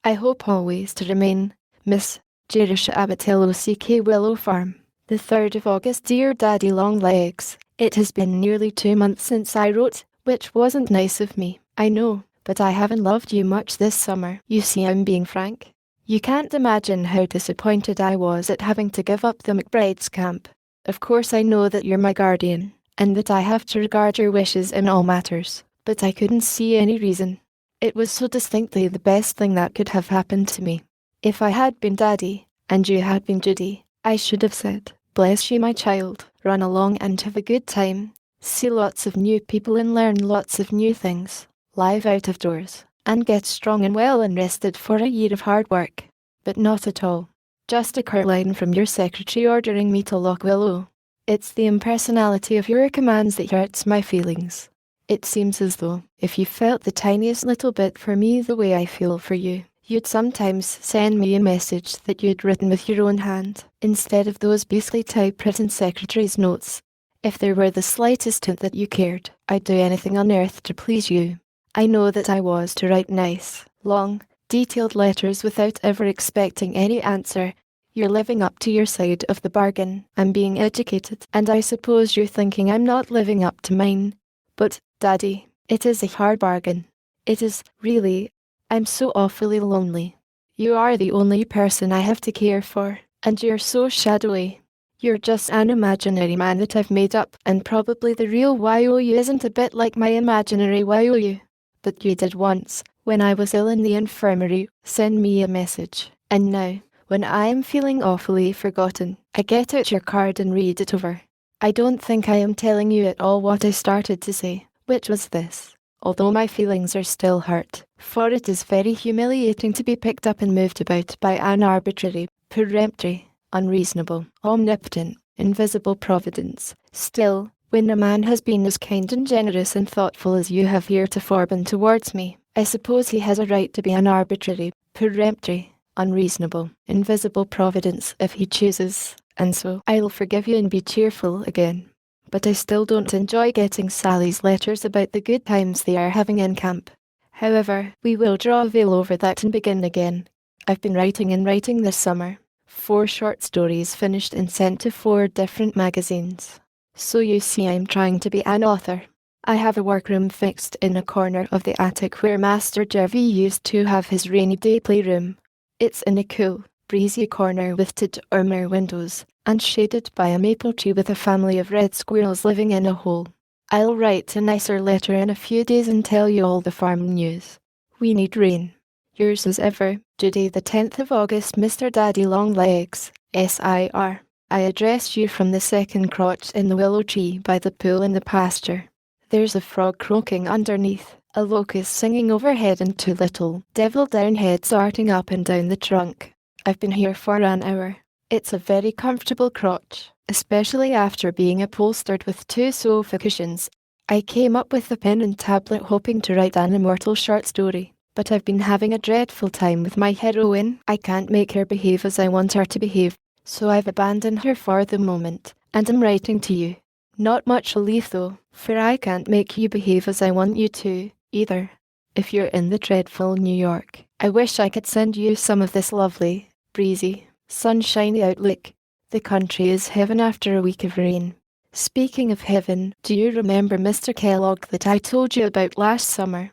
I hope always to remain, Miss Jerusha Abbott LOCK Willow Farm. The 3rd of August. Dear Daddy Longlegs, it has been nearly 2 months since I wrote, which wasn't nice of me, I know, but I haven't loved you much this summer. You see, I'm being frank. You can't imagine how disappointed I was at having to give up the McBride's camp. Of course I know that you're my guardian, and that I have to regard your wishes in all matters, but I couldn't see any reason. It was so distinctly the best thing that could have happened to me. If I had been Daddy, and you had been Judy, I should have said, bless you my child, run along and have a good time, see lots of new people and learn lots of new things, live out of doors, and get strong and well and rested for a year of hard work. But not at all. Just a curt line from your secretary ordering me to Lock Willow. It's the impersonality of your commands that hurts my feelings. It seems as though, if you felt the tiniest little bit for me the way I feel for you, you'd sometimes send me a message that you'd written with your own hand, instead of those beastly typewritten secretary's notes. If there were the slightest hint that you cared, I'd do anything on earth to please you. I know that I was to write nice, long, detailed letters without ever expecting any answer. You're living up to your side of the bargain. I'm being educated, and I suppose you're thinking I'm not living up to mine. But, Daddy, it is a hard bargain. It is, really. I'm so awfully lonely. You are the only person I have to care for, and you're so shadowy. You're just an imaginary man that I've made up, and probably the real YOU isn't a bit like my imaginary YOU. But you did once, when I was ill in the infirmary, send me a message, and now, when I am feeling awfully forgotten, I get out your card and read it over. I don't think I am telling you at all what I started to say, which was this. Although my feelings are still hurt, for it is very humiliating to be picked up and moved about by an arbitrary, peremptory, unreasonable, omnipotent, invisible providence. Still, when a man has been as kind and generous and thoughtful as you have heretofore been towards me, I suppose he has a right to be an arbitrary, peremptory, unreasonable, invisible providence if he chooses, and so I'll forgive you and be cheerful again. But I still don't enjoy getting Sally's letters about the good times they are having in camp. However, we will draw a veil over that and begin again. I've been writing and writing this summer. 4 short stories finished and sent to 4 different magazines. So you see, I'm trying to be an author. I have a workroom fixed in a corner of the attic where Master Jervie used to have his rainy day playroom. It's in a cool, breezy corner with tinted armour windows, and shaded by a maple tree with a family of red squirrels living in a hole. I'll write a nicer letter in a few days and tell you all the farm news. We need rain. Yours as ever, Judy, the 10th of August, Mr. Daddy Longlegs, S.I.R. I address you from the second crotch in the willow tree by the pool in the pasture. There's a frog croaking underneath, a locust singing overhead, and 2 little devil-down heads darting up and down the trunk. I've been here for an hour. It's a very comfortable crotch, especially after being upholstered with 2 sofa cushions. I came up with a pen and tablet hoping to write an immortal short story, but I've been having a dreadful time with my heroine. I can't make her behave as I want her to behave, so I've abandoned her for the moment, and am writing to you. Not much relief though, for I can't make you behave as I want you to, either. If you're in the dreadful New York, I wish I could send you some of this lovely, breezy, sunshiny outlook. The country is heaven after a week of rain. Speaking of heaven, do you remember Mr. Kellogg that I told you about last summer?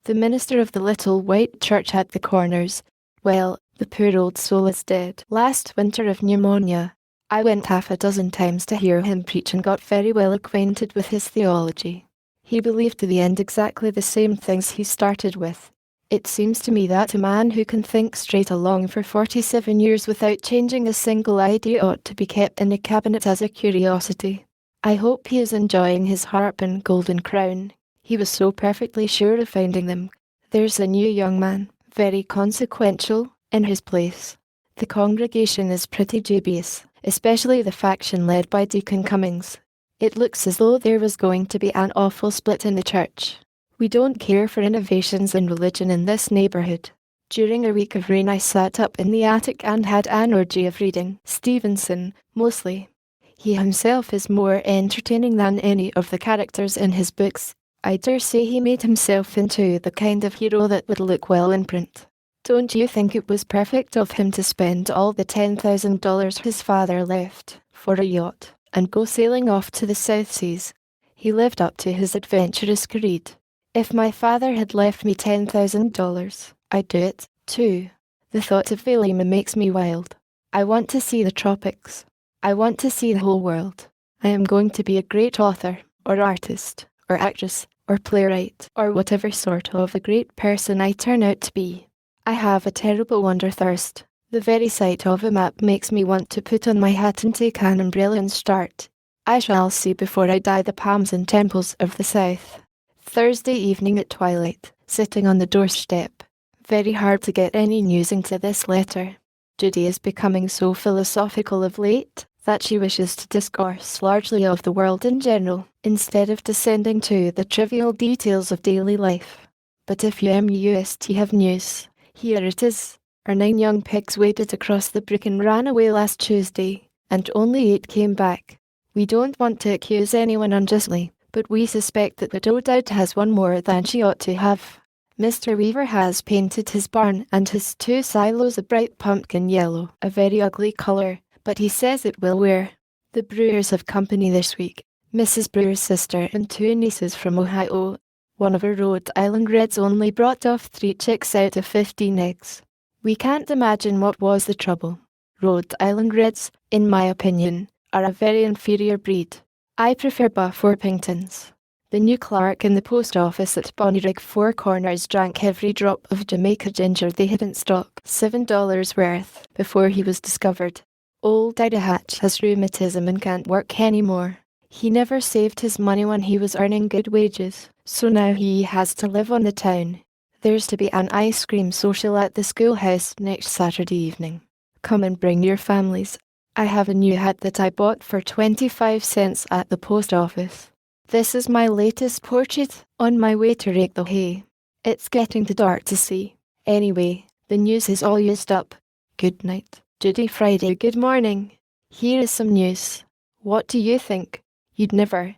The minister of the little white church at the Corners. Well, the poor old soul is dead. Last winter of pneumonia. I went 6 times to hear him preach and got very well acquainted with his theology. He believed to the end exactly the same things he started with. It seems to me that a man who can think straight along for 47 years without changing a single idea ought to be kept in a cabinet as a curiosity. I hope he is enjoying his harp and golden crown. He was so perfectly sure of finding them. There's a new young man, very consequential, in his place. The congregation is pretty dubious, especially the faction led by Deacon Cummings. It looks as though there was going to be an awful split in the church. We don't care for innovations in religion in this neighborhood. During a week of rain I sat up in the attic and had an orgy of reading Stevenson, mostly. He himself is more entertaining than any of the characters in his books. I dare say he made himself into the kind of hero that would look well in print. Don't you think it was perfect of him to spend all the $10,000 his father left for a yacht and go sailing off to the South Seas? He lived up to his adventurous creed. If my father had left me $10,000, I'd do it, too. The thought of Vailima makes me wild. I want to see the tropics. I want to see the whole world. I am going to be a great author, or artist, or actress, or playwright, or whatever sort of a great person I turn out to be. I have a terrible wanderthirst. The very sight of a map makes me want to put on my hat and take an umbrella and start. I shall see before I die the palms and temples of the South. Thursday evening at twilight, sitting on the doorstep. Very hard to get any news into this letter. Judy is becoming so philosophical of late that she wishes to discourse largely of the world in general, instead of descending to the trivial details of daily life. But if you must have news, here it is. Our 9 young pigs waded across the brook and ran away last Tuesday, and only 8 came back. We don't want to accuse anyone unjustly, but we suspect that Widow Dowd has one more than she ought to have. Mr. Weaver has painted his barn and his 2 silos a bright pumpkin yellow, a very ugly colour, but he says it will wear. The Brewers have company this week. Mrs. Brewer's sister and 2 nieces from Ohio. One of her Rhode Island Reds only brought off 3 chicks out of 15 eggs. We can't imagine what was the trouble. Rhode Island Reds, in my opinion, are a very inferior breed. I prefer Buff Orpingtons. The new clerk in the post office at Bonnyrigg Four Corners drank every drop of Jamaica ginger they had in stock, $7 worth, before he was discovered. Old Ida Hatch has rheumatism and can't work anymore. He never saved his money when he was earning good wages, so now he has to live on the town. There's to be an ice cream social at the schoolhouse next Saturday evening. Come and bring your families. I have a new hat that I bought for 25 cents at the post office. This is my latest portrait, on my way to rake the hay. It's getting too dark to see. Anyway, the news is all used up. Good night. Judy Friday, good morning. Here is some news. What do you think? You'd never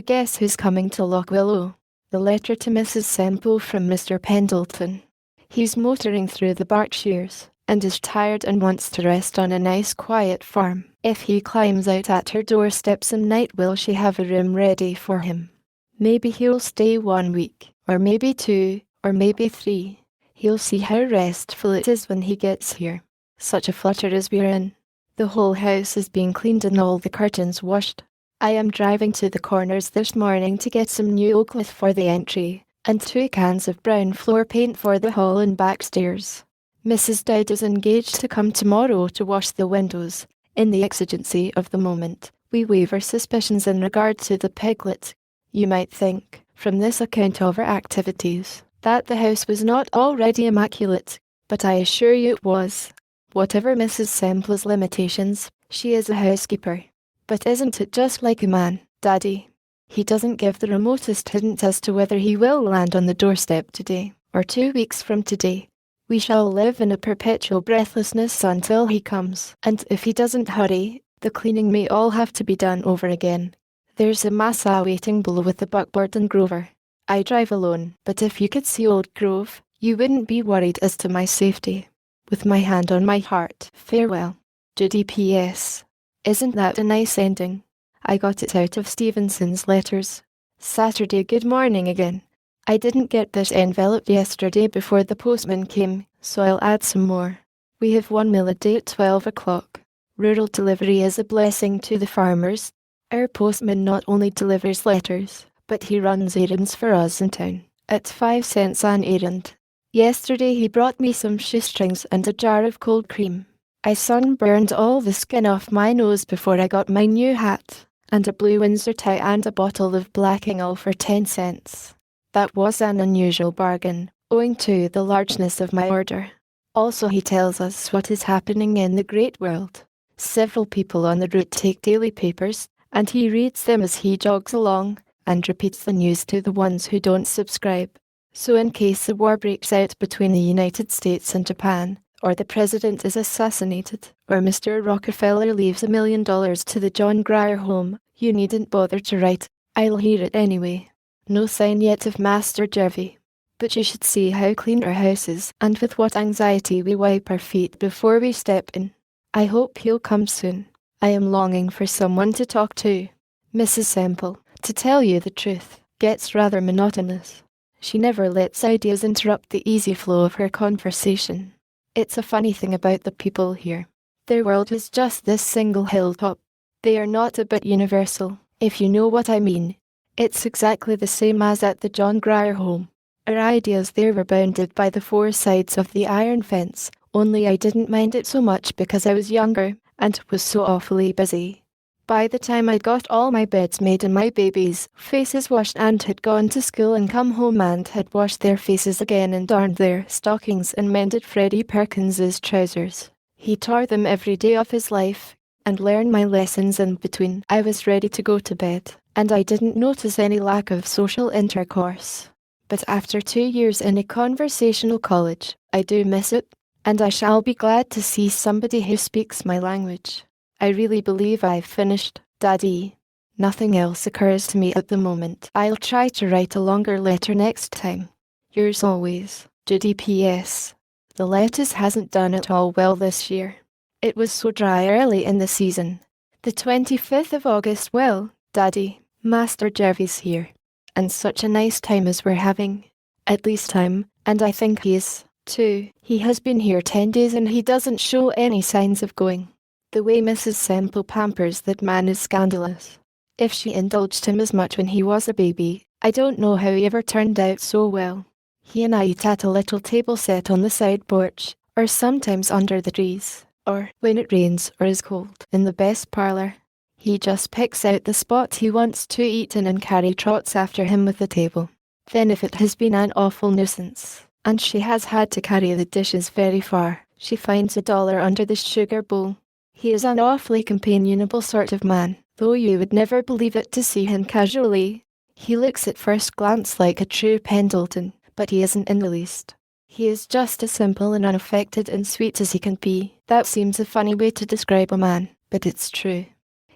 guess who's coming to Loch Willow. The letter to Mrs. Semple from Mr. Pendleton. He's motoring through the Berkshires, and is tired and wants to rest on a nice quiet farm. If he climbs out at her doorstep some night, will she have a room ready for him? Maybe he'll stay 1 week, or maybe 2, or maybe 3. He'll see how restful it is when he gets here. Such a flutter as we're in. The whole house is being cleaned and all the curtains washed. I am driving to the Corners this morning to get some new oak leaf for the entry, and 2 cans of brown floor paint for the hall and back stairs. Mrs. Dowd is engaged to come tomorrow to wash the windows. In the exigency of the moment, we waive our suspicions in regard to the piglet. You might think, from this account of our activities, that the house was not already immaculate, but I assure you it was. Whatever Mrs. Semple's limitations, she is a housekeeper. But isn't it just like a man, Daddy? He doesn't give the remotest hint as to whether he will land on the doorstep today, or 2 weeks from today. We shall live in a perpetual breathlessness until he comes, and if he doesn't hurry, the cleaning may all have to be done over again. There's a massa waiting below with the buckboard and Grover. I drive alone, but if you could see old Grove, you wouldn't be worried as to my safety. With my hand on my heart, farewell. Judy P.S. Isn't that a nice ending? I got it out of Stevenson's letters. Saturday, good morning again. I didn't get this envelope yesterday before the postman came, so I'll add some more. We have 1 meal a day at 12 o'clock. Rural delivery is a blessing to the farmers. Our postman not only delivers letters, but he runs errands for us in town, at 5 cents an errand. Yesterday he brought me some shoestrings and a jar of cold cream. I sunburned all the skin off my nose before I got my new hat, and a blue Windsor tie and a bottle of blacking all for 10 cents. That was an unusual bargain, owing to the largeness of my order. Also he tells us what is happening in the great world. Several people on the route take daily papers, and he reads them as he jogs along, and repeats the news to the ones who don't subscribe. So in case the war breaks out between the United States and Japan, or the president is assassinated, or Mr. Rockefeller leaves $1 million to the John Grier Home, you needn't bother to write. I'll hear it anyway. No sign yet of Master Jervy. But you should see how clean our house is, and with what anxiety we wipe our feet before we step in. I hope he'll come soon. I am longing for someone to talk to. Mrs. Semple, to tell you the truth, gets rather monotonous. She never lets ideas interrupt the easy flow of her conversation. It's a funny thing about the people here. Their world is just this single hilltop. They are not a bit universal, if you know what I mean. It's exactly the same as at the John Grier Home. Our ideas there were bounded by the 4 sides of the iron fence, only I didn't mind it so much because I was younger, and was so awfully busy. By the time I'd got all my beds made and my babies' faces washed and had gone to school and come home and had washed their faces again and darned their stockings and mended Freddie Perkins's trousers, he tore them every day of his life, and learned my lessons in between, I was ready to go to bed, and I didn't notice any lack of social intercourse. But after 2 years in a conversational college, I do miss it, and I shall be glad to see somebody who speaks my language. I really believe I've finished, Daddy. Nothing else occurs to me at the moment. I'll try to write a longer letter next time. Yours always, Judy P.S. The lettuce hasn't done at all well this year. It was so dry early in the season. The 25th of August, well, Daddy, Master Jervy's here. And such a nice time as we're having. At least and I think he is, too. He has been here 10 days and he doesn't show any signs of going. The way Mrs. Semple pampers that man is scandalous. If she indulged him as much when he was a baby, I don't know how he ever turned out so well. He and I eat at a little table set on the side porch, or sometimes under the trees, or, when it rains or is cold, in the best parlour. He just picks out the spot he wants to eat in and Carrie trots after him with the table. Then if it has been an awful nuisance, and she has had to carry the dishes very far, she finds $1 under the sugar bowl. He is an awfully companionable sort of man, though you would never believe it to see him casually. He looks at first glance like a true Pendleton, but he isn't in the least. He is just as simple and unaffected and sweet as he can be. That seems a funny way to describe a man, but it's true.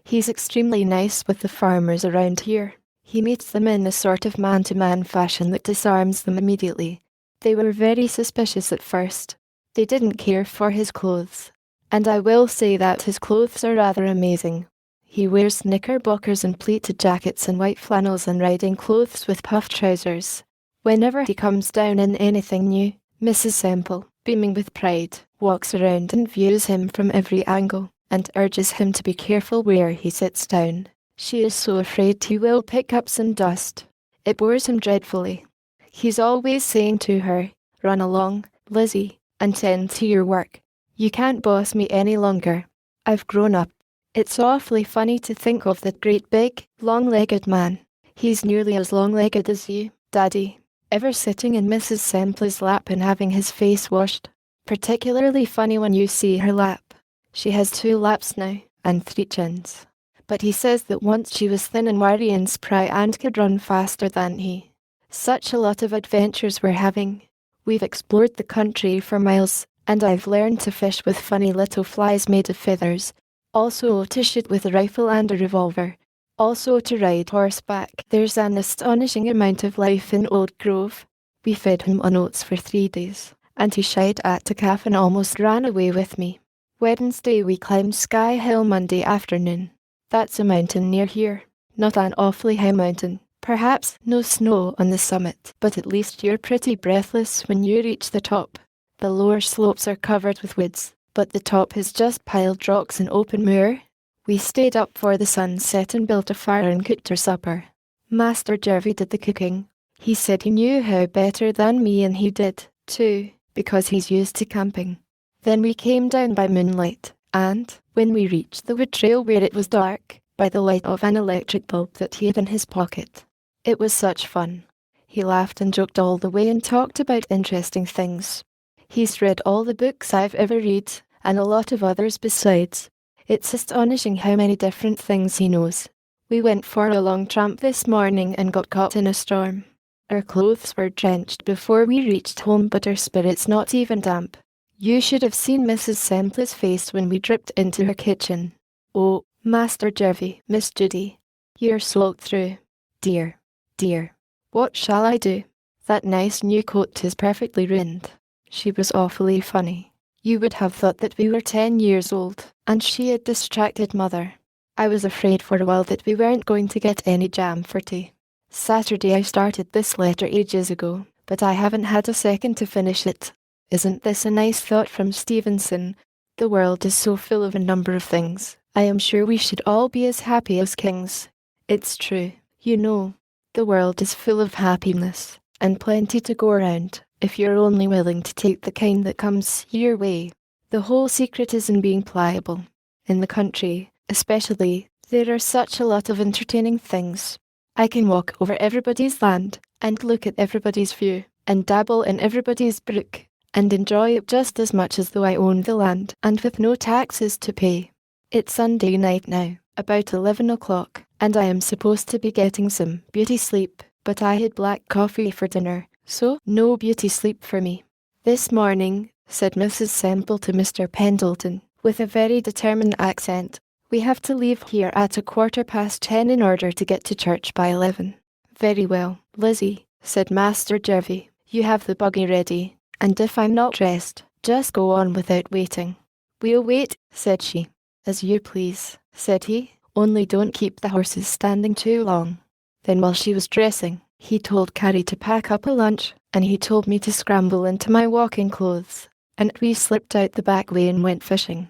He's extremely nice with the farmers around here. He meets them in a sort of man-to-man fashion that disarms them immediately. They were very suspicious at first. They didn't care for his clothes. And I will say that his clothes are rather amazing. He wears knickerbockers and pleated jackets and white flannels and riding clothes with puff trousers. Whenever he comes down in anything new, Mrs. Semple, beaming with pride, walks around and views him from every angle, and urges him to be careful where he sits down. She is so afraid he will pick up some dust. It bores him dreadfully. He's always saying to her, "Run along, Lizzie, and tend to your work. You can't boss me any longer. I've grown up." It's awfully funny to think of that great big, long-legged man. He's nearly as long-legged as you, Daddy, ever sitting in Mrs. Semple's lap and having his face washed. Particularly funny when you see her lap. She has 2 laps now, and 3 chins. But he says that once she was thin and wiry and spry and could run faster than he. Such a lot of adventures we're having. We've explored the country for miles, and I've learned to fish with funny little flies made of feathers. Also to shoot with a rifle and a revolver. Also to ride horseback. There's an astonishing amount of life in Old Grove. We fed him on oats for 3 days, and he shied at a calf and almost ran away with me. Wednesday we climbed Sky Hill Monday afternoon. That's a mountain near here. Not an awfully high mountain. Perhaps no snow on the summit, but at least you're pretty breathless when you reach the top. The lower slopes are covered with woods, but the top is just piled rocks and open moor. We stayed up for the sunset and built a fire and cooked our supper. Master Jervy did the cooking. He said he knew how better than me, and he did, too, because he's used to camping. Then we came down by moonlight, and, when we reached the wood trail where it was dark, by the light of an electric bulb that he had in his pocket. It was such fun. He laughed and joked all the way and talked about interesting things. He's read all the books I've ever read, and a lot of others besides. It's astonishing how many different things he knows. We went for a long tramp this morning and got caught in a storm. Our clothes were drenched before we reached home, but our spirits not even damp. You should have seen Mrs. Semple's face when we dripped into her kitchen. Oh, Master Jervy, Miss Judy, you're soaked through. Dear, dear, what shall I do? That nice new coat is perfectly ruined. She was awfully funny. You would have thought that we were 10 years old, and she a distracted mother. I was afraid for a while that we weren't going to get any jam for tea. Saturday I started this letter ages ago, but I haven't had a second to finish it. Isn't this a nice thought from Stevenson? The world is so full of a number of things. I am sure we should all be as happy as kings. It's true, you know. The world is full of happiness, and plenty to go around, if you're only willing to take the kind that comes your way. The whole secret is in being pliable. In the country, especially, there are such a lot of entertaining things. I can walk over everybody's land, and look at everybody's view, and dabble in everybody's brook, and enjoy it just as much as though I owned the land, and with no taxes to pay. It's Sunday night now, about 11 o'clock, and I am supposed to be getting some beauty sleep, but I had black coffee for dinner, so no beauty sleep for me. This morning, said Mrs. Semple to Mr. Pendleton, with a very determined accent, we have to leave here at 10:15 in order to get to church by 11. Very well, Lizzie, said Master Jervy, you have the buggy ready, and if I'm not dressed, just go on without waiting. We'll wait, said she. As you please, said he, only don't keep the horses standing too long. Then while she was dressing, he told Carrie to pack up a lunch, and he told me to scramble into my walking clothes, and we slipped out the back way and went fishing.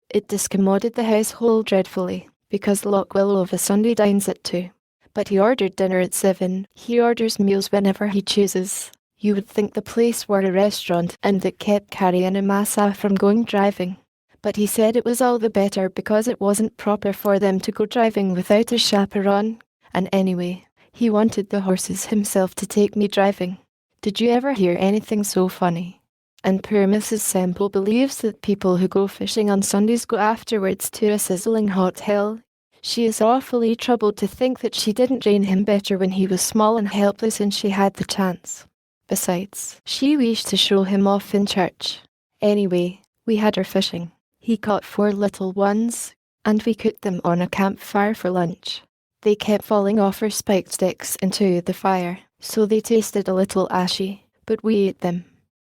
It discommoded the household dreadfully, because Lochwillow of a Sunday dines at 2. But he ordered dinner at 7. He orders meals whenever he chooses. You would think the place were a restaurant, and that kept Carrie and Amasa from going driving. But he said it was all the better because it wasn't proper for them to go driving without a chaperone, and anyway, he wanted the horses himself to take me driving. Did you ever hear anything so funny? And poor Mrs. Semple believes that people who go fishing on Sundays go afterwards to a sizzling hot hell. She is awfully troubled to think that she didn't train him better when he was small and helpless and she had the chance. Besides, she wished to show him off in church. Anyway, we had our fishing. He caught 4 little ones, and we cooked them on a campfire for lunch. They kept falling off our spiked sticks into the fire, so they tasted a little ashy, but we ate them.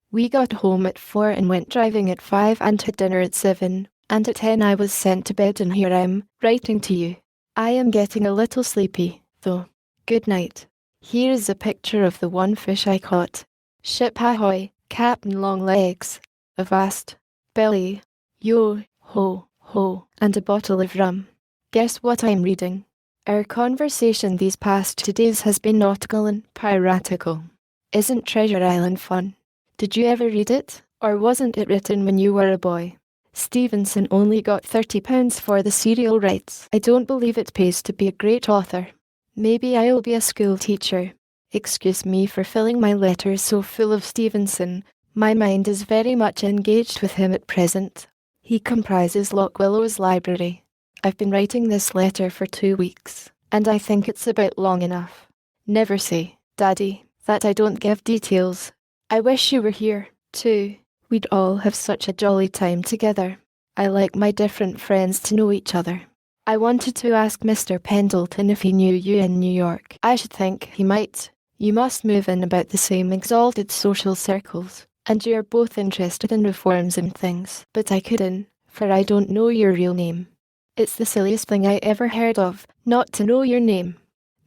We got home at 4 and went driving at 5 and had dinner at 7, and at 10 I was sent to bed, and here I am, writing to you. I am getting a little sleepy, though. Good night. Here is a picture of the one fish I caught. Ship ahoy, Captain Longlegs. Avast. Belly. Yo, ho, ho, and a bottle of rum. Guess what I'm reading? Our conversation these past 2 days has been nautical and piratical. Isn't Treasure Island fun? Did you ever read it, or wasn't it written when you were a boy? Stevenson only got £30 for the serial rights. I don't believe it pays to be a great author. Maybe I'll be a school teacher. Excuse me for filling my letters so full of Stevenson, My mind is very much engaged with him at present. He comprises Loch Willow's library. I've been writing this letter for 2 weeks, and I think it's about long enough. Never say, Daddy, that I don't give details. I wish you were here, too. We'd all have such a jolly time together. I like my different friends to know each other. I wanted to ask Mr. Pendleton if he knew you in New York. I should think he might. You must move in about the same exalted social circles, and you're both interested in reforms and things. But I couldn't, for I don't know your real name. It's the silliest thing I ever heard of, not to know your name.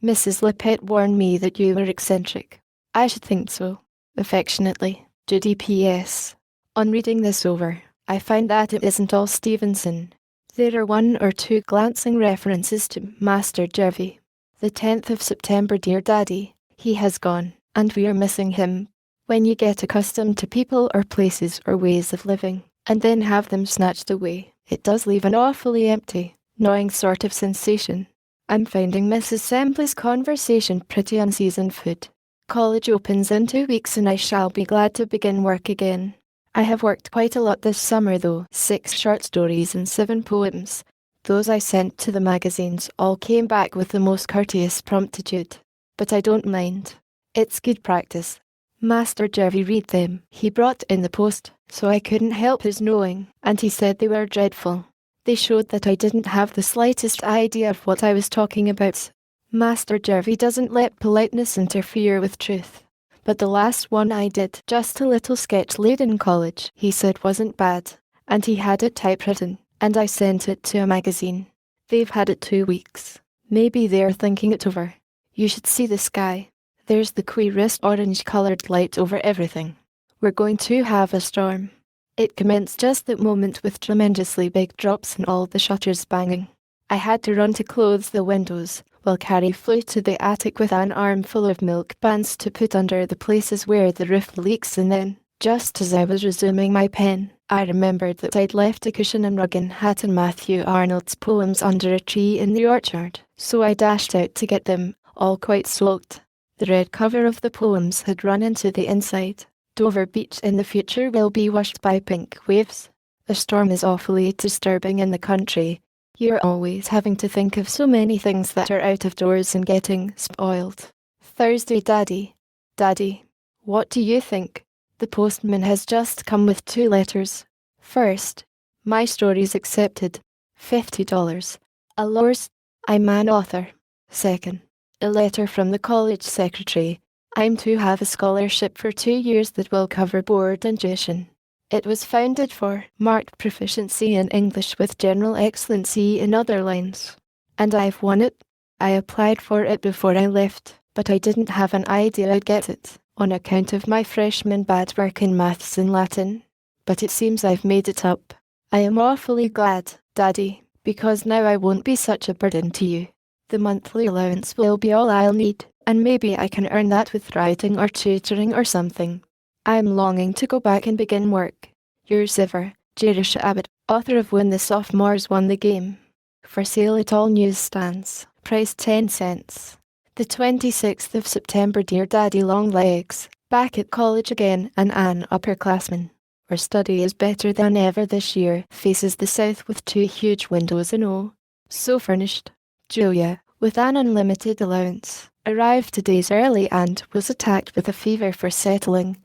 Mrs. Lippett warned me that you were eccentric. I should think so. Affectionately, Judy P.S. On reading this over, I find that it isn't all Stevenson. There are 1 or 2 glancing references to Master Jervie. The 10th of September, dear Daddy, he has gone, and we are missing him. When you get accustomed to people or places or ways of living, and then have them snatched away, it does leave an awfully empty, gnawing sort of sensation. I'm finding Mrs. Sempley's conversation pretty unseasoned food. College opens in 2 weeks and I shall be glad to begin work again. I have worked quite a lot this summer though, 6 short stories and 7 poems. Those I sent to the magazines all came back with the most courteous promptitude. But I don't mind. It's good practice. Master Jervie read them. He brought in the post, so I couldn't help his knowing, and he said they were dreadful. They showed that I didn't have the slightest idea of what I was talking about. Master Jervie doesn't let politeness interfere with truth. But the last one I did, just a little sketch late in college, he said wasn't bad, and he had it typewritten, and I sent it to a magazine. They've had it 2 weeks. Maybe they're thinking it over. You should see the sky. There's the queerest orange-coloured light over everything. We're going to have a storm. It commenced just that moment with tremendously big drops and all the shutters banging. I had to run to close the windows, while Carrie flew to the attic with an armful of milk pans to put under the places where the roof leaks, and then, just as I was resuming my pen, I remembered that I'd left a cushion and rug and hat and Matthew Arnold's poems under a tree in the orchard, so I dashed out to get them, all quite soaked. The red cover of the poems had run into the inside. Dover Beach in the future will be washed by pink waves. A storm is awfully disturbing in the country. You're always having to think of so many things that are out of doors and getting spoiled. Thursday, Daddy. Daddy, what do you think? The postman has just come with 2 letters. First, my story's accepted. $50. Allures, I'm an author. Second, a letter from the college secretary. I'm to have a scholarship for 2 years that will cover board and tuition. It was founded for marked proficiency in English with general excellency in other lines. And I've won it. I applied for it before I left, but I didn't have an idea I'd get it, on account of my freshman bad work in maths and Latin. But it seems I've made it up. I am awfully glad, Daddy, because now I won't be such a burden to you. The monthly allowance will be all I'll need, and maybe I can earn that with writing or tutoring or something. I'm longing to go back and begin work. Yours ever, Jerusha Abbott, author of When the Sophomores Won the Game. For sale at all newsstands. Price 10 cents. The 26th of September, dear Daddy Longlegs. Back at college again and an upperclassman. Our study is better than ever this year. Faces the south with 2 huge windows and so furnished. Julia, with an unlimited allowance, arrived 2 days early and was attacked with a fever for settling.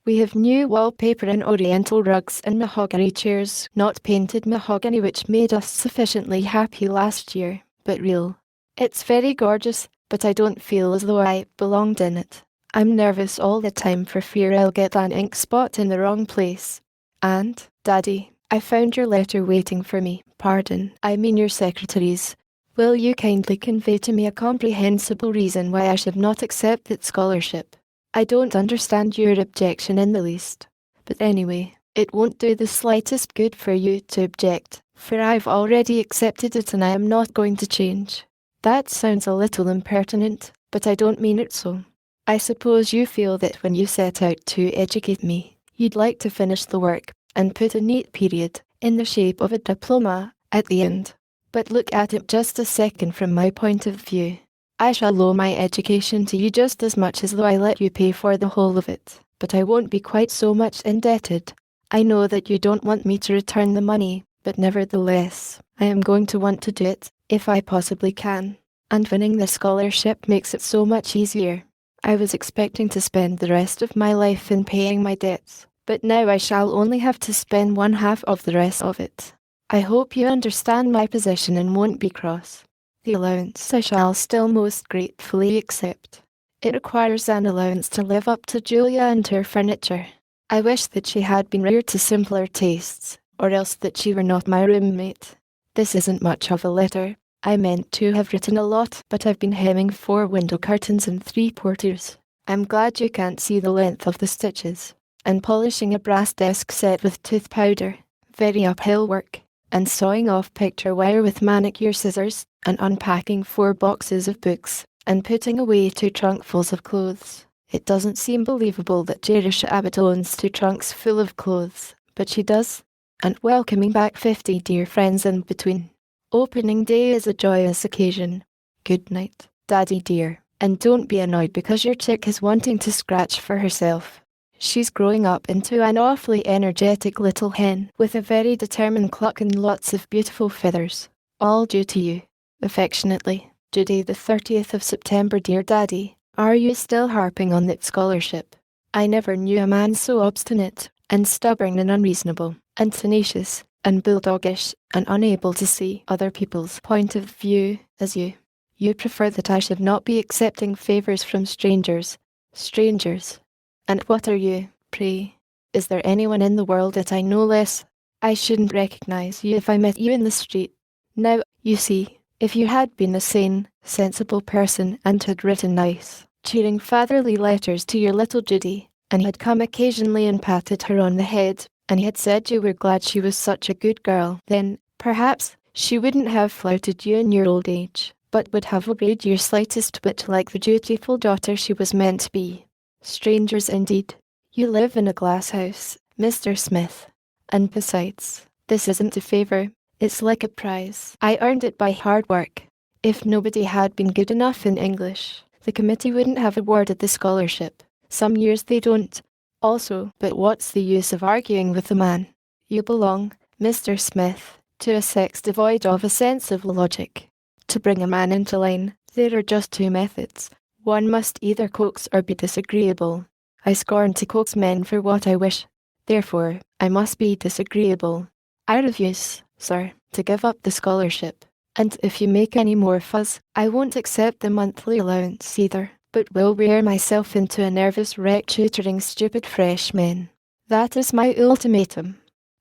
We have new wallpaper and oriental rugs and mahogany chairs, not painted mahogany, which made us sufficiently happy last year, but real. It's very gorgeous, but I don't feel as though I belonged in it. I'm nervous all the time for fear I'll get an ink spot in the wrong place. And, Daddy, I found your letter waiting for me. Pardon, I mean your secretary's. Will you kindly convey to me a comprehensible reason why I should not accept that scholarship? I don't understand your objection in the least. But anyway, it won't do the slightest good for you to object, for I've already accepted it and I am not going to change. That sounds a little impertinent, but I don't mean it so. I suppose you feel that when you set out to educate me, you'd like to finish the work and put a neat period, in the shape of a diploma, at the end. But look at it just a second from my point of view. I shall owe my education to you just as much as though I let you pay for the whole of it. but I won't be quite so much indebted. I know that you don't want me to return the money, but nevertheless, I am going to want to do it, if I possibly can. And winning the scholarship makes it so much easier. I was expecting to spend the rest of my life in paying my debts, but now I shall only have to spend one half of the rest of it. I hope you understand my position and won't be cross. The allowance I shall still most gratefully accept. It requires an allowance to live up to Julia and her furniture. I wish that she had been reared to simpler tastes, or else that she were not my roommate. This isn't much of a letter. I meant to have written a lot, but I've been hemming 4 window curtains and 3 portieres. I'm glad you can't see the length of the stitches. And polishing a brass desk set with tooth powder. Very uphill work. And sawing off picture wire with manicure scissors, and unpacking 4 boxes of books, and putting away 2 trunkfuls of clothes. It doesn't seem believable that Jerusha Abbott owns 2 trunks full of clothes, but she does. And welcoming back 50 dear friends in between. Opening day is a joyous occasion. Good night, Daddy dear, and don't be annoyed because your chick is wanting to scratch for herself. She's growing up into an awfully energetic little hen with a very determined cluck and lots of beautiful feathers. All due to you. Affectionately, Judy, the 30th of September. Dear Daddy, are you still harping on that scholarship? I never knew a man so obstinate, and stubborn and unreasonable, and tenacious, and bulldogish, and unable to see other people's point of view as you. You prefer that I should not be accepting favours from strangers. Strangers. And what are you, pray? Is there anyone in the world that I know less? I shouldn't recognise you if I met you in the street. Now, you see, if you had been a sane, sensible person and had written nice, cheering fatherly letters to your little Judy, and had come occasionally and patted her on the head, and had said you were glad she was such a good girl, then, perhaps, she wouldn't have flouted you in your old age, but would have obeyed your slightest whit like the dutiful daughter she was meant to be. Strangers indeed. You live in a glass house, Mr. Smith. And besides, this isn't a favour, it's like a prize. I earned it by hard work. If nobody had been good enough in English, the committee wouldn't have awarded the scholarship. Some years they don't. Also, but what's the use of arguing with the man? You belong, Mr. Smith, to a sex devoid of a sense of logic. To bring a man into line, there are just 2 methods. One must either coax or be disagreeable. I scorn to coax men for what I wish. Therefore, I must be disagreeable. I refuse, sir, to give up the scholarship. And if you make any more fuss, I won't accept the monthly allowance either, but will wear myself into a nervous wreck tutoring stupid freshmen. That is my ultimatum.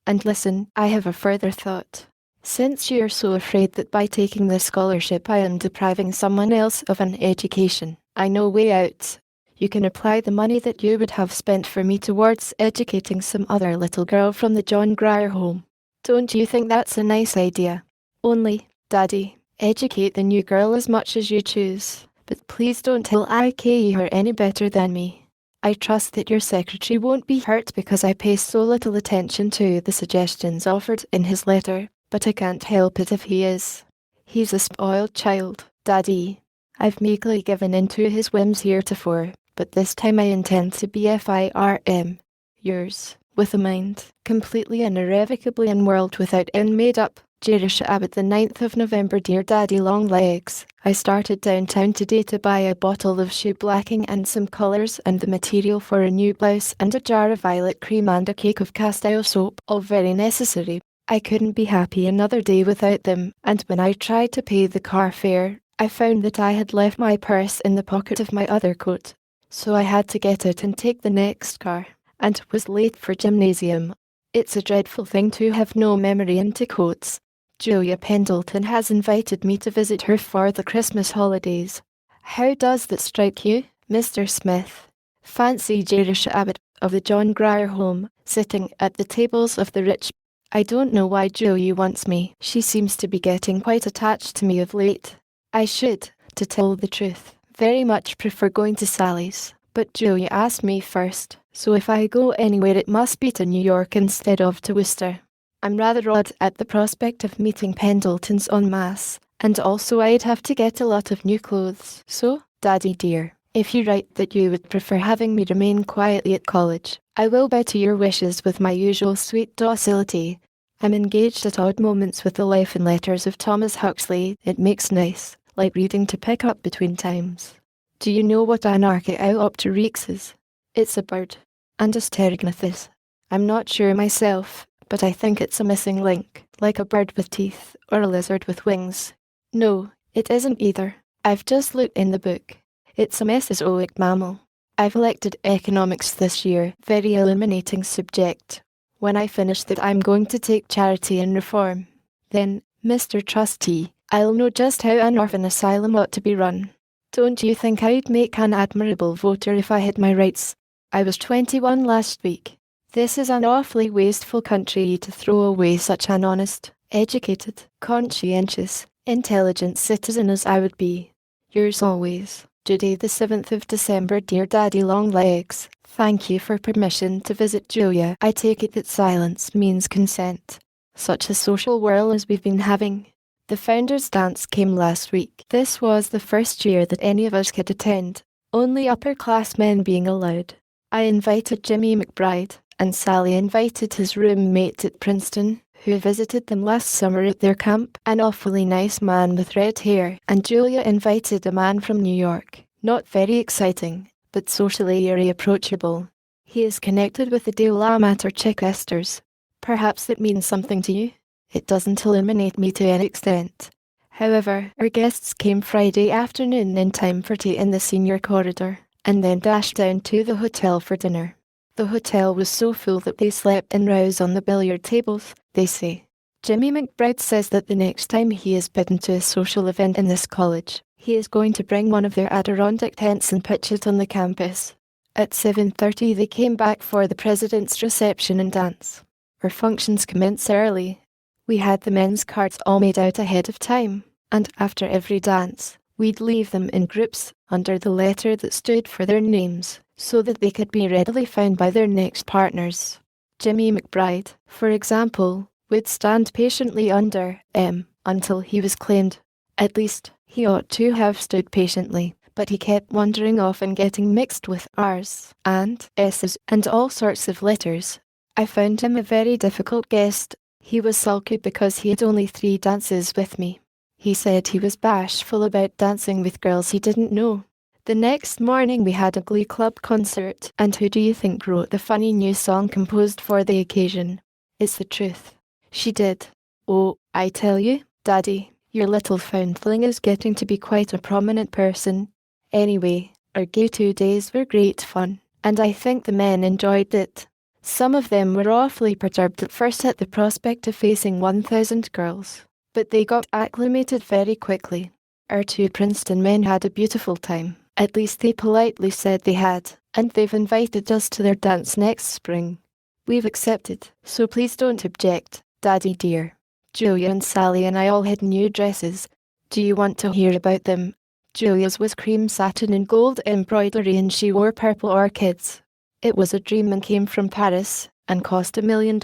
And listen, I have a further thought. Since you are so afraid that by taking this scholarship I am depriving someone else of an education, I know a way out. You can apply the money that you would have spent for me towards educating some other little girl from the John Grier home. Don't you think that's a nice idea? Only, Daddy, educate the new girl as much as you choose, but please don't tell IK her any better than me. I trust that your secretary won't be hurt because I pay so little attention to the suggestions offered in his letter, but I can't help it if he is. He's a spoiled child, Daddy. I've meekly given in to his whims heretofore, but this time I intend to be FIRM. Yours, with a mind, completely and irrevocably unworld without end made up, Jerusha Abbott, the 9th of November. Dear Daddy Longlegs, I started downtown today to buy a bottle of shoe blacking and some colours and the material for a new blouse and a jar of violet cream and a cake of cast-iron soap, all very necessary. I couldn't be happy another day without them, and when I tried to pay the car fare, I found that I had left my purse in the pocket of my other coat. So I had to get it and take the next car, and was late for gymnasium. It's a dreadful thing to have no memory into coats. Julia Pendleton has invited me to visit her for the Christmas holidays. How does that strike you, Mr. Smith? Fancy Jerusha Abbott, of the John Grier home, sitting at the tables of the rich. I don't know why Julia wants me. She seems to be getting quite attached to me of late. I should, to tell the truth, very much prefer going to Sally's, but Julia asked me first, so if I go anywhere it must be to New York instead of to Worcester. I'm rather odd at the prospect of meeting Pendletons en masse, and also I'd have to get a lot of new clothes. So, Daddy dear, If you write that you would prefer having me remain quietly at college, I will bow to your wishes with my usual sweet docility. I'm engaged at odd moments with the life and letters of Thomas Huxley. It makes nice, like reading to pick up between times. Do you know what Anarchaeopteryx is? It's a bird. And Asterignathus. I'm not sure myself, but I think it's a missing link, like a bird with teeth, or a lizard with wings. No, it isn't either. I've just looked in the book. It's a Mesozoic mammal. I've elected economics this year, very illuminating subject. When I finish that, I'm going to take charity and reform. Then, Mr. Trustee, I'll know just how an orphan asylum ought to be run. Don't you think I'd make an admirable voter if I had my rights? I was 21 last week. This is an awfully wasteful country to throw away such an honest, educated, conscientious, intelligent citizen as I would be. Yours always, Judy, the 7th of December. Dear Daddy Longlegs, thank you for permission to visit Julia. I take it that silence means consent. Such a social whirl as we've been having. The Founders' Dance came last week. This was the first year that any of us could attend, only upperclassmen being allowed. I invited Jimmy McBride, and Sally invited his roommate at Princeton, who visited them last summer at their camp, an awfully nice man with red hair, and Julia invited a man from New York, not very exciting, but socially irreproachable. He is connected with the De La Mater Chichesters. Perhaps that means something to you? It doesn't illuminate me to any extent. However, our guests came Friday afternoon in time for tea in the senior corridor, and then dashed down to the hotel for dinner. The hotel was so full that they slept in rows on the billiard tables, they say. Jimmy McBride says that the next time he is bidden to a social event in this college, he is going to bring one of their Adirondack tents and pitch it on the campus. At 7:30 they came back for the president's reception and dance. Our functions commence early. We had the men's cards all made out ahead of time, and after every dance, we'd leave them in groups under the letter that stood for their names, so that they could be readily found by their next partners. Jimmy McBride, for example, would stand patiently under M until he was claimed. At least, he ought to have stood patiently, but he kept wandering off and getting mixed with R's and S's and all sorts of letters. I found him a very difficult guest. He was sulky because he had only 3 dances with me. He said he was bashful about dancing with girls he didn't know. The next morning we had a Glee Club concert, and who do you think wrote the funny new song composed for the occasion? It's the truth. She did. Oh, I tell you, Daddy, your little foundling is getting to be quite a prominent person. Anyway, our gay 2 days were great fun, and I think the men enjoyed it. Some of them were awfully perturbed at first at the prospect of facing 1,000 girls, but they got acclimated very quickly. Our 2 Princeton men had a beautiful time. At least they politely said they had, and they've invited us to their dance next spring. We've accepted, so please don't object, Daddy dear. Julia and Sally and I all had new dresses. Do you want to hear about them? Julia's was cream satin and gold embroidery, and she wore purple orchids. It was a dream and came from Paris, and cost $1 million.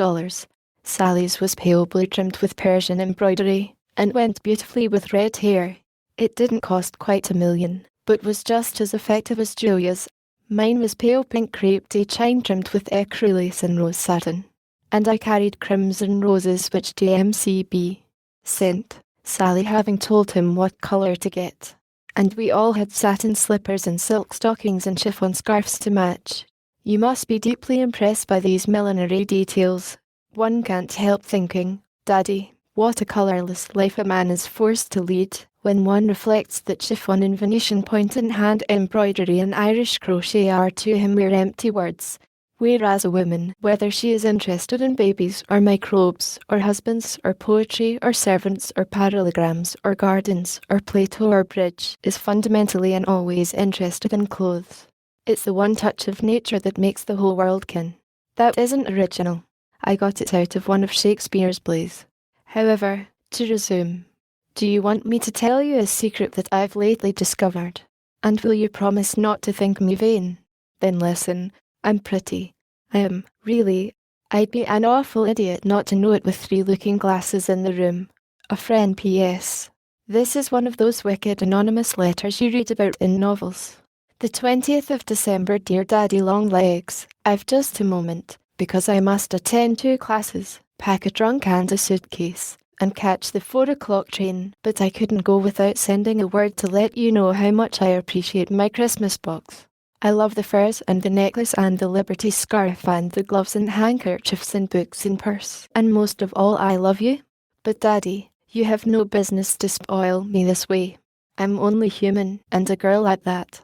Sally's was pale blue trimmed with Persian embroidery, and went beautifully with red hair. It didn't cost quite $1 million, but was just as effective as Julia's. Mine was pale pink crepe de chine trimmed with ecru lace and rose satin. And I carried crimson roses which DMCB sent, Sally having told him what colour to get. And we all had satin slippers and silk stockings and chiffon scarves to match. You must be deeply impressed by these millinery details. One can't help thinking, Daddy, what a colourless life a man is forced to lead, when one reflects that chiffon and Venetian point-in-hand embroidery and Irish crochet are to him mere empty words, whereas a woman, whether she is interested in babies or microbes or husbands or poetry or servants or parallelograms or gardens or Plato or bridge, is fundamentally and always interested in clothes. It's the one touch of nature that makes the whole world kin. That isn't original. I got it out of one of Shakespeare's plays. However, to resume, do you want me to tell you a secret that I've lately discovered? And will you promise not to think me vain? Then listen, I'm pretty. I am, really. I'd be an awful idiot not to know it with 3 looking glasses in the room. A friend P.S. This is one of those wicked anonymous letters you read about in novels. The 20th of December, dear Daddy Longlegs. I've just a moment, because I must attend 2 classes, pack a trunk and a suitcase, and catch the 4 o'clock train, but I couldn't go without sending a word to let you know how much I appreciate my Christmas box. I love the furs and the necklace and the Liberty scarf and the gloves and handkerchiefs and books and purse, and most of all I love you. But Daddy, you have no business to spoil me this way. I'm only human, and a girl at that.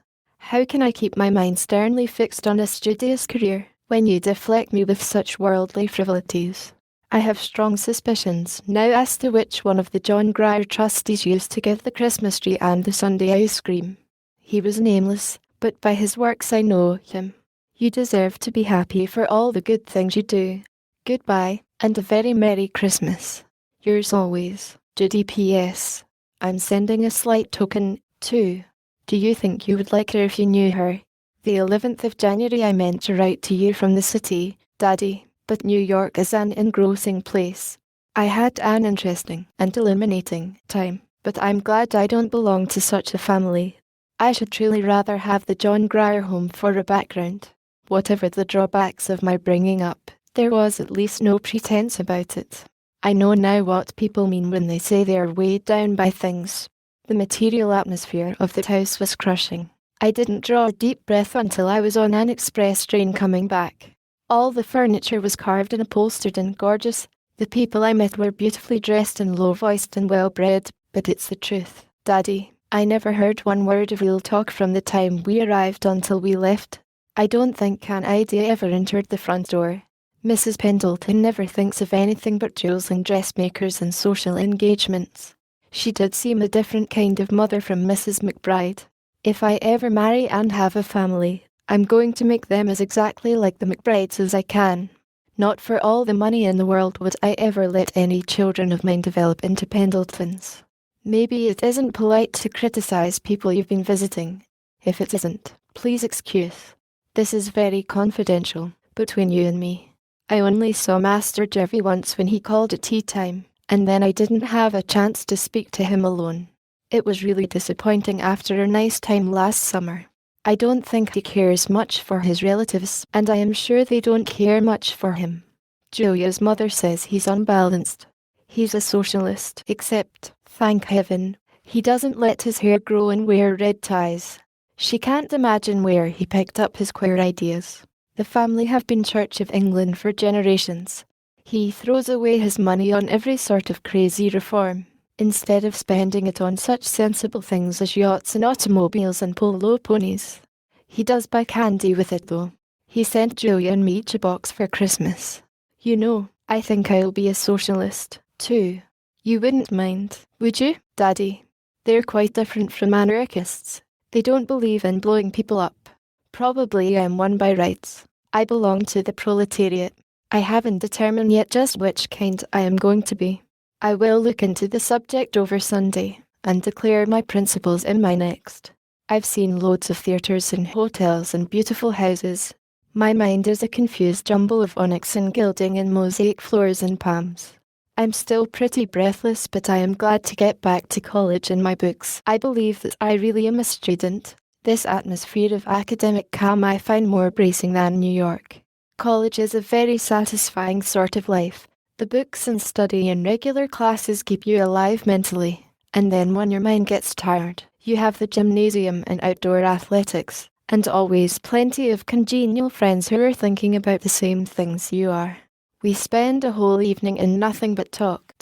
How can I keep my mind sternly fixed on a studious career when you deflect me with such worldly frivolities? I have strong suspicions now as to which one of the John Grier trustees used to give the Christmas tree and the Sunday ice cream. He was nameless, but by his works I know him. You deserve to be happy for all the good things you do. Goodbye, and a very Merry Christmas. Yours always, Judy. P.S. I'm sending a slight token, too. Do you think you would like her if you knew her? The 11th of January. I meant to write to you from the city, Daddy, but New York is an engrossing place. I had an interesting and illuminating time, but I'm glad I don't belong to such a family. I should truly rather have the John Grier home for a background. Whatever the drawbacks of my bringing up, there was at least no pretense about it. I know now what people mean when they say they are weighed down by things. The material atmosphere of the house was crushing. I didn't draw a deep breath until I was on an express train coming back. All the furniture was carved and upholstered and gorgeous. The people I met were beautifully dressed and low-voiced and well-bred, but it's the truth, Daddy. I never heard one word of real talk from the time we arrived until we left. I don't think an idea ever entered the front door. Mrs. Pendleton never thinks of anything but jewels and dressmakers and social engagements. She did seem a different kind of mother from Mrs. McBride. If I ever marry and have a family, I'm going to make them as exactly like the McBrides as I can. Not for all the money in the world would I ever let any children of mine develop into Pendletons. Maybe it isn't polite to criticize people you've been visiting. If it isn't, please excuse. This is very confidential, between you and me. I only saw Master Jervy once when he called at tea time, and then I didn't have a chance to speak to him alone. It was really disappointing after a nice time last summer. I don't think he cares much for his relatives, and I am sure they don't care much for him. Julia's mother says he's unbalanced. He's a socialist, except, thank heaven, he doesn't let his hair grow and wear red ties. She can't imagine where he picked up his queer ideas. The family have been Church of England for generations. He throws away his money on every sort of crazy reform, instead of spending it on such sensible things as yachts and automobiles and polo ponies. He does buy candy with it though. He sent Julia and me each a box for Christmas. You know, I think I'll be a socialist, too. You wouldn't mind, would you, Daddy? They're quite different from anarchists. They don't believe in blowing people up. Probably I'm one by rights. I belong to the proletariat. I haven't determined yet just which kind I am going to be. I will look into the subject over Sunday, and declare my principles in my next. I've seen loads of theatres and hotels and beautiful houses. My mind is a confused jumble of onyx and gilding and mosaic floors and palms. I'm still pretty breathless, but I am glad to get back to college and my books. I believe that I really am a student. This atmosphere of academic calm I find more bracing than New York. College is a very satisfying sort of life. The books and study and regular classes keep you alive mentally. And then when your mind gets tired, you have the gymnasium and outdoor athletics, and always plenty of congenial friends who are thinking about the same things you are. We spend a whole evening in nothing but talk,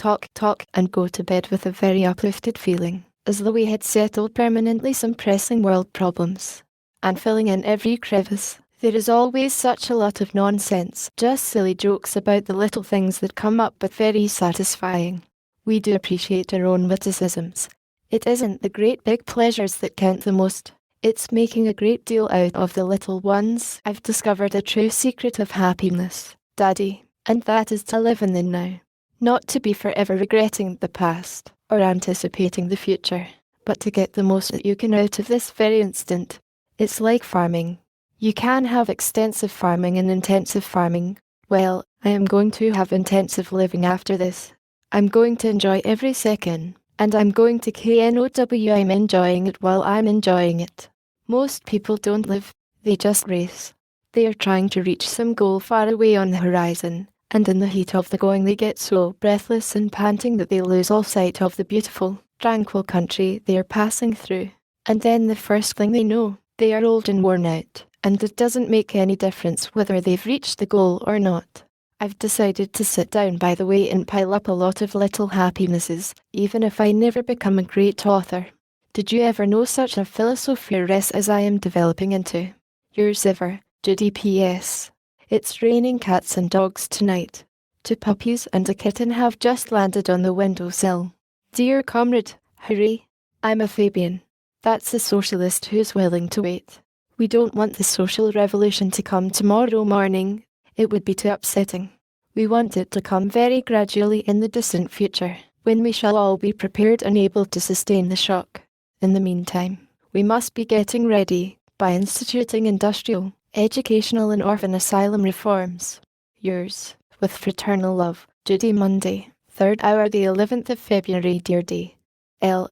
and go to bed with a very uplifted feeling, as though we had settled permanently some pressing world problems. And filling in every crevice, there is always such a lot of nonsense, just silly jokes about the little things that come up, but very satisfying. We do appreciate our own witticisms. It isn't the great big pleasures that count the most. It's making a great deal out of the little ones. I've discovered a true secret of happiness, Daddy, and that is to live in the now. Not to be forever regretting the past, or anticipating the future, but to get the most that you can out of this very instant. It's like farming. You can have extensive farming and intensive farming. Well, I am going to have intensive living after this. I'm going to enjoy every second, and I'm going to KNOW I'm enjoying it while I'm enjoying it. Most people don't live, they just race. They are trying to reach some goal far away on the horizon, and in the heat of the going they get so breathless and panting that they lose all sight of the beautiful, tranquil country they are passing through. And then the first thing they know, they are old and worn out, and it doesn't make any difference whether they've reached the goal or not. I've decided to sit down by the way and pile up a lot of little happinesses, even if I never become a great author. Did you ever know such a philosopheress as I am developing into? Yours ever, Judy P.S. It's raining cats and dogs tonight. 2 puppies and a kitten have just landed on the windowsill. Dear comrade, hurry. I'm a Fabian. That's a socialist who's willing to wait. We don't want the social revolution to come tomorrow morning. It would be too upsetting. We want it to come very gradually in the distant future, when we shall all be prepared and able to sustain the shock. In the meantime, we must be getting ready by instituting industrial, educational and orphan asylum reforms. Yours, with fraternal love, Judy. Monday, 3rd hour the 11th of February. Dear D. L.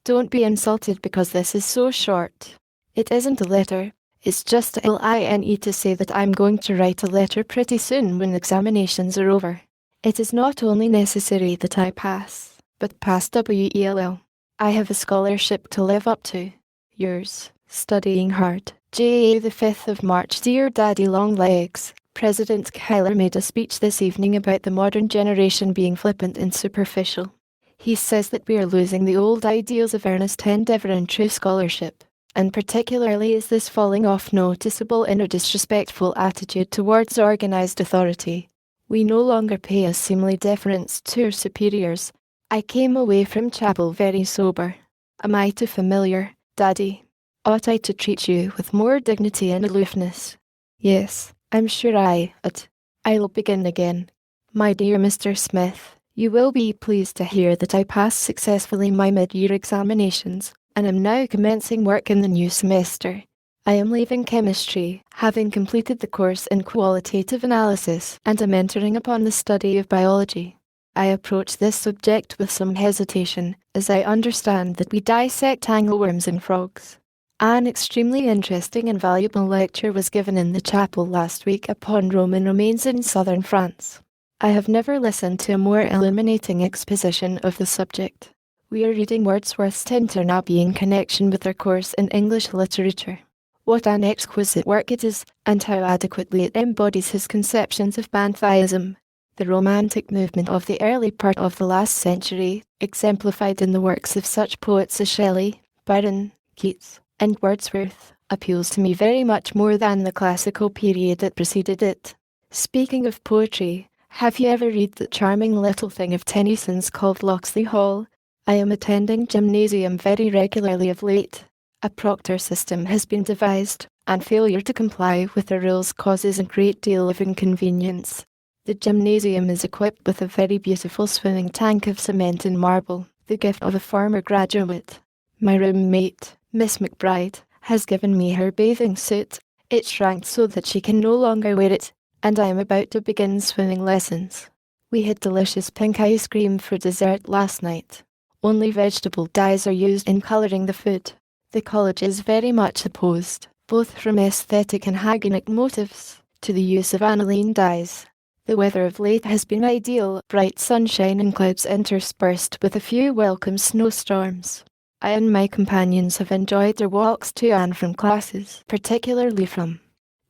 Don't be insulted because this is so short. It isn't a letter. It's just a line to say that I'm going to write a letter pretty soon when examinations are over. It is not only necessary that I pass, but pass WELL. I have a scholarship to live up to. Yours, studying hard. J.A. the 5th of March. Dear Daddy Longlegs, President Kyler made a speech this evening about the modern generation being flippant and superficial. He says that we are losing the old ideals of earnest endeavour and true scholarship. And particularly is this falling off noticeable in a disrespectful attitude towards organised authority. We no longer pay a seemly deference to our superiors. I came away from chapel very sober. Am I too familiar, Daddy? Ought I to treat you with more dignity and aloofness? Yes, I'm sure I'll begin again. My dear Mr. Smith, you will be pleased to hear that I passed successfully my mid-year examinations, and am now commencing work in the new semester. I am leaving chemistry, having completed the course in qualitative analysis, and am entering upon the study of biology. I approach this subject with some hesitation, as I understand that we dissect angleworms and frogs. An extremely interesting and valuable lecture was given in the chapel last week upon Roman remains in southern France. I have never listened to a more illuminating exposition of the subject. We are reading Wordsworth's Tinter Abbey in connection with our course in English literature. What an exquisite work it is, and how adequately it embodies his conceptions of pantheism. The romantic movement of the early part of the last century, exemplified in the works of such poets as Shelley, Byron, Keats, and Wordsworth, appeals to me very much more than the classical period that preceded it. Speaking of poetry, have you ever read the charming little thing of Tennyson's called Locksley Hall? I am attending gymnasium very regularly of late. A proctor system has been devised, and failure to comply with the rules causes a great deal of inconvenience. The gymnasium is equipped with a very beautiful swimming tank of cement and marble, the gift of a former graduate. My roommate, Miss McBride, has given me her bathing suit. It shrank so that she can no longer wear it, and I am about to begin swimming lessons. We had delicious pink ice cream for dessert last night. Only vegetable dyes are used in colouring the food. The college is very much opposed, both from aesthetic and hygienic motives, to the use of aniline dyes. The weather of late has been ideal, bright sunshine and clouds interspersed with a few welcome snowstorms. I and my companions have enjoyed our walks to and from classes, particularly from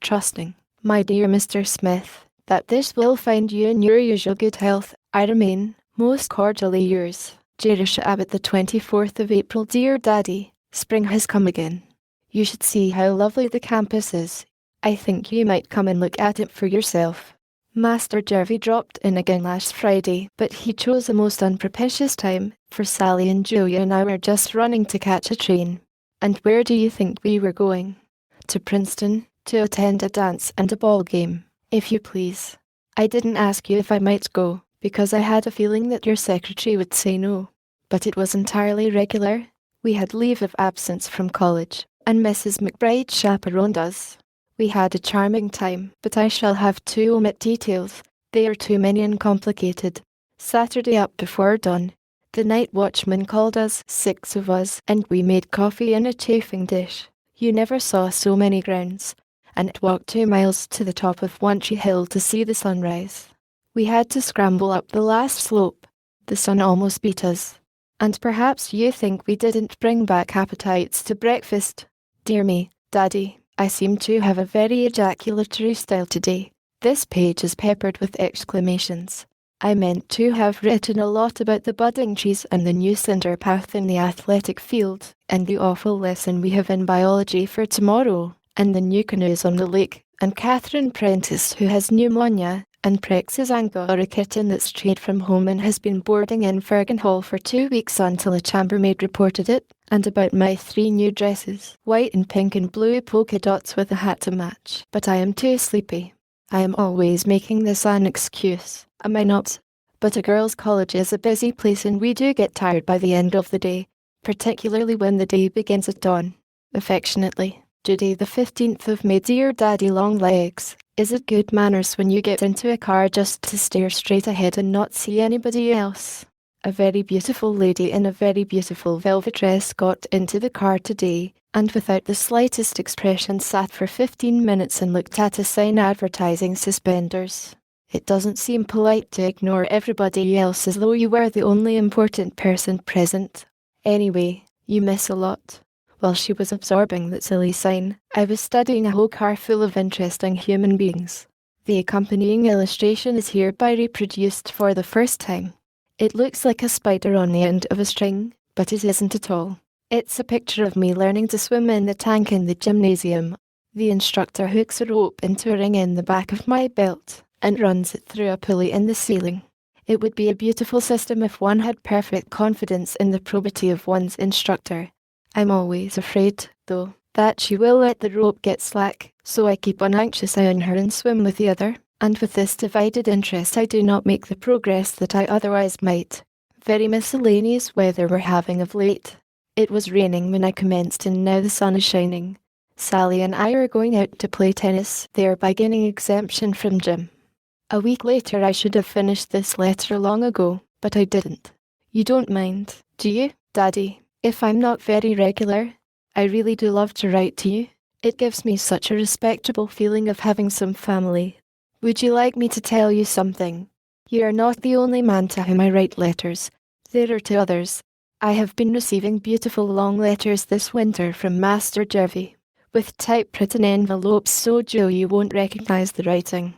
trusting, my dear Mr. Smith, that this will find you in your usual good health. I remain, most cordially yours, Jerusha Abbott. The 24th of April. Dear Daddy, spring has come again. You should see how lovely the campus is. I think you might come and look at it for yourself. Master Jervy dropped in again last Friday, but he chose a most unpropitious time, for Sally and Julia and I were just running to catch a train. And where do you think we were going? To Princeton, to attend a dance and a ball game, if you please. I didn't ask you if I might go, because I had a feeling that your secretary would say no. But it was entirely regular. We had leave of absence from college, and Mrs. McBride chaperoned us. We had a charming time, but I shall have to omit details. They are too many and complicated. Saturday up before dawn. The night watchman called us, 6 of us, and we made coffee in a chafing dish. You never saw so many grounds, and walked 2 miles to the top of One Tree Hill to see the sunrise. We had to scramble up the last slope. The sun almost beat us. And perhaps you think we didn't bring back appetites to breakfast. Dear me, Daddy, I seem to have a very ejaculatory style today. This page is peppered with exclamations. I meant to have written a lot about the budding trees and the new cinder path in the athletic field, and the awful lesson we have in biology for tomorrow, and the new canoes on the lake, and Catherine Prentice who has pneumonia, and Prex his ankle, or a kitten that's strayed from home and has been boarding in Fergan Hall for 2 weeks until a chambermaid reported it, and about my 3 new dresses, white and pink and blue polka dots with a hat to match. But I am too sleepy. I am always making this an excuse, am I not? But a girls' college is a busy place and we do get tired by the end of the day, particularly when the day begins at dawn. Affectionately, Judy, the 15th of May. Dear Daddy Longlegs, is it good manners when you get into a car just to stare straight ahead and not see anybody else? A very beautiful lady in a very beautiful velvet dress got into the car today, and without the slightest expression sat for 15 minutes and looked at a sign advertising suspenders. It doesn't seem polite to ignore everybody else as though you were the only important person present. Anyway, you miss a lot. While she was absorbing that silly sign, I was studying a whole car full of interesting human beings. The accompanying illustration is hereby reproduced for the first time. It looks like a spider on the end of a string, but it isn't at all. It's a picture of me learning to swim in the tank in the gymnasium. The instructor hooks a rope into a ring in the back of my belt and runs it through a pulley in the ceiling. It would be a beautiful system if one had perfect confidence in the probity of one's instructor. I'm always afraid, though, that she will let the rope get slack, so I keep one anxious eye on her and swim with the other, and with this divided interest I do not make the progress that I otherwise might. Very miscellaneous weather we're having of late. It was raining when I commenced and now the sun is shining. Sally and I are going out to play tennis, thereby getting exemption from gym. A week later I should have finished this letter long ago, but I didn't. You don't mind, do you, Daddy, if I'm not very regular? I really do love to write to you. It gives me such a respectable feeling of having some family. Would you like me to tell you something? You are not the only man to whom I write letters. There are 2 others. I have been receiving beautiful long letters this winter from Master Jervy, with typewritten envelopes so Joe you won't recognize the writing.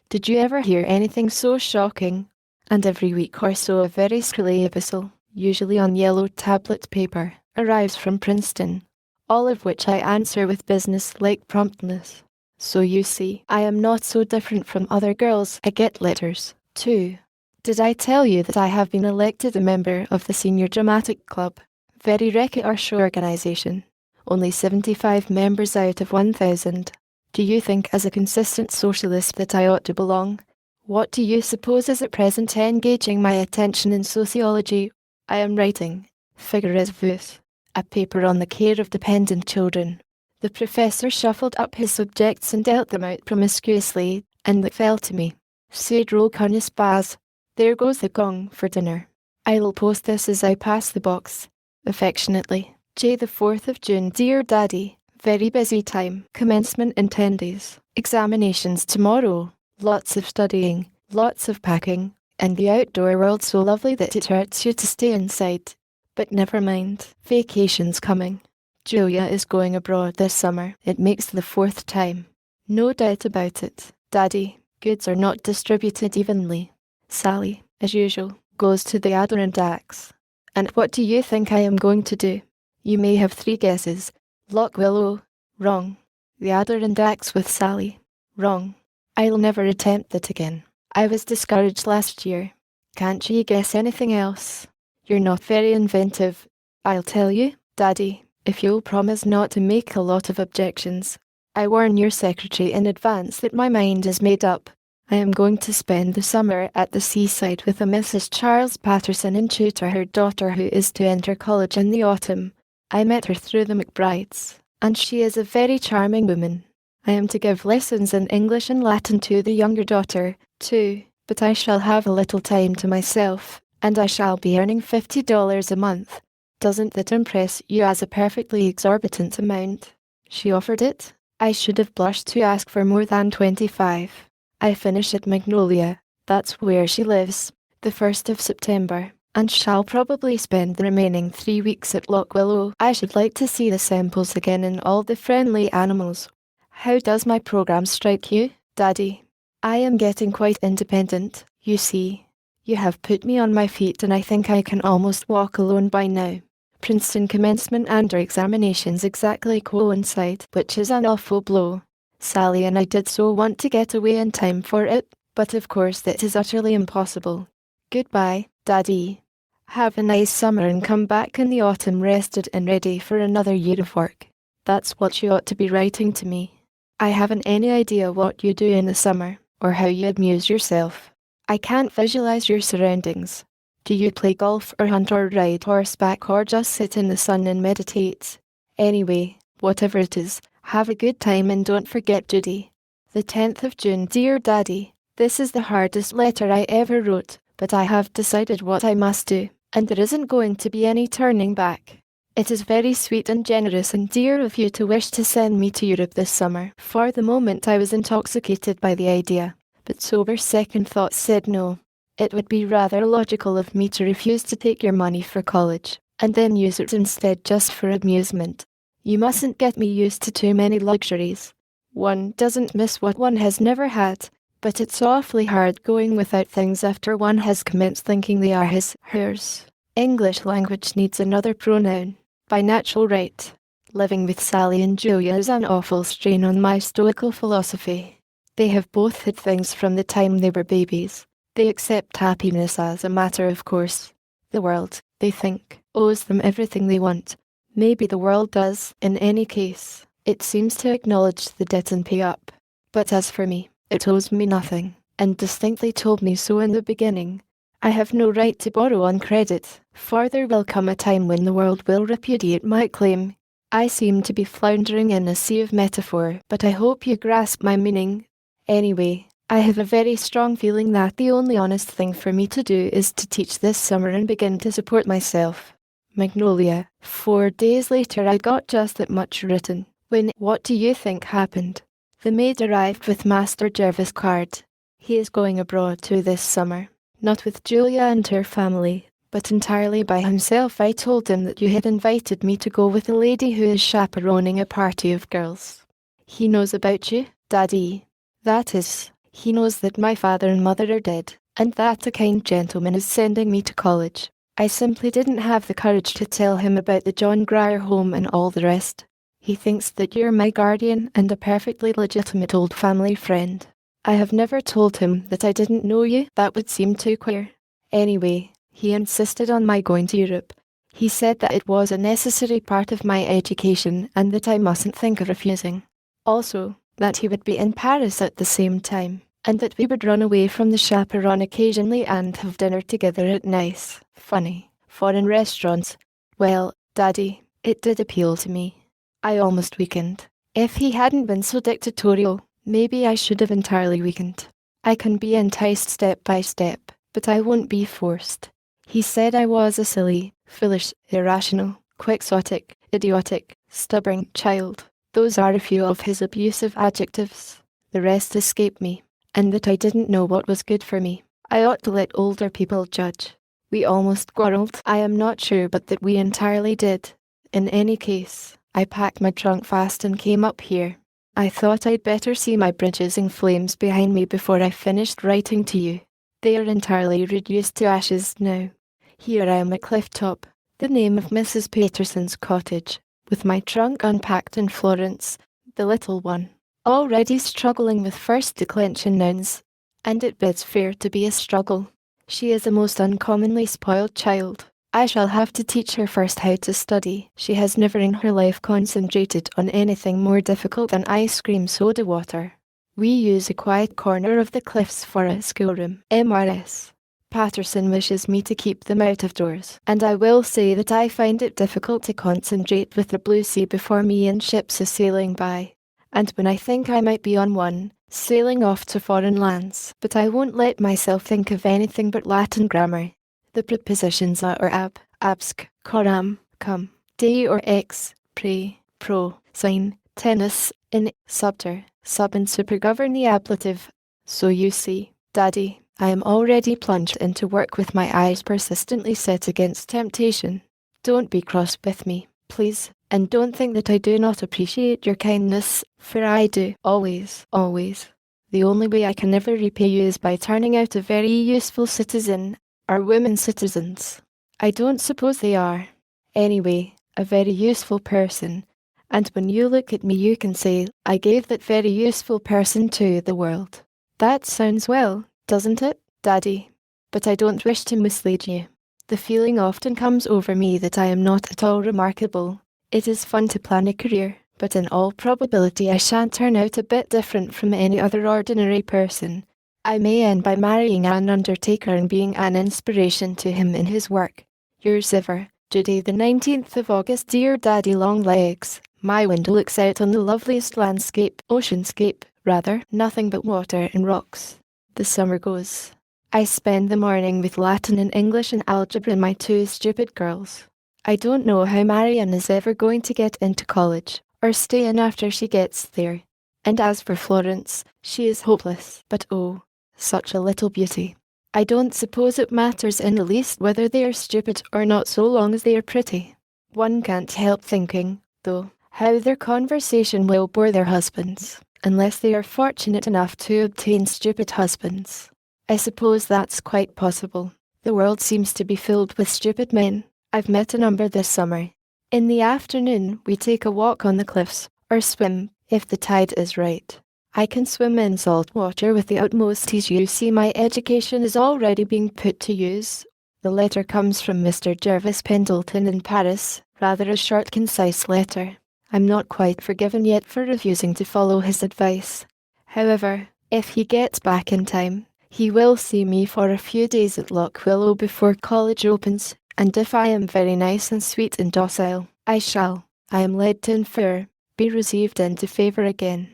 Did you ever hear anything so shocking? And every week or so a very scrawly epistle, usually on yellow tablet paper, arrives from Princeton, all of which I answer with business-like promptness. So you see, I am not so different from other girls. I get letters, too. Did I tell you that I have been elected a member of the Senior Dramatic Club? Very rich organisation. Only 75 members out of 1,000. Do you think as a consistent socialist that I ought to belong? What do you suppose is at present engaging my attention in sociology? I am writing, figures vus, a paper on the care of dependent children. The professor shuffled up his subjects and dealt them out promiscuously, and it fell to me. Sed roll carnis baz. There goes the gong for dinner. I'll post this as I pass the box. Affectionately, J. the 4th of June. Dear Daddy, very busy time. Commencement in 10 days. Examinations tomorrow. Lots of studying, lots of packing, and the outdoor world so lovely that it hurts you to stay inside. But never mind, vacation's coming. Julia is going abroad this summer. It makes the 4th time. No doubt about it. Daddy, goods are not distributed evenly. Sally, as usual, goes to the Adirondacks. And what do you think I am going to do? You may have 3 guesses. Loch Willow, wrong. The Adirondacks with Sally, wrong. I'll never attempt it again. I was discouraged last year. Can't you guess anything else? You're not very inventive. I'll tell you, Daddy, if you'll promise not to make a lot of objections. I warn your secretary in advance that my mind is made up. I am going to spend the summer at the seaside with a Mrs. Charles Patterson and tutor her daughter who is to enter college in the autumn. I met her through the McBrides, and she is a very charming woman. I am to give lessons in English and Latin to the younger daughter, too, but I shall have a little time to myself, and I shall be earning $50 a month. Doesn't that impress you as a perfectly exorbitant amount? She offered it. I should have blushed to ask for more than 25. I finish at Magnolia, that's where she lives, the 1st of September, and shall probably spend the remaining 3 weeks at Loch Willow. I should like to see the Semples again and all the friendly animals. How does my program strike you, Daddy? I am getting quite independent, you see. You have put me on my feet and I think I can almost walk alone by now. Princeton commencement and our examinations exactly coincide, which is an awful blow. Sally and I did so want to get away in time for it, but of course that is utterly impossible. Goodbye, Daddy. Have a nice summer and come back in the autumn rested and ready for another year of work. That's what you ought to be writing to me. I haven't any idea what you do in the summer, or how you amuse yourself. I can't visualize your surroundings. Do you play golf or hunt or ride horseback or just sit in the sun and meditate? Anyway, whatever it is, have a good time and don't forget Judy. The 10th of June. Dear Daddy, this is the hardest letter I ever wrote, but I have decided what I must do, and there isn't going to be any turning back. It is very sweet and generous and dear of you to wish to send me to Europe this summer. For the moment I was intoxicated by the idea, but sober second thought said no. It would be rather logical of me to refuse to take your money for college, and then use it instead just for amusement. You mustn't get me used to too many luxuries. One doesn't miss what one has never had, but it's awfully hard going without things after one has commenced thinking they are his, hers. English language needs another pronoun, by natural right. Living with Sally and Julia is an awful strain on my stoical philosophy. They have both had things from the time they were babies. They accept happiness as a matter of course. The world, they think, owes them everything they want. Maybe the world does, in any case. It seems to acknowledge the debt and pay up. But as for me, it owes me nothing, and distinctly told me so in the beginning. I have no right to borrow on credit, for there will come a time when the world will repudiate my claim. I seem to be floundering in a sea of metaphor, but I hope you grasp my meaning. Anyway, I have a very strong feeling that the only honest thing for me to do is to teach this summer and begin to support myself. Magnolia. 4 days later I got just that much written, when what do you think happened? The maid arrived with Master Jervis' card. He is going abroad too this summer, not with Julia and her family, but entirely by himself. I told him that you had invited me to go with a lady who is chaperoning a party of girls. He knows about you, Daddy. That is, he knows that my father and mother are dead, and that a kind gentleman is sending me to college. I simply didn't have the courage to tell him about the John Grier home and all the rest. He thinks that you're my guardian and a perfectly legitimate old family friend. I have never told him that I didn't know you. That would seem too queer. Anyway, he insisted on my going to Europe. He said that it was a necessary part of my education and that I mustn't think of refusing. Also, that he would be in Paris at the same time, and that we would run away from the chaperon occasionally and have dinner together at nice, funny, foreign restaurants. Well, Daddy, it did appeal to me. I almost weakened. If he hadn't been so dictatorial, maybe I should have entirely weakened. I can be enticed step by step, but I won't be forced. He said I was a silly, foolish, irrational, quixotic, idiotic, stubborn child. Those are a few of his abusive adjectives. The rest escape me, and that I didn't know what was good for me. I ought to let older people judge. We almost quarrelled. I am not sure but that we entirely did. In any case, I packed my trunk fast and came up here. I thought I'd better see my bridges in flames behind me before I finished writing to you. They are entirely reduced to ashes now. Here I am at Cliff Top, the name of Mrs. Paterson's cottage, with my trunk unpacked in Florence, the little one, already struggling with first declension nouns, and it bids fair to be a struggle. She is a most uncommonly spoiled child. I shall have to teach her first how to study. She has never in her life concentrated on anything more difficult than ice cream soda water. We use a quiet corner of the cliffs for a schoolroom. Mrs. Patterson wishes me to keep them out of doors, and I will say that I find it difficult to concentrate with the blue sea before me and ships sailing by, and when I think I might be on one, sailing off to foreign lands. But I won't let myself think of anything but Latin grammar. The prepositions are ab, absc, coram, cum, de or ex, pre, pro, sin, tennis, in, subter, sub and supergovern the ablative. So you see, Daddy, I am already plunged into work with my eyes persistently set against temptation. Don't be cross with me, please, and don't think that I do not appreciate your kindness, for I do, always, always. The only way I can ever repay you is by turning out a very useful citizen. Are women citizens? I don't suppose they are. Anyway, a very useful person. And when you look at me you can say, I gave that very useful person to the world. That sounds well, doesn't it, Daddy? But I don't wish to mislead you. The feeling often comes over me that I am not at all remarkable. It is fun to plan a career, but in all probability I shan't turn out a bit different from any other ordinary person. I may end by marrying an undertaker and being an inspiration to him in his work. Yours ever, Judy, the 19th of August. Dear Daddy Longlegs, my window looks out on the loveliest oceanscape, rather, nothing but water and rocks. The summer goes. I spend the morning with Latin and English and algebra and my two stupid girls. I don't know how Marianne is ever going to get into college, or stay in after she gets there. And as for Florence, she is hopeless, but oh, such a little beauty. I don't suppose it matters in the least whether they are stupid or not so long as they are pretty. One can't help thinking, though, how their conversation will bore their husbands, unless they are fortunate enough to obtain stupid husbands. I suppose that's quite possible. The world seems to be filled with stupid men. I've met a number this summer. In the afternoon we take a walk on the cliffs, or swim, if the tide is right. I can swim in salt water with the utmost ease. You see, my education is already being put to use. The letter comes from Mr. Jervis Pendleton in Paris, rather a short, concise letter. I'm not quite forgiven yet for refusing to follow his advice. However, if he gets back in time, he will see me for a few days at Lock Willow before college opens, and if I am very nice and sweet and docile, I shall, I am led to infer, be received into favour again.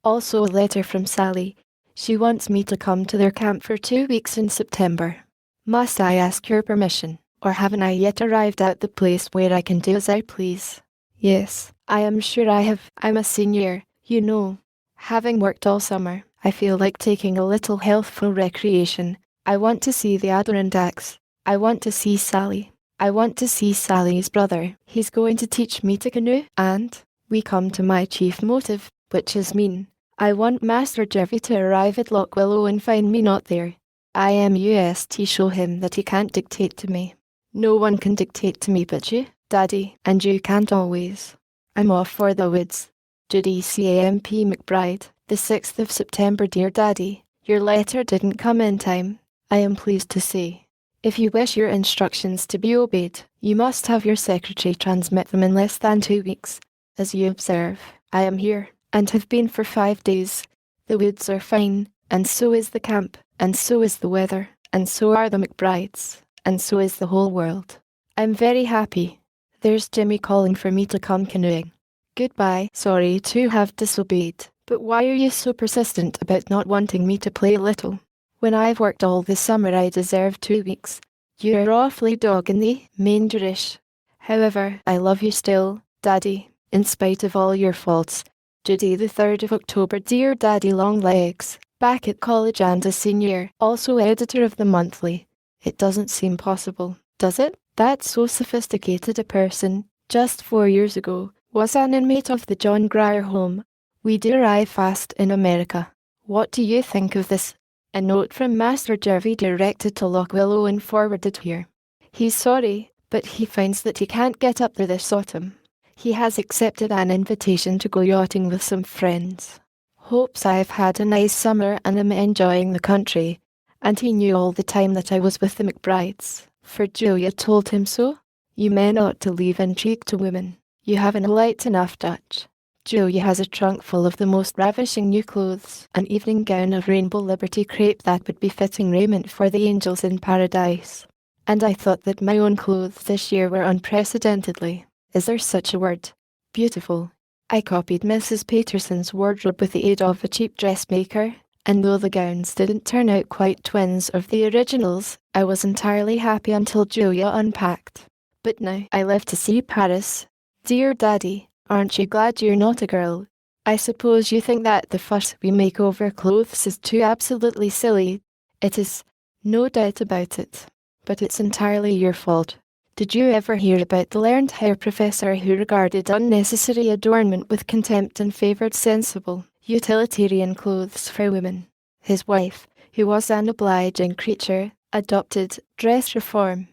Also a letter from Sally. She wants me to come to their camp for 2 weeks in September. Must I ask your permission, or haven't I yet arrived at the place where I can do as I please? Yes, I am sure I have. I'm a senior, you know. Having worked all summer, I feel like taking a little healthful recreation. I want to see the Adirondacks. I want to see Sally. I want to see Sally's brother. He's going to teach me to canoe, and we come to my chief motive, which is mean. I want Master Jervy to arrive at Lock Willow and find me not there. I must show him that he can't dictate to me. No one can dictate to me but you, Daddy, and you can't always. I'm off for the woods. Judy Camp McBride, the 6th of September. Dear Daddy, your letter didn't come in time, I am pleased to say. If you wish your instructions to be obeyed, you must have your secretary transmit them in less than 2 weeks. As you observe, I am here, and have been for 5 days. The woods are fine, and so is the camp, and so is the weather, and so are the McBrides, and so is the whole world. I'm very happy. There's Jimmy calling for me to come canoeing. Goodbye. Sorry to have disobeyed, but why are you so persistent about not wanting me to play a little? When I've worked all this summer I deserve 2 weeks. You're awfully dog-in-the mangerish. However, I love you still, Daddy, in spite of all your faults. Judy, the 3rd of October. Dear Daddy Longlegs, back at college and a senior, also editor of the monthly. It doesn't seem possible, does it? That so sophisticated a person, just 4 years ago, was an inmate of the John Grier Home. We do arrive fast in America. What do you think of this? A note from Master Jervy directed to Lock Willow and forwarded here. He's sorry, but he finds that he can't get up there this autumn. He has accepted an invitation to go yachting with some friends. Hopes I've had a nice summer and am enjoying the country. And he knew all the time that I was with the McBrides, for Julia told him so. You men ought to leave intrigue to women. You haven't a light enough touch. Julia has a trunk full of the most ravishing new clothes, an evening gown of rainbow Liberty crepe that would be fitting raiment for the angels in paradise. And I thought that my own clothes this year were unprecedentedly, is there such a word, beautiful. I copied Mrs. Paterson's wardrobe with the aid of a cheap dressmaker, and though the gowns didn't turn out quite twins of the originals, I was entirely happy until Julia unpacked. But now I live to see Paris. Dear Daddy, aren't you glad you're not a girl? I suppose you think that the fuss we make over clothes is too absolutely silly. It is, no doubt about it. But it's entirely your fault. Did you ever hear about the learned hair professor who regarded unnecessary adornment with contempt and favoured sensible, utilitarian clothes for women? His wife, who was an obliging creature, adopted dress reform.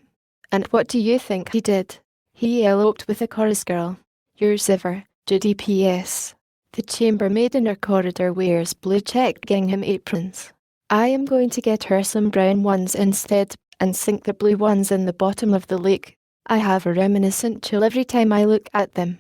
And what do you think he did? He eloped with a chorus girl. Yours ever, Judy P.S. The chambermaid in our corridor wears blue checked gingham aprons. I am going to get her some brown ones instead, and sink the blue ones in the bottom of the lake. I have a reminiscent chill every time I look at them.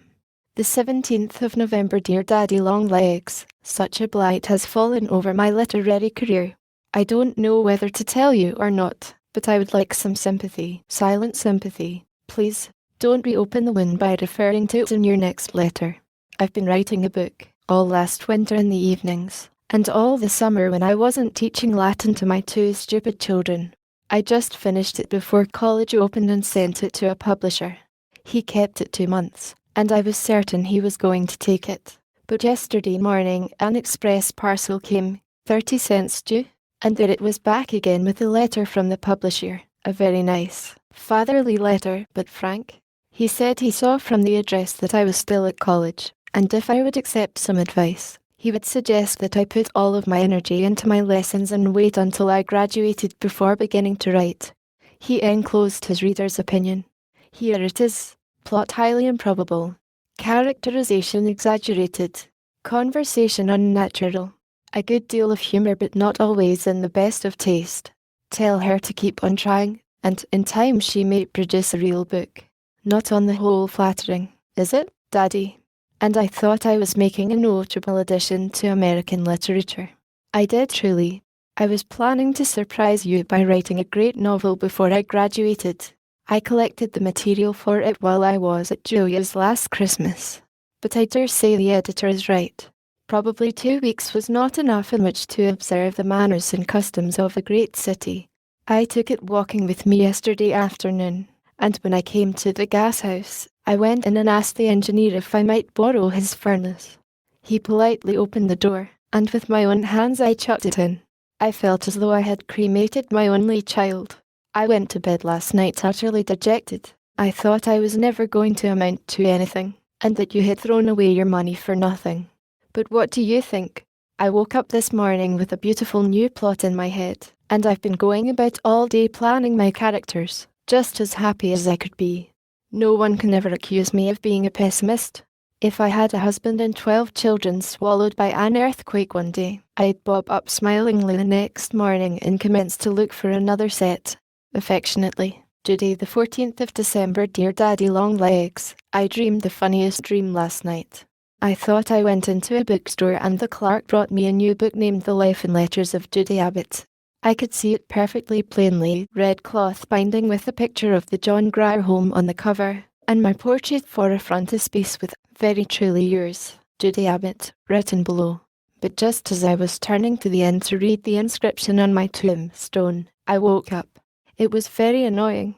The 17th of November, dear Daddy Longlegs, such a blight has fallen over my literary career. I don't know whether to tell you or not, but I would like some sympathy, silent sympathy. Please, don't reopen the wound by referring to it in your next letter. I've been writing a book, all last winter in the evenings, and all the summer when I wasn't teaching Latin to my two stupid children. I just finished it before college opened and sent it to a publisher. He kept it 2 months, and I was certain he was going to take it. But yesterday morning an express parcel came, 30 cents due, and there it was back again with a letter from the publisher, a very nice, fatherly letter, but frank. He said he saw from the address that I was still at college, and if I would accept some advice, he would suggest that I put all of my energy into my lessons and wait until I graduated before beginning to write. He enclosed his reader's opinion. Here it is. Plot highly improbable. Characterization exaggerated. Conversation unnatural. A good deal of humour but not always in the best of taste. Tell her to keep on trying, and in time she may produce a real book. Not on the whole flattering, is it, Daddy? And I thought I was making a notable addition to American literature. I did truly. I was planning to surprise you by writing a great novel before I graduated. I collected the material for it while I was at Julia's last Christmas. But I dare say the editor is right. Probably 2 weeks was not enough in which to observe the manners and customs of a great city. I took it walking with me yesterday afternoon, and when I came to the gas house, I went in and asked the engineer if I might borrow his furnace. He politely opened the door, and with my own hands I chucked it in. I felt as though I had cremated my only child. I went to bed last night utterly dejected. I thought I was never going to amount to anything, and that you had thrown away your money for nothing. But what do you think? I woke up this morning with a beautiful new plot in my head, and I've been going about all day planning my characters, just as happy as I could be. No one can ever accuse me of being a pessimist. If I had a husband and 12 children swallowed by an earthquake one day, I'd bob up smilingly the next morning and commence to look for another set. Affectionately, Judy, the 14th of December, dear Daddy Longlegs. I dreamed the funniest dream last night. I thought I went into a bookstore and the clerk brought me a new book named The Life and Letters of Judy Abbott. I could see it perfectly plainly, red cloth binding with a picture of the John Grier home on the cover, and my portrait for a frontispiece with "Very truly yours, Judy Abbott," written below. But just as I was turning to the end to read the inscription on my tombstone, I woke up. It was very annoying.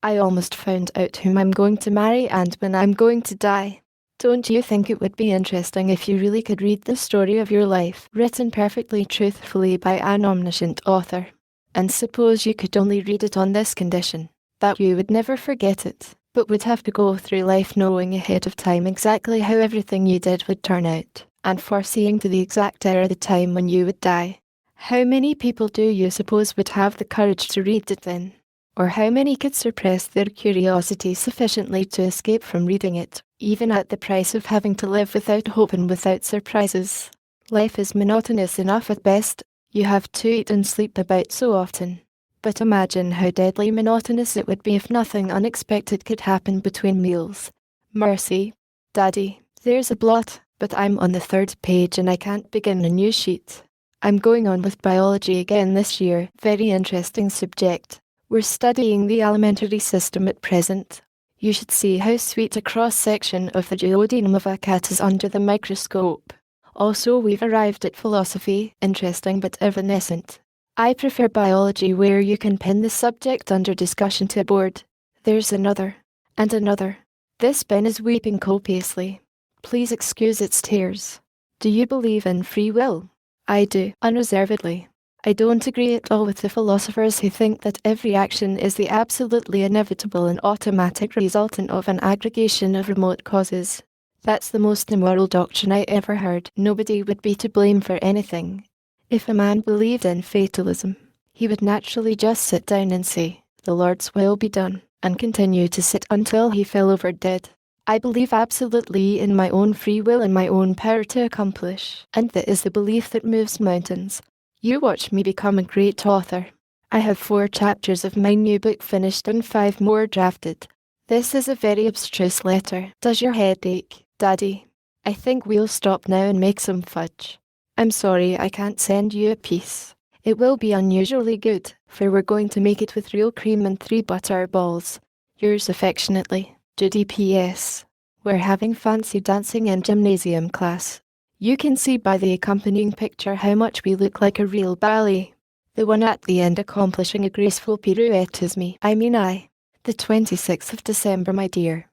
I almost found out whom I'm going to marry and when I'm going to die. Don't you think it would be interesting if you really could read the story of your life, written perfectly truthfully by an omniscient author? And suppose you could only read it on this condition, that you would never forget it, but would have to go through life knowing ahead of time exactly how everything you did would turn out, and foreseeing to the exact hour the time when you would die. How many people do you suppose would have the courage to read it then? Or how many could suppress their curiosity sufficiently to escape from reading it, even at the price of having to live without hope and without surprises? Life is monotonous enough at best. You have to eat and sleep about so often. But imagine how deadly monotonous it would be if nothing unexpected could happen between meals. Mercy, Daddy, there's a blot, but I'm on the 3rd page and I can't begin a new sheet. I'm going on with biology again this year. Very interesting subject. We're studying the alimentary system at present. You should see how sweet a cross-section of the duodenum of a cat is under the microscope. Also, we've arrived at philosophy, interesting but evanescent. I prefer biology where you can pin the subject under discussion to a board. There's another, and another. This pen is weeping copiously. Please excuse its tears. Do you believe in free will? I do, unreservedly. I don't agree at all with the philosophers who think that every action is the absolutely inevitable and automatic resultant of an aggregation of remote causes. That's the most immoral doctrine I ever heard. Nobody would be to blame for anything. If a man believed in fatalism, he would naturally just sit down and say, "The Lord's will be done," and continue to sit until he fell over dead. I believe absolutely in my own free will and my own power to accomplish, and that is the belief that moves mountains. You watch me become a great author. I have 4 chapters of my new book finished and 5 more drafted. This is a very abstruse letter. Does your head ache, Daddy? I think we'll stop now and make some fudge. I'm sorry I can't send you a piece. It will be unusually good, for we're going to make it with real cream and 3 butter balls. Yours affectionately, Judy P.S. We're having fancy dancing in gymnasium class. You can see by the accompanying picture how much we look like a real ballet. The one at the end accomplishing a graceful pirouette is me. I. The 26th of December, my dear,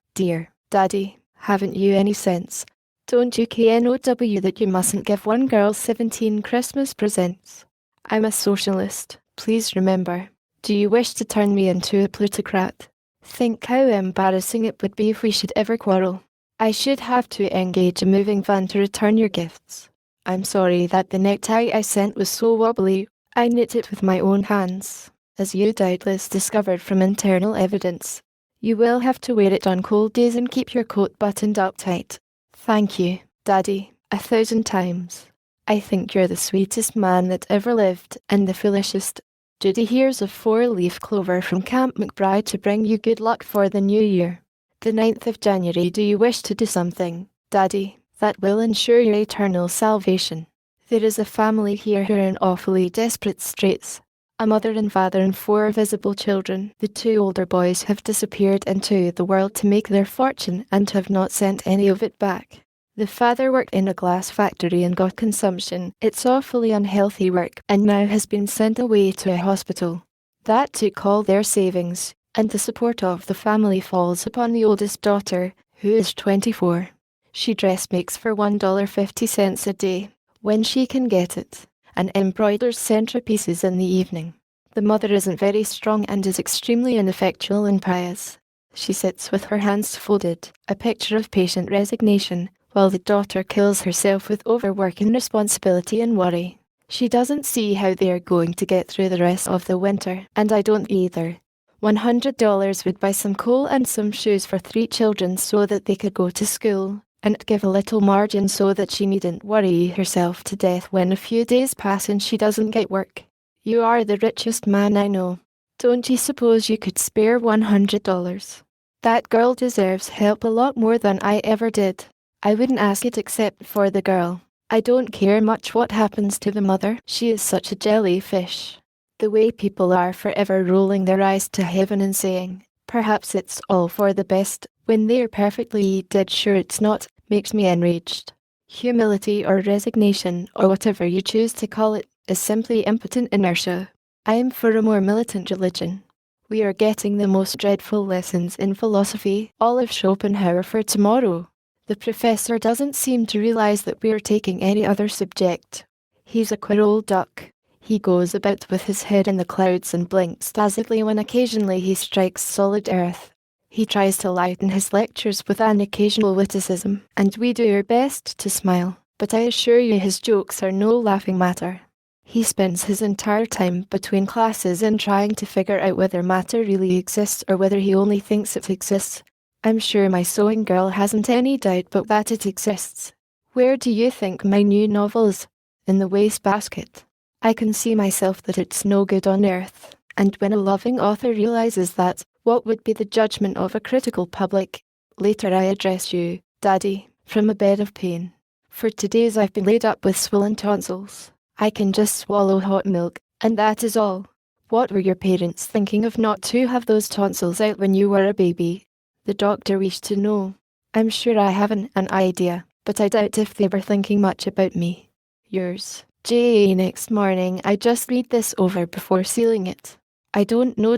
Daddy, haven't you any sense? Don't you know that you mustn't give one girl 17 Christmas presents? I'm a socialist, please remember. Do you wish to turn me into a plutocrat? Think how embarrassing it would be if we should ever quarrel. I should have to engage a moving van to return your gifts. I'm sorry that the necktie I sent was so wobbly. I knit it with my own hands, as you doubtless discovered from internal evidence. You will have to wear it on cold days and keep your coat buttoned up tight. Thank you, Daddy, 1,000 times. I think you're the sweetest man that ever lived, and the foolishest. Judy, here's a 4-leaf clover from Camp McBride to bring you good luck for the new year. The 9th of January. Do you wish to do something, Daddy, that will ensure your eternal salvation? There is a family here who are in awfully desperate straits. A mother and father and 4 visible children. The 2 older boys have disappeared into the world to make their fortune and have not sent any of it back. The father worked in a glass factory and got consumption. It's awfully unhealthy work, and now has been sent away to a hospital. That took all their savings, and the support of the family falls upon the oldest daughter, who is 24. She dressmakes for $1.50 a day, when she can get it, and embroiders centerpieces in the evening. The mother isn't very strong and is extremely ineffectual and pious. She sits with her hands folded, a picture of patient resignation, while the daughter kills herself with overwork and responsibility and worry. She doesn't see how they are going to get through the rest of the winter, and I don't either. $100 would buy some coal and some shoes for 3 children so that they could go to school, and give a little margin so that she needn't worry herself to death when a few days pass and she doesn't get work. You are the richest man I know. Don't you suppose you could spare $100? That girl deserves help a lot more than I ever did. I wouldn't ask it except for the girl. I don't care much what happens to the mother. She is such a jellyfish. The way people are forever rolling their eyes to heaven and saying, "Perhaps it's all for the best," when they're perfectly dead sure it's not, makes me enraged. Humility or resignation, or whatever you choose to call it, is simply impotent inertia. I am for a more militant religion. We are getting the most dreadful lessons in philosophy, all of Schopenhauer, for tomorrow. The professor doesn't seem to realize that we're taking any other subject. He's a queer old duck. He goes about with his head in the clouds and blinks dazedly when occasionally he strikes solid earth. He tries to lighten his lectures with an occasional witticism, and we do our best to smile, but I assure you his jokes are no laughing matter. He spends his entire time between classes in trying to figure out whether matter really exists or whether he only thinks it exists. I'm sure my sewing girl hasn't any doubt but that it exists. Where do you think my new novel is? In the wastebasket. I can see myself that it's no good on earth, and when a loving author realizes that, what would be the judgment of a critical public? Later I address you, Daddy, from a bed of pain. For 2 days I've been laid up with swollen tonsils. I can just swallow hot milk, and that is all. What were your parents thinking of not to have those tonsils out when you were a baby? The doctor wished to know. I'm sure I haven't an idea, but I doubt if they were thinking much about me. Yours, J.A. Next morning I just read this over before sealing it. I don't know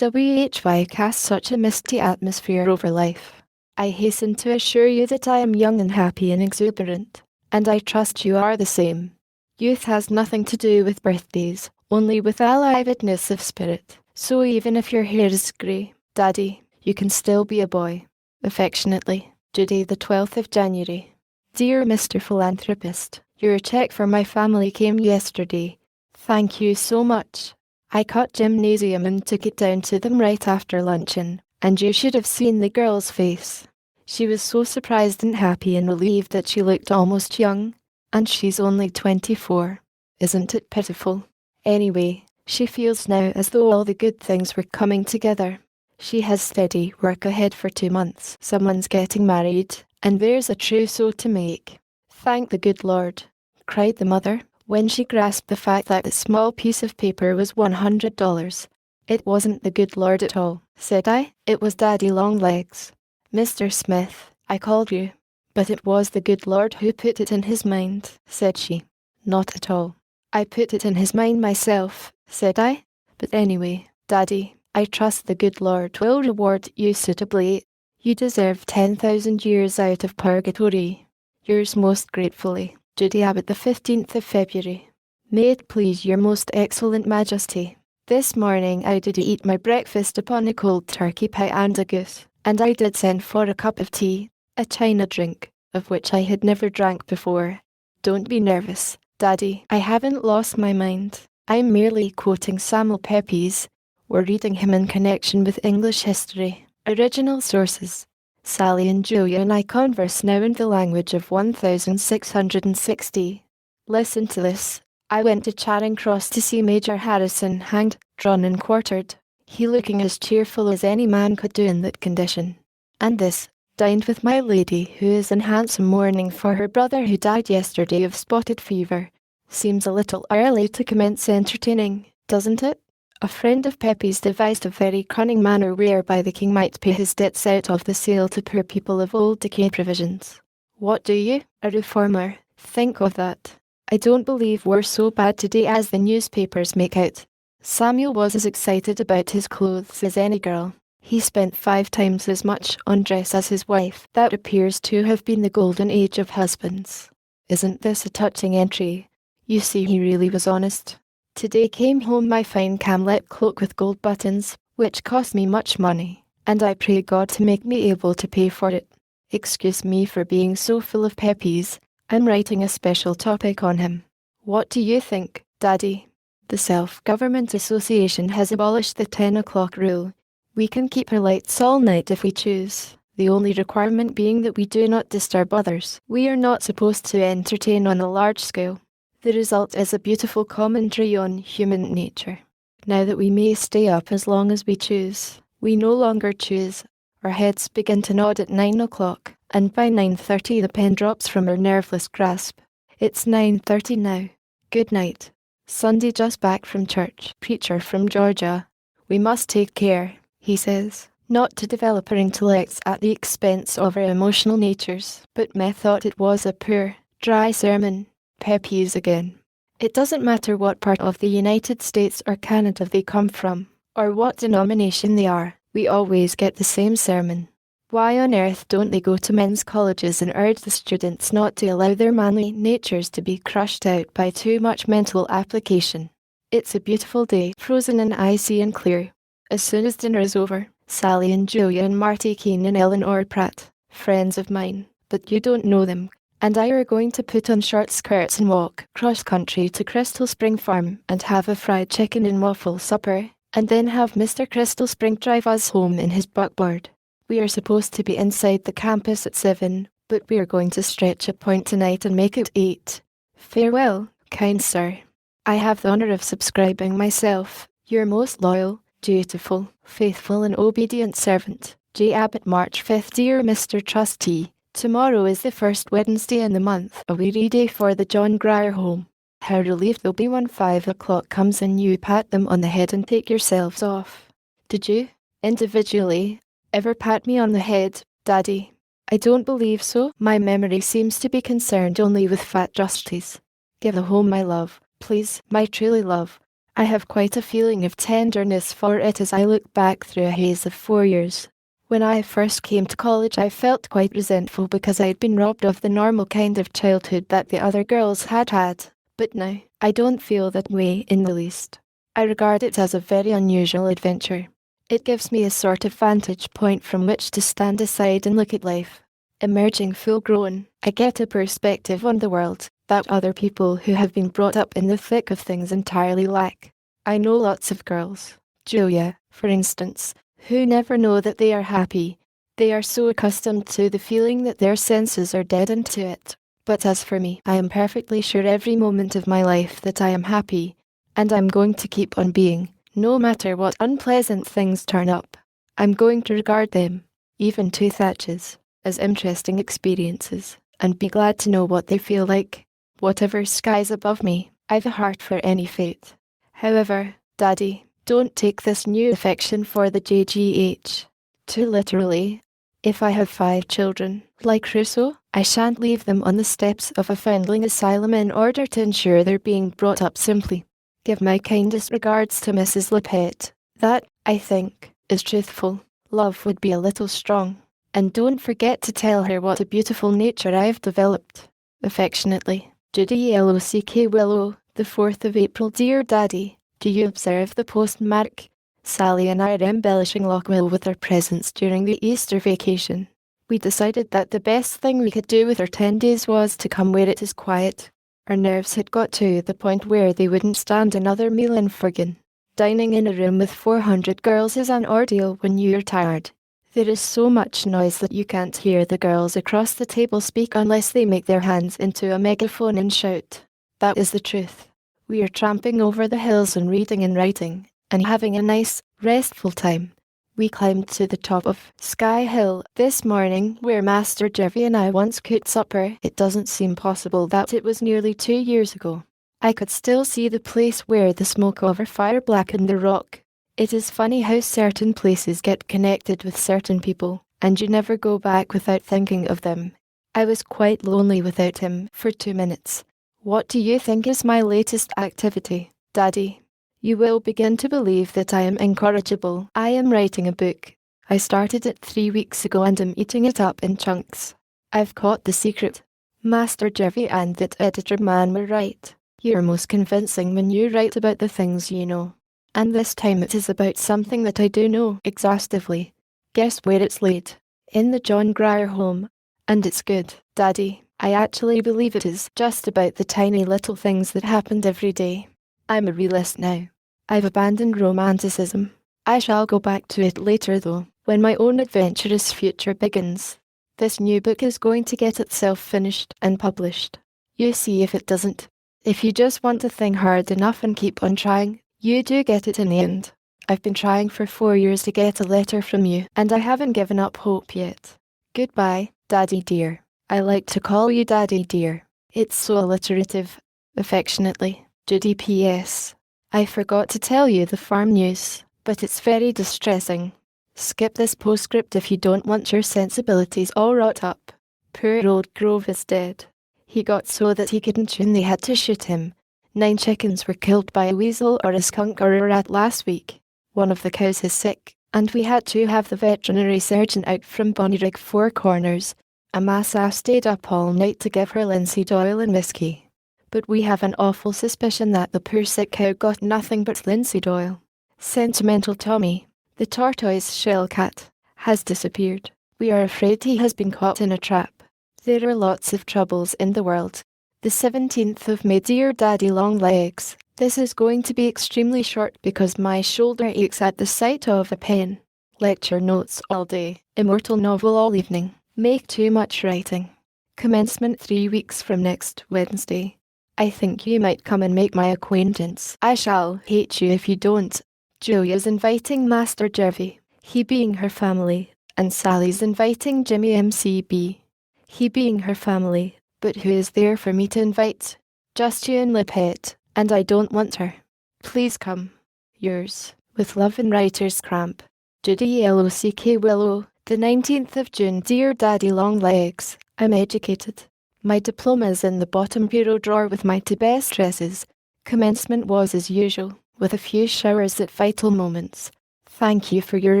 why cast such a misty atmosphere over life. I hasten to assure you that I am young and happy and exuberant. and I trust you are the same. Youth has nothing to do with birthdays, only with aliveness of spirit. So even if your hair is grey, Daddy, you can still be a boy. Affectionately, Judy, the 12th of January. Dear Mr. Philanthropist, your check for my family came yesterday. Thank you so much. I cut gymnasium and took it down to them right after luncheon, and you should have seen the girl's face. She was so surprised and happy and relieved that she looked almost young, and she's only 24. Isn't it pitiful? Anyway, she feels now as though all the good things were coming together. She has steady work ahead for 2 months. Someone's getting married, and there's a trousseau to make. Thank the good Lord, cried the mother, when she grasped the fact that the small piece of paper was $100. It wasn't the good Lord at all, said I. It was Daddy Longlegs. Mr. Smith, I called you. But it was the good Lord who put it in his mind, said she. Not at all. I put it in his mind myself, said I. But anyway, Daddy, I trust the good Lord will reward you suitably. You deserve 10,000 years out of purgatory. Yours most gratefully, Judy Abbott, the 15th of February. May it please your most excellent majesty. This morning I did eat my breakfast upon a cold turkey pie and a goose, and I did send for a cup of tea, a China drink, of which I had never drank before. Don't be nervous, Daddy. I haven't lost my mind. I'm merely quoting Samuel Pepys. We're reading him in connection with English history. Original sources. Sally and Julia and I converse now in the language of 1660. Listen to this. I went to Charing Cross to see Major Harrison hanged, drawn and quartered. He looking as cheerful as any man could do in that condition. And this, dined with my lady who is in handsome mourning for her brother who died yesterday of spotted fever. Seems a little early to commence entertaining, doesn't it? A friend of Pepys devised a very cunning manner whereby the king might pay his debts out of the sale to poor people of old decayed provisions. What do you, a reformer, think of that? I don't believe we're so bad today as the newspapers make out. Samuel was as excited about his clothes as any girl. He spent 5 times as much on dress as his wife. That appears to have been the golden age of husbands. Isn't this a touching entry? You see, he really was honest. Today came home my fine camlet cloak with gold buttons, which cost me much money, and I pray God to make me able to pay for it. Excuse me for being so full of Pepys. I'm writing a special topic on him. What do you think, Daddy? The Self-Government Association has abolished the 10 o'clock rule. We can keep our lights all night if we choose, the only requirement being that we do not disturb others. We are not supposed to entertain on a large scale. The result is a beautiful commentary on human nature. Now that we may stay up as long as we choose, we no longer choose. Our heads begin to nod at 9 o'clock, and by 9:30 the pen drops from our nerveless grasp. It's 9:30 now. Good night. Sunday just back from church. Preacher from Georgia. We must take care, he says, not to develop our intellects at the expense of our emotional natures. But me thought it was a poor, dry sermon. Pepys again. It doesn't matter what part of the United States or Canada they come from, or what denomination they are, we always get the same sermon. Why on earth don't they go to men's colleges and urge the students not to allow their manly natures to be crushed out by too much mental application? It's a beautiful day, frozen and icy and clear. As soon as dinner is over, Sally and Julia and Marty Keane and Eleanor Pratt, friends of mine, but you don't know them, and I are going to put on short skirts and walk cross-country to Crystal Spring Farm and have a fried chicken and waffle supper, and then have Mr. Crystal Spring drive us home in his buckboard. We are supposed to be inside the campus at 7, but we are going to stretch a point tonight and make it 8. Farewell, kind sir. I have the honour of subscribing myself, your most loyal, dutiful, faithful and obedient servant, J. Abbott. March 5th. Dear Mr. Trustee, tomorrow is the first Wednesday in the month, a weary day for the John Grier home. How relieved they'll be when 5 o'clock comes and you pat them on the head and take yourselves off. Did you, individually, ever pat me on the head, Daddy? I don't believe so. My memory seems to be concerned only with fat trustees. Give the home my love, please, my truly love. I have quite a feeling of tenderness for it as I look back through a haze of 4 years. When I first came to college, I felt quite resentful because I had been robbed of the normal kind of childhood that the other girls had had. But now, I don't feel that way in the least. I regard it as a very unusual adventure. It gives me a sort of vantage point from which to stand aside and look at life. Emerging full-grown, I get a perspective on the world that other people who have been brought up in the thick of things entirely lack. I know lots of girls, Julia, for instance, who never know that they are happy. They are so accustomed to the feeling that their senses are deadened to it. But as for me, I am perfectly sure every moment of my life that I am happy, and I'm going to keep on being, no matter what unpleasant things turn up. I'm going to regard them, even tooth thatches, as interesting experiences, and be glad to know what they feel like. Whatever skies above me, I've a heart for any fate. However, Daddy, don't take this new affection for the JGH too literally. If I have 5 children, like Rousseau, I shan't leave them on the steps of a foundling asylum in order to ensure they're being brought up simply. Give my kindest regards to Mrs. Lippett. That, I think, is truthful. Love would be a little strong. And don't forget to tell her what a beautiful nature I've developed. Affectionately, Judy LOCK Willow, the 4th of April. Dear Daddy, do you observe the postmark? Sally and I are embellishing Lockville with our presents during the Easter vacation. We decided that the best thing we could do with our 10 days was to come where it is quiet. Our nerves had got to the point where they wouldn't stand another meal in Fergan. Dining in a room with 400 girls is an ordeal when you're tired. There is so much noise that you can't hear the girls across the table speak unless they make their hands into a megaphone and shout. That is the truth. We are tramping over the hills and reading and writing, and having a nice, restful time. We climbed to the top of Sky Hill this morning, where Master Jervy and I once cooked supper. It doesn't seem possible that it was nearly 2 years ago. I could still see the place where the smoke of our fire blackened the rock. It is funny how certain places get connected with certain people, and you never go back without thinking of them. I was quite lonely without him for 2 minutes. What do you think is my latest activity, Daddy? You will begin to believe that I am incorrigible. I am writing a book. I started it 3 weeks ago and am eating it up in chunks. I've caught the secret. Master Jervy and that editor man were right. You're most convincing when you write about the things you know. And this time it is about something that I do know exhaustively. Guess where it's laid? In the John Grier home. And it's good, Daddy. I actually believe it is just about the tiny little things that happened every day. I'm a realist now. I've abandoned romanticism. I shall go back to it later though, when my own adventurous future begins. This new book is going to get itself finished and published. You see if it doesn't. If you just want to think hard enough and keep on trying, you do get it in the end. I've been trying for 4 years to get a letter from you, and I haven't given up hope yet. Goodbye, Daddy dear. I like to call you Daddy dear. It's so alliterative. Affectionately, Judy P.S. I forgot to tell you the farm news, but it's very distressing. Skip this postscript if you don't want your sensibilities all wrought up. Poor old Grove is dead. He got so that he couldn't chew and they had to shoot him. 9 chickens were killed by a weasel or a skunk or a rat last week. One of the cows is sick, and we had to have the veterinary surgeon out from Bonnyrigg Four Corners. A massa stayed up all night to give her linseed oil and whiskey. But we have an awful suspicion that the poor sick cow got nothing but linseed oil. Sentimental Tommy, the tortoise shell cat, has disappeared. We are afraid he has been caught in a trap. There are lots of troubles in the world. The 17th of May. Dear Daddy Longlegs, this is going to be extremely short because my shoulder aches at the sight of a pen. Lecture notes all day, immortal novel all evening. Make too much writing. Commencement 3 weeks from next Wednesday. I think you might come and make my acquaintance. I shall hate you if you don't. Julia's inviting Master Jervy, he being her family, and Sally's inviting Jimmy MCB, he being her family, but who is there for me to invite? Just you and Lippett, and I don't want her. Please come. Yours, with love and writer's cramp, Judy LOCK Willow, the 19th of June. Dear Daddy Longlegs, I'm educated. My diploma is in the bottom bureau drawer with my two best dresses. Commencement was as usual, with a few showers at vital moments. Thank you for your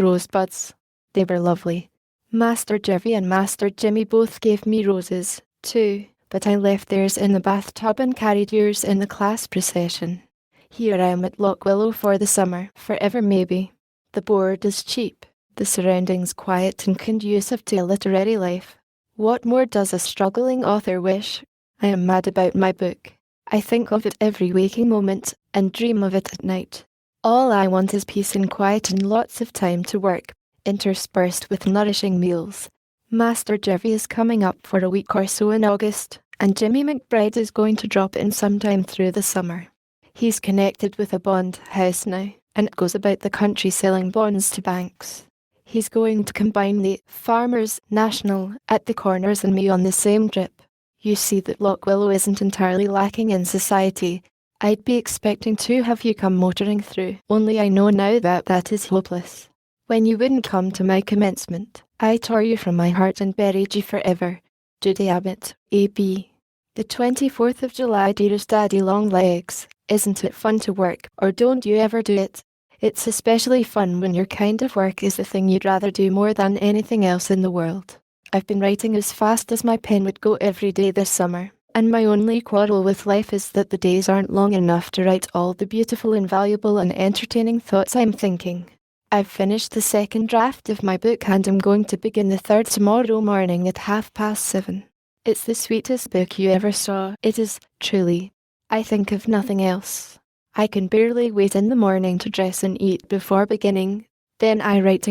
rosebuds. They were lovely. Master Jervy and Master Jimmy both gave me roses, too, but I left theirs in the bathtub and carried yours in the class procession. Here I am at Lock Willow for the summer, forever maybe. The board is cheap, the surroundings quiet and conducive to a literary life. What more does a struggling author wish? I am mad about my book. I think of it every waking moment, and dream of it at night. All I want is peace and quiet and lots of time to work, interspersed with nourishing meals. Master Jervy is coming up for a week or so in August, and Jimmy McBride is going to drop in sometime through the summer. He's connected with a bond house now, and goes about the country selling bonds to banks. He's going to combine the Farmers National at the Corners and me on the same trip. You see that Lock Willow isn't entirely lacking in society. I'd be expecting to have you come motoring through, only I know now that that is hopeless. When you wouldn't come to my commencement, I tore you from my heart and buried you forever. Judy Abbott, A.B. The 24th of July, dearest Daddy Longlegs. Isn't it fun to work, or don't you ever do it? It's especially fun when your kind of work is the thing you'd rather do more than anything else in the world. I've been writing as fast as my pen would go every day this summer, and my only quarrel with life is that the days aren't long enough to write all the beautiful and valuable and entertaining thoughts I'm thinking. I've finished the second draft of my book and I'm going to begin the third tomorrow morning at 7:30. It's the sweetest book you ever saw. It is, truly. I think of nothing else. I can barely wait in the morning to dress and eat before beginning. Then I write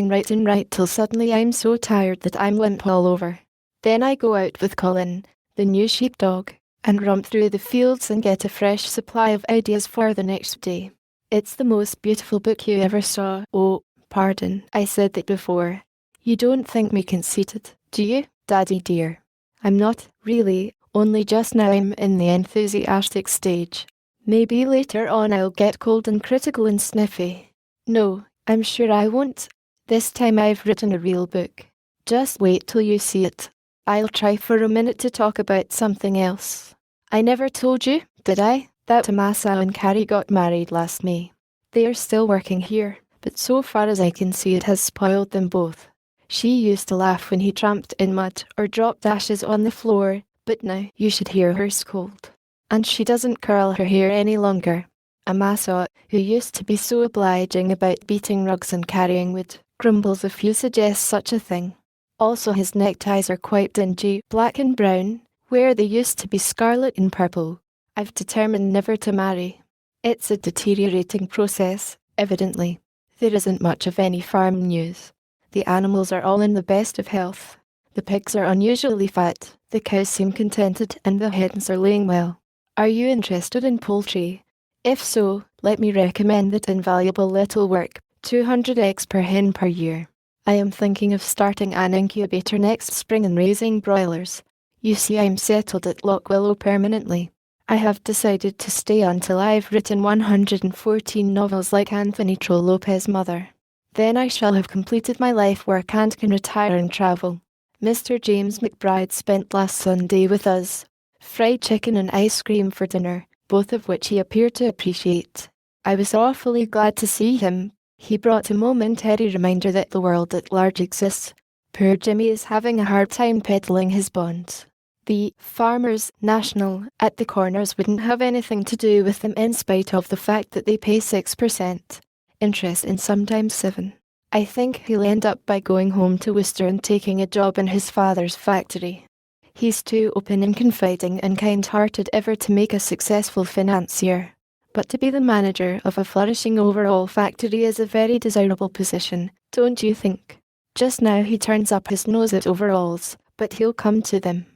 till suddenly I'm so tired that I'm limp all over. Then I go out with Colin, the new sheepdog, and romp through the fields and get a fresh supply of ideas for the next day. It's the most beautiful book you ever saw. Oh, pardon, I said that before. You don't think me conceited, do you, Daddy dear? I'm not, really, only just now I'm in the enthusiastic stage. Maybe later on I'll get cold and critical and sniffy. No, I'm sure I won't. This time I've written a real book. Just wait till you see it. I'll try for a minute to talk about something else. I never told you, did I, that Tommaso and Carrie got married last May. They are still working here, but so far as I can see it has spoiled them both. She used to laugh when he tramped in mud or dropped ashes on the floor, but now you should hear her scold. And she doesn't curl her hair any longer. Tommaso, who used to be so obliging about beating rugs and carrying wood, grumbles if you suggest such a thing. Also his neckties are quite dingy, black and brown, where they used to be scarlet and purple. I've determined never to marry. It's a deteriorating process, evidently. There isn't much of any farm news. The animals are all in the best of health. The pigs are unusually fat, the cows seem contented, and the hens are laying well. Are you interested in poultry? If so, let me recommend that invaluable little work, 200 eggs per hen per year. I am thinking of starting an incubator next spring and raising broilers. You see, I'm settled at Lock Willow permanently. I have decided to stay until I've written 114 novels like Anthony Trollope's mother. Then I shall have completed my life work and can retire and travel. Mr. James McBride spent last Sunday with us. Fried chicken and ice cream for dinner, both of which he appeared to appreciate. I was awfully glad to see him. He brought a momentary reminder that the world at large exists. Poor Jimmy is having a hard time peddling his bonds. The Farmers National at the Corners wouldn't have anything to do with them in spite of the fact that they pay 6% interest and sometimes 7%. I think he'll end up by going home to Worcester and taking a job in his father's factory. He's too open and confiding and kind-hearted ever to make a successful financier. But to be the manager of a flourishing overall factory is a very desirable position, don't you think? Just now he turns up his nose at overalls, but he'll come to them.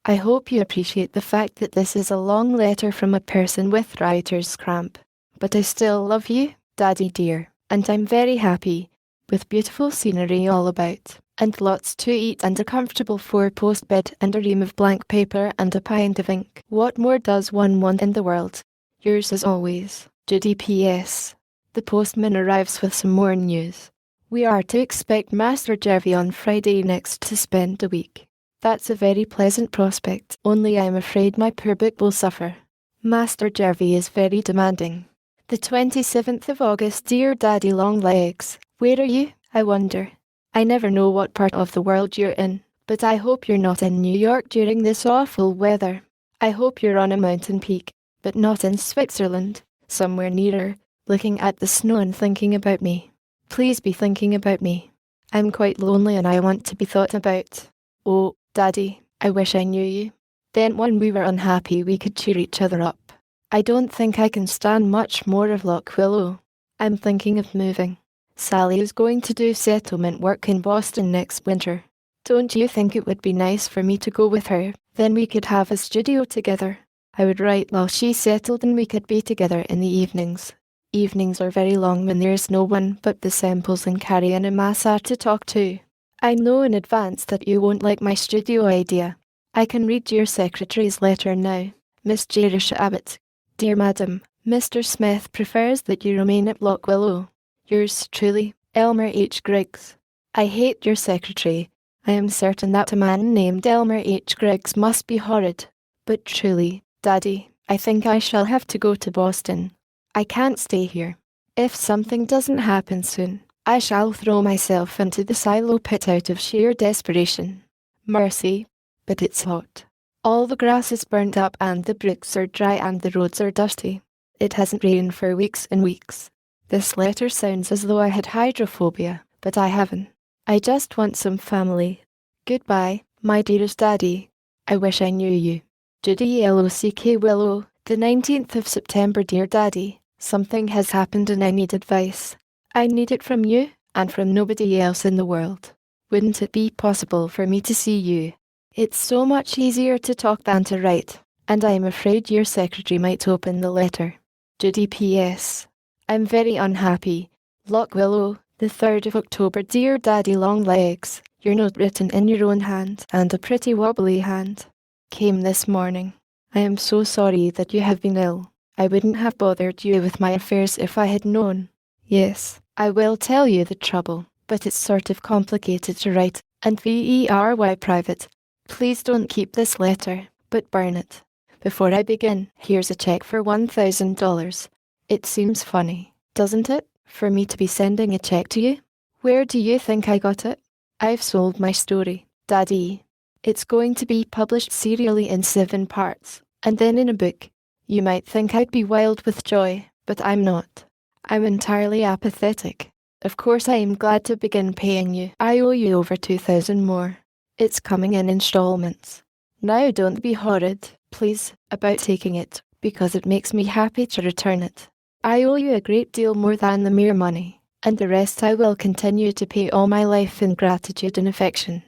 I hope you appreciate the fact that this is a long letter from a person with writer's cramp. But I still love you, Daddy dear, and I'm very happy, with beautiful scenery all about, and lots to eat and a comfortable 4-post bed and a ream of blank paper and a pint of ink. What more does one want in the world? Yours as always, Judy P.S. The postman arrives with some more news. We are to expect Master Jervy on Friday next to spend a week. That's a very pleasant prospect, only I'm afraid my poor book will suffer. Master Jervy is very demanding. The 27th of August, dear Daddy Longlegs. Where are you, I wonder? I never know what part of the world you're in, but I hope you're not in New York during this awful weather. I hope you're on a mountain peak, but not in Switzerland, somewhere nearer, looking at the snow and thinking about me. Please be thinking about me. I'm quite lonely and I want to be thought about. Oh, Daddy, I wish I knew you. Then when we were unhappy we could cheer each other up. I don't think I can stand much more of Lock Willow. I'm thinking of moving. Sally is going to do settlement work in Boston next winter. Don't you think it would be nice for me to go with her? Then we could have a studio together. I would write while she settled and we could be together in the evenings. Evenings are very long when there's no one but the Semples and Carrie and Amasa to talk to. I know in advance that you won't like my studio idea. I can read your secretary's letter now. Miss Jerish Abbott. Dear Madam, Mr. Smith prefers that you remain at Lock Willow. Yours truly, Elmer H. Griggs. I hate your secretary. I am certain that a man named Elmer H. Griggs must be horrid. But truly, Daddy, I think I shall have to go to Boston. I can't stay here. If something doesn't happen soon, I shall throw myself into the silo pit out of sheer desperation. Mercy, but it's hot. All the grass is burnt up and the bricks are dry and the roads are dusty. It hasn't rained for weeks and weeks. This letter sounds as though I had hydrophobia, but I haven't. I just want some family. Goodbye, my dearest Daddy. I wish I knew you. Judy L.O.C.K. Willow, the 19th of September. Dear Daddy, something has happened and I need advice. I need it from you, and from nobody else in the world. Wouldn't it be possible for me to see you? It's so much easier to talk than to write, and I am afraid your secretary might open the letter. Judy P.S. I'm very unhappy. Lock Willow, the 3rd of October. Dear Daddy Longlegs, your note written in your own hand, and a pretty wobbly hand, came this morning. I am so sorry that you have been ill. I wouldn't have bothered you with my affairs if I had known. Yes, I will tell you the trouble, but it's sort of complicated to write, and very private. Please don't keep this letter, but burn it. Before I begin, here's a check for $1,000. It seems funny, doesn't it, for me to be sending a check to you? Where do you think I got it? I've sold my story, Daddy. It's going to be published serially in 7 parts, and then in a book. You might think I'd be wild with joy, but I'm not. I'm entirely apathetic. Of course I am glad to begin paying you. I owe you over 2,000 more. It's coming in installments. Now don't be horrid, please, about taking it, because it makes me happy to return it. I owe you a great deal more than the mere money, and the rest I will continue to pay all my life in gratitude and affection.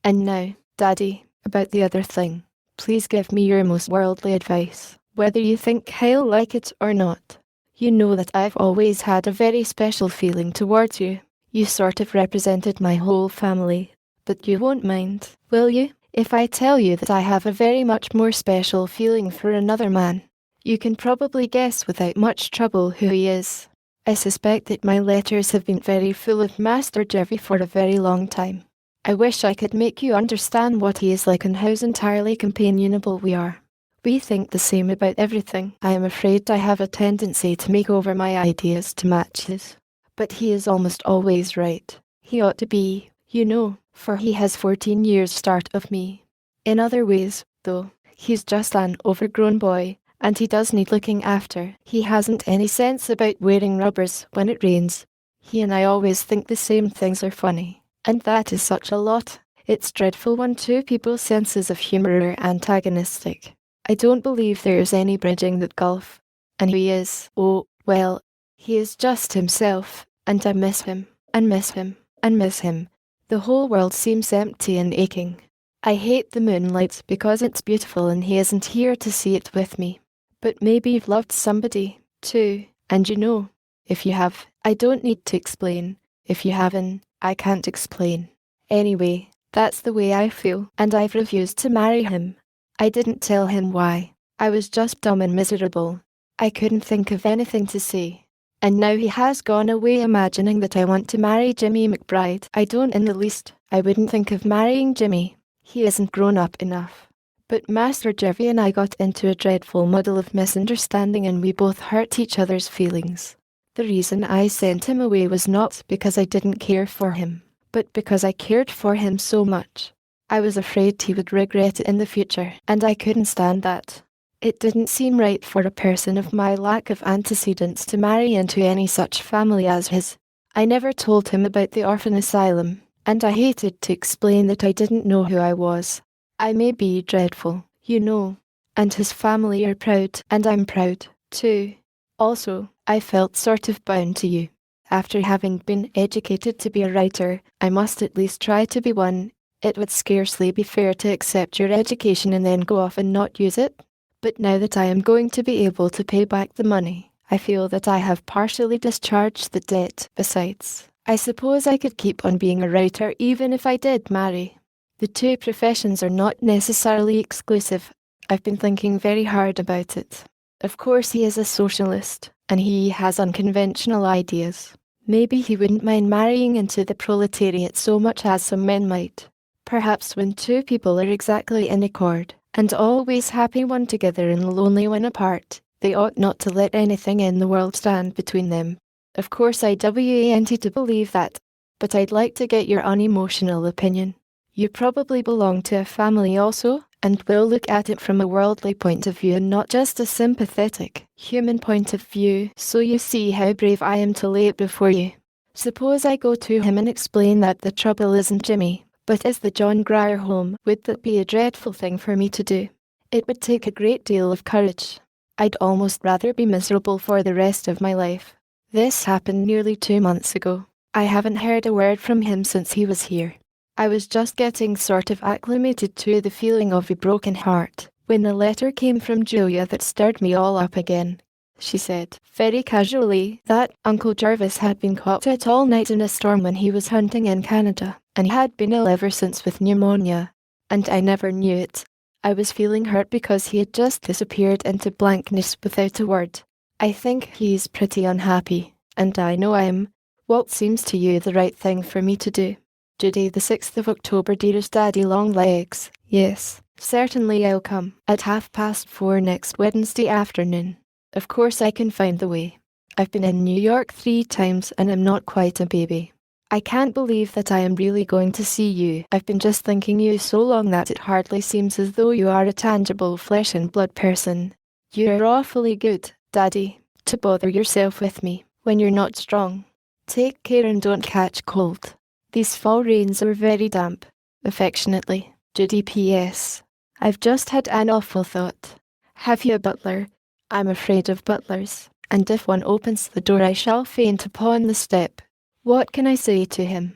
And now, Daddy, about the other thing. Please give me your most worldly advice, whether you think I'll like it or not. You know that I've always had a very special feeling towards you. You sort of represented my whole family. But you won't mind, will you, if I tell you that I have a very much more special feeling for another man? You can probably guess without much trouble who he is. I suspect that my letters have been very full of Master Jerry for a very long time. I wish I could make you understand what he is like and how entirely companionable we are. We think the same about everything. I am afraid I have a tendency to make over my ideas to match his. But he is almost always right. He ought to be, you know, for he has 14 years start of me. In other ways, though, he's just an overgrown boy, and he does need looking after. He hasn't any sense about wearing rubbers when it rains. He and I always think the same things are funny, and that is such a lot. It's dreadful when two people's senses of humour are antagonistic. I don't believe there is any bridging that gulf. And he is, oh, well, he is just himself, and I miss him, and miss him, and miss him. The whole world seems empty and aching. I hate the moonlight because it's beautiful and he isn't here to see it with me. But maybe you've loved somebody, too, and you know. If you have, I don't need to explain. If you haven't, I can't explain. Anyway, that's the way I feel, and I've refused to marry him. I didn't tell him why. I was just dumb and miserable. I couldn't think of anything to say. And now he has gone away imagining that I want to marry Jimmy McBride. I don't in the least. I wouldn't think of marrying Jimmy. He isn't grown up enough. But Master Jerry and I got into a dreadful muddle of misunderstanding and we both hurt each other's feelings. The reason I sent him away was not because I didn't care for him, but because I cared for him so much. I was afraid he would regret it in the future, and I couldn't stand that. It didn't seem right for a person of my lack of antecedents to marry into any such family as his. I never told him about the orphan asylum, and I hated to explain that I didn't know who I was. I may be dreadful, you know, and his family are proud, and I'm proud, too. Also, I felt sort of bound to you. After having been educated to be a writer, I must at least try to be one. It would scarcely be fair to accept your education and then go off and not use it. But now that I am going to be able to pay back the money, I feel that I have partially discharged the debt. Besides, I suppose I could keep on being a writer even if I did marry. The two professions are not necessarily exclusive. I've been thinking very hard about it. Of course he is a socialist, and he has unconventional ideas. Maybe he wouldn't mind marrying into the proletariat so much as some men might. Perhaps when two people are exactly in accord, and always happy one together and lonely when apart, they ought not to let anything in the world stand between them. Of course I want to believe that, but I'd like to get your unemotional opinion. You probably belong to a family also, and will look at it from a worldly point of view and not just a sympathetic, human point of view, so you see how brave I am to lay it before you. Suppose I go to him and explain that the trouble isn't Jimmy, but is the John Grier home. Would that be a dreadful thing for me to do? It would take a great deal of courage. I'd almost rather be miserable for the rest of my life. This happened nearly 2 months ago. I haven't heard a word from him since he was here. I was just getting sort of acclimated to the feeling of a broken heart, when the letter came from Julia that stirred me all up again. She said, very casually, that Uncle Jarvis had been caught out all night in a storm when he was hunting in Canada, and had been ill ever since with pneumonia. And I never knew it. I was feeling hurt because he had just disappeared into blankness without a word. I think he's pretty unhappy, and I know I'm. What seems to you the right thing for me to do? Judy, the 6th of October, dearest Daddy Longlegs. Yes, certainly I'll come, at 4:30 next Wednesday afternoon. Of course I can find the way. I've been in New York 3 times and I'm not quite a baby. I can't believe that I am really going to see you. I've been just thinking you so long that it hardly seems as though you are a tangible flesh and blood person. You're awfully good, Daddy, to bother yourself with me when you're not strong. Take care and don't catch cold. These fall rains are very damp. Affectionately, Judy P.S. I've just had an awful thought. Have you a butler? I'm afraid of butlers, and if one opens the door I shall faint upon the step. What can I say to him?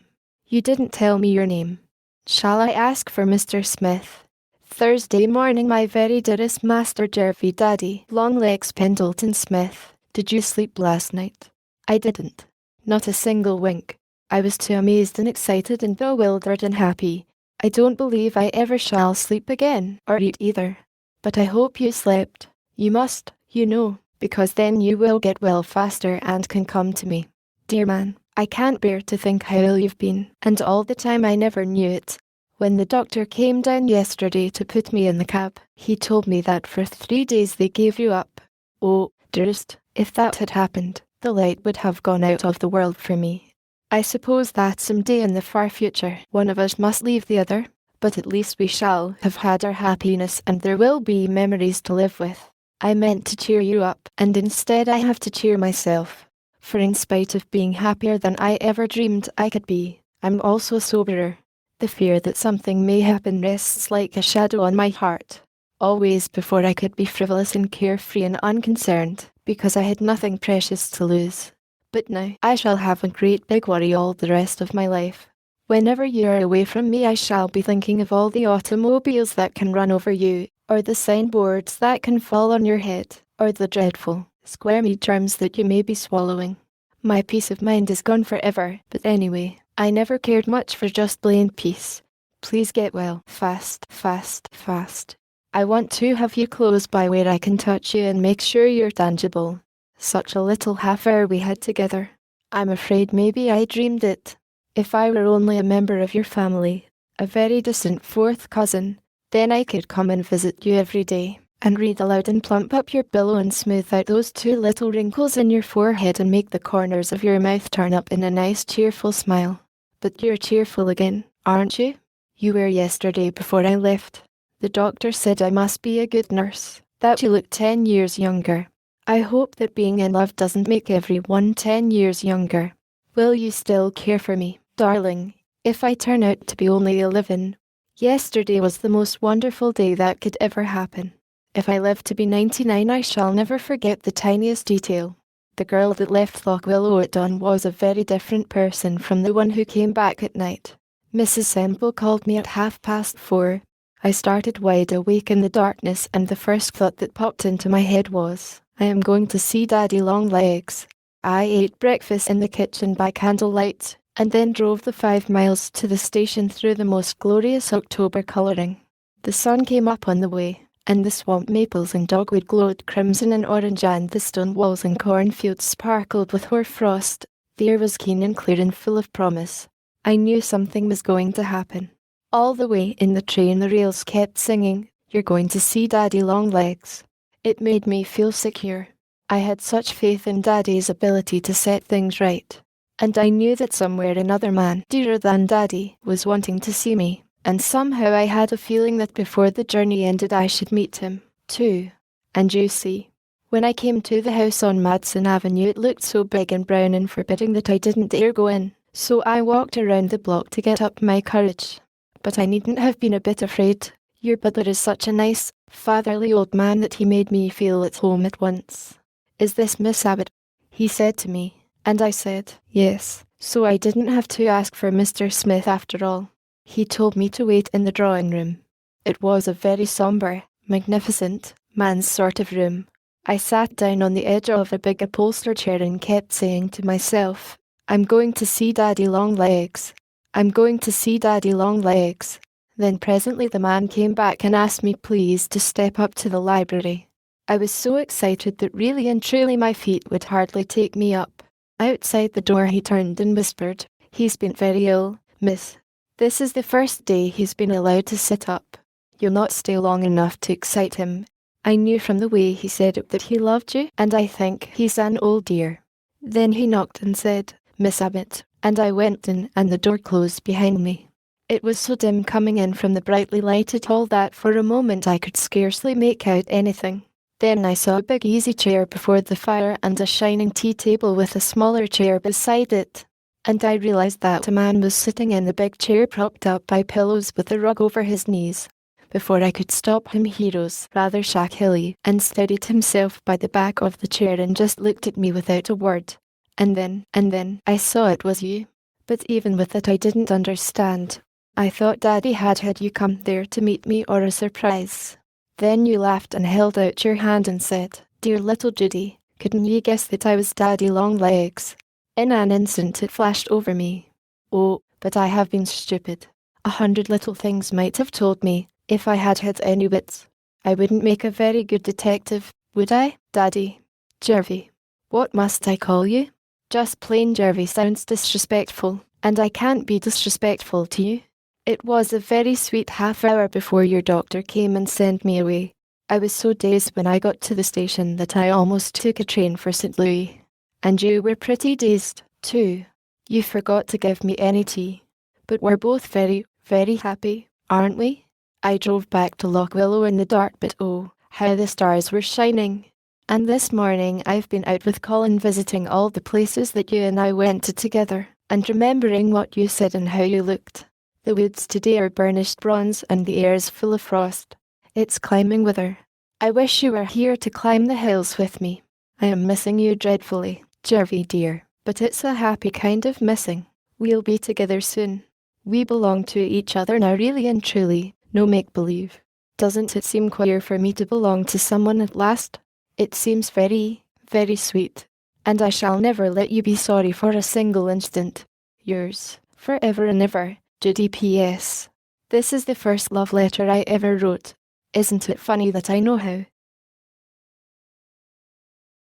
You didn't tell me your name. Shall I ask for Mr. Smith? Thursday morning, my very dearest Master Jervie Daddy Longlegs Pendleton Smith. Did you sleep last night? I didn't. Not a single wink. I was too amazed and excited and bewildered and happy. I don't believe I ever shall sleep again, or eat either. But I hope you slept. You must, you know, because then you will get well faster and can come to me. Dear man, I can't bear to think how ill you've been, and all the time I never knew it. When the doctor came down yesterday to put me in the cab, he told me that for 3 days they gave you up. Oh, dearest, if that had happened, the light would have gone out of the world for me. I suppose that some day in the far future, one of us must leave the other, but at least we shall have had our happiness and there will be memories to live with. I meant to cheer you up, and instead I have to cheer myself. For in spite of being happier than I ever dreamed I could be, I'm also soberer. The fear that something may happen rests like a shadow on my heart. Always before I could be frivolous and carefree and unconcerned, because I had nothing precious to lose. But now I shall have a great big worry all the rest of my life. Whenever you are away from me I shall be thinking of all the automobiles that can run over you, or the signboards that can fall on your head, or the dreadful, squirmy germs that you may be swallowing. My peace of mind is gone forever, but anyway, I never cared much for just plain peace. Please get well, fast, fast, fast. I want to have you close by where I can touch you and make sure you're tangible. Such a little half hour we had together. I'm afraid maybe I dreamed it. If I were only a member of your family, a very distant 4th cousin, then I could come and visit you every day, and read aloud and plump up your pillow and smooth out those 2 little wrinkles in your forehead and make the corners of your mouth turn up in a nice cheerful smile. But you're cheerful again, aren't you? You were yesterday before I left. The doctor said I must be a good nurse, that you look 10 years younger. I hope that being in love doesn't make everyone 10 years younger. Will you still care for me, darling, if I turn out to be only 11? Yesterday was the most wonderful day that could ever happen. If I live to be 99, I shall never forget the tiniest detail. The girl that left Loch Willow at dawn was a very different person from the one who came back at night. Mrs. Semple called me at 4:30. I started wide awake in the darkness, and the first thought that popped into my head was, I am going to see Daddy Longlegs. I ate breakfast in the kitchen by candlelight, and then drove the 5 miles to the station through the most glorious October colouring. The sun came up on the way, and the swamp maples and dogwood glowed crimson and orange, and the stone walls and cornfields sparkled with hoar frost. The air was keen and clear and full of promise. I knew something was going to happen. All the way in the train the rails kept singing, "You're going to see Daddy Longlegs." It made me feel secure. I had such faith in Daddy's ability to set things right. And I knew that somewhere another man, dearer than Daddy, was wanting to see me. And somehow I had a feeling that before the journey ended I should meet him, too. And you see, when I came to the house on Madison Avenue it looked so big and brown and forbidding that I didn't dare go in. So I walked around the block to get up my courage. But I needn't have been a bit afraid. Your butler is such a nice, fatherly old man that he made me feel at home at once. "Is this Miss Abbott?" he said to me, and I said, "Yes," so I didn't have to ask for Mr. Smith after all. He told me to wait in the drawing room. It was a very sombre, magnificent, man's sort of room. I sat down on the edge of a big upholstered chair and kept saying to myself, "I'm going to see Daddy Longlegs. I'm going to see Daddy Longlegs." Then presently the man came back and asked me please to step up to the library. I was so excited that really and truly my feet would hardly take me up. Outside the door he turned and whispered, "He's been very ill, miss. This is the first day he's been allowed to sit up. You'll not stay long enough to excite him." I knew from the way he said it that he loved you, and I think he's an old dear. Then he knocked and said, "Miss Abbott," and I went in and the door closed behind me. It was so dim coming in from the brightly lighted hall that for a moment I could scarcely make out anything. Then I saw a big easy chair before the fire and a shining tea table with a smaller chair beside it. And I realized that a man was sitting in the big chair propped up by pillows with a rug over his knees. Before I could stop him he rose rather shakily and steadied himself by the back of the chair and just looked at me without a word. And then I saw it was you. But even with it I didn't understand. I thought Daddy had you come there to meet me or a surprise. Then you laughed and held out your hand and said, "Dear little Judy, couldn't you guess that I was Daddy Longlegs?" In an instant it flashed over me. Oh, but I have been stupid. 100 little things might have told me, if I had had any wits. I wouldn't make a very good detective, would I, Daddy? Jervy. What must I call you? Just plain Jervy sounds disrespectful, and I can't be disrespectful to you. It was a very sweet half-hour before your doctor came and sent me away. I was so dazed when I got to the station that I almost took a train for St. Louis. And you were pretty dazed, too. You forgot to give me any tea. But we're both very, very happy, aren't we? I drove back to Loch Willow in the dark, but oh, how the stars were shining. And this morning I've been out with Colin visiting all the places that you and I went to together, and remembering what you said and how you looked. The woods today are burnished bronze and the air is full of frost. It's climbing weather. I wish you were here to climb the hills with me. I am missing you dreadfully, Jervy dear, but it's a happy kind of missing. We'll be together soon. We belong to each other now really and truly, no make-believe. Doesn't it seem queer for me to belong to someone at last? It seems very, very sweet. And I shall never let you be sorry for a single instant. Yours, forever and ever, Judy P.S. This is the first love letter I ever wrote. Isn't it funny that I know how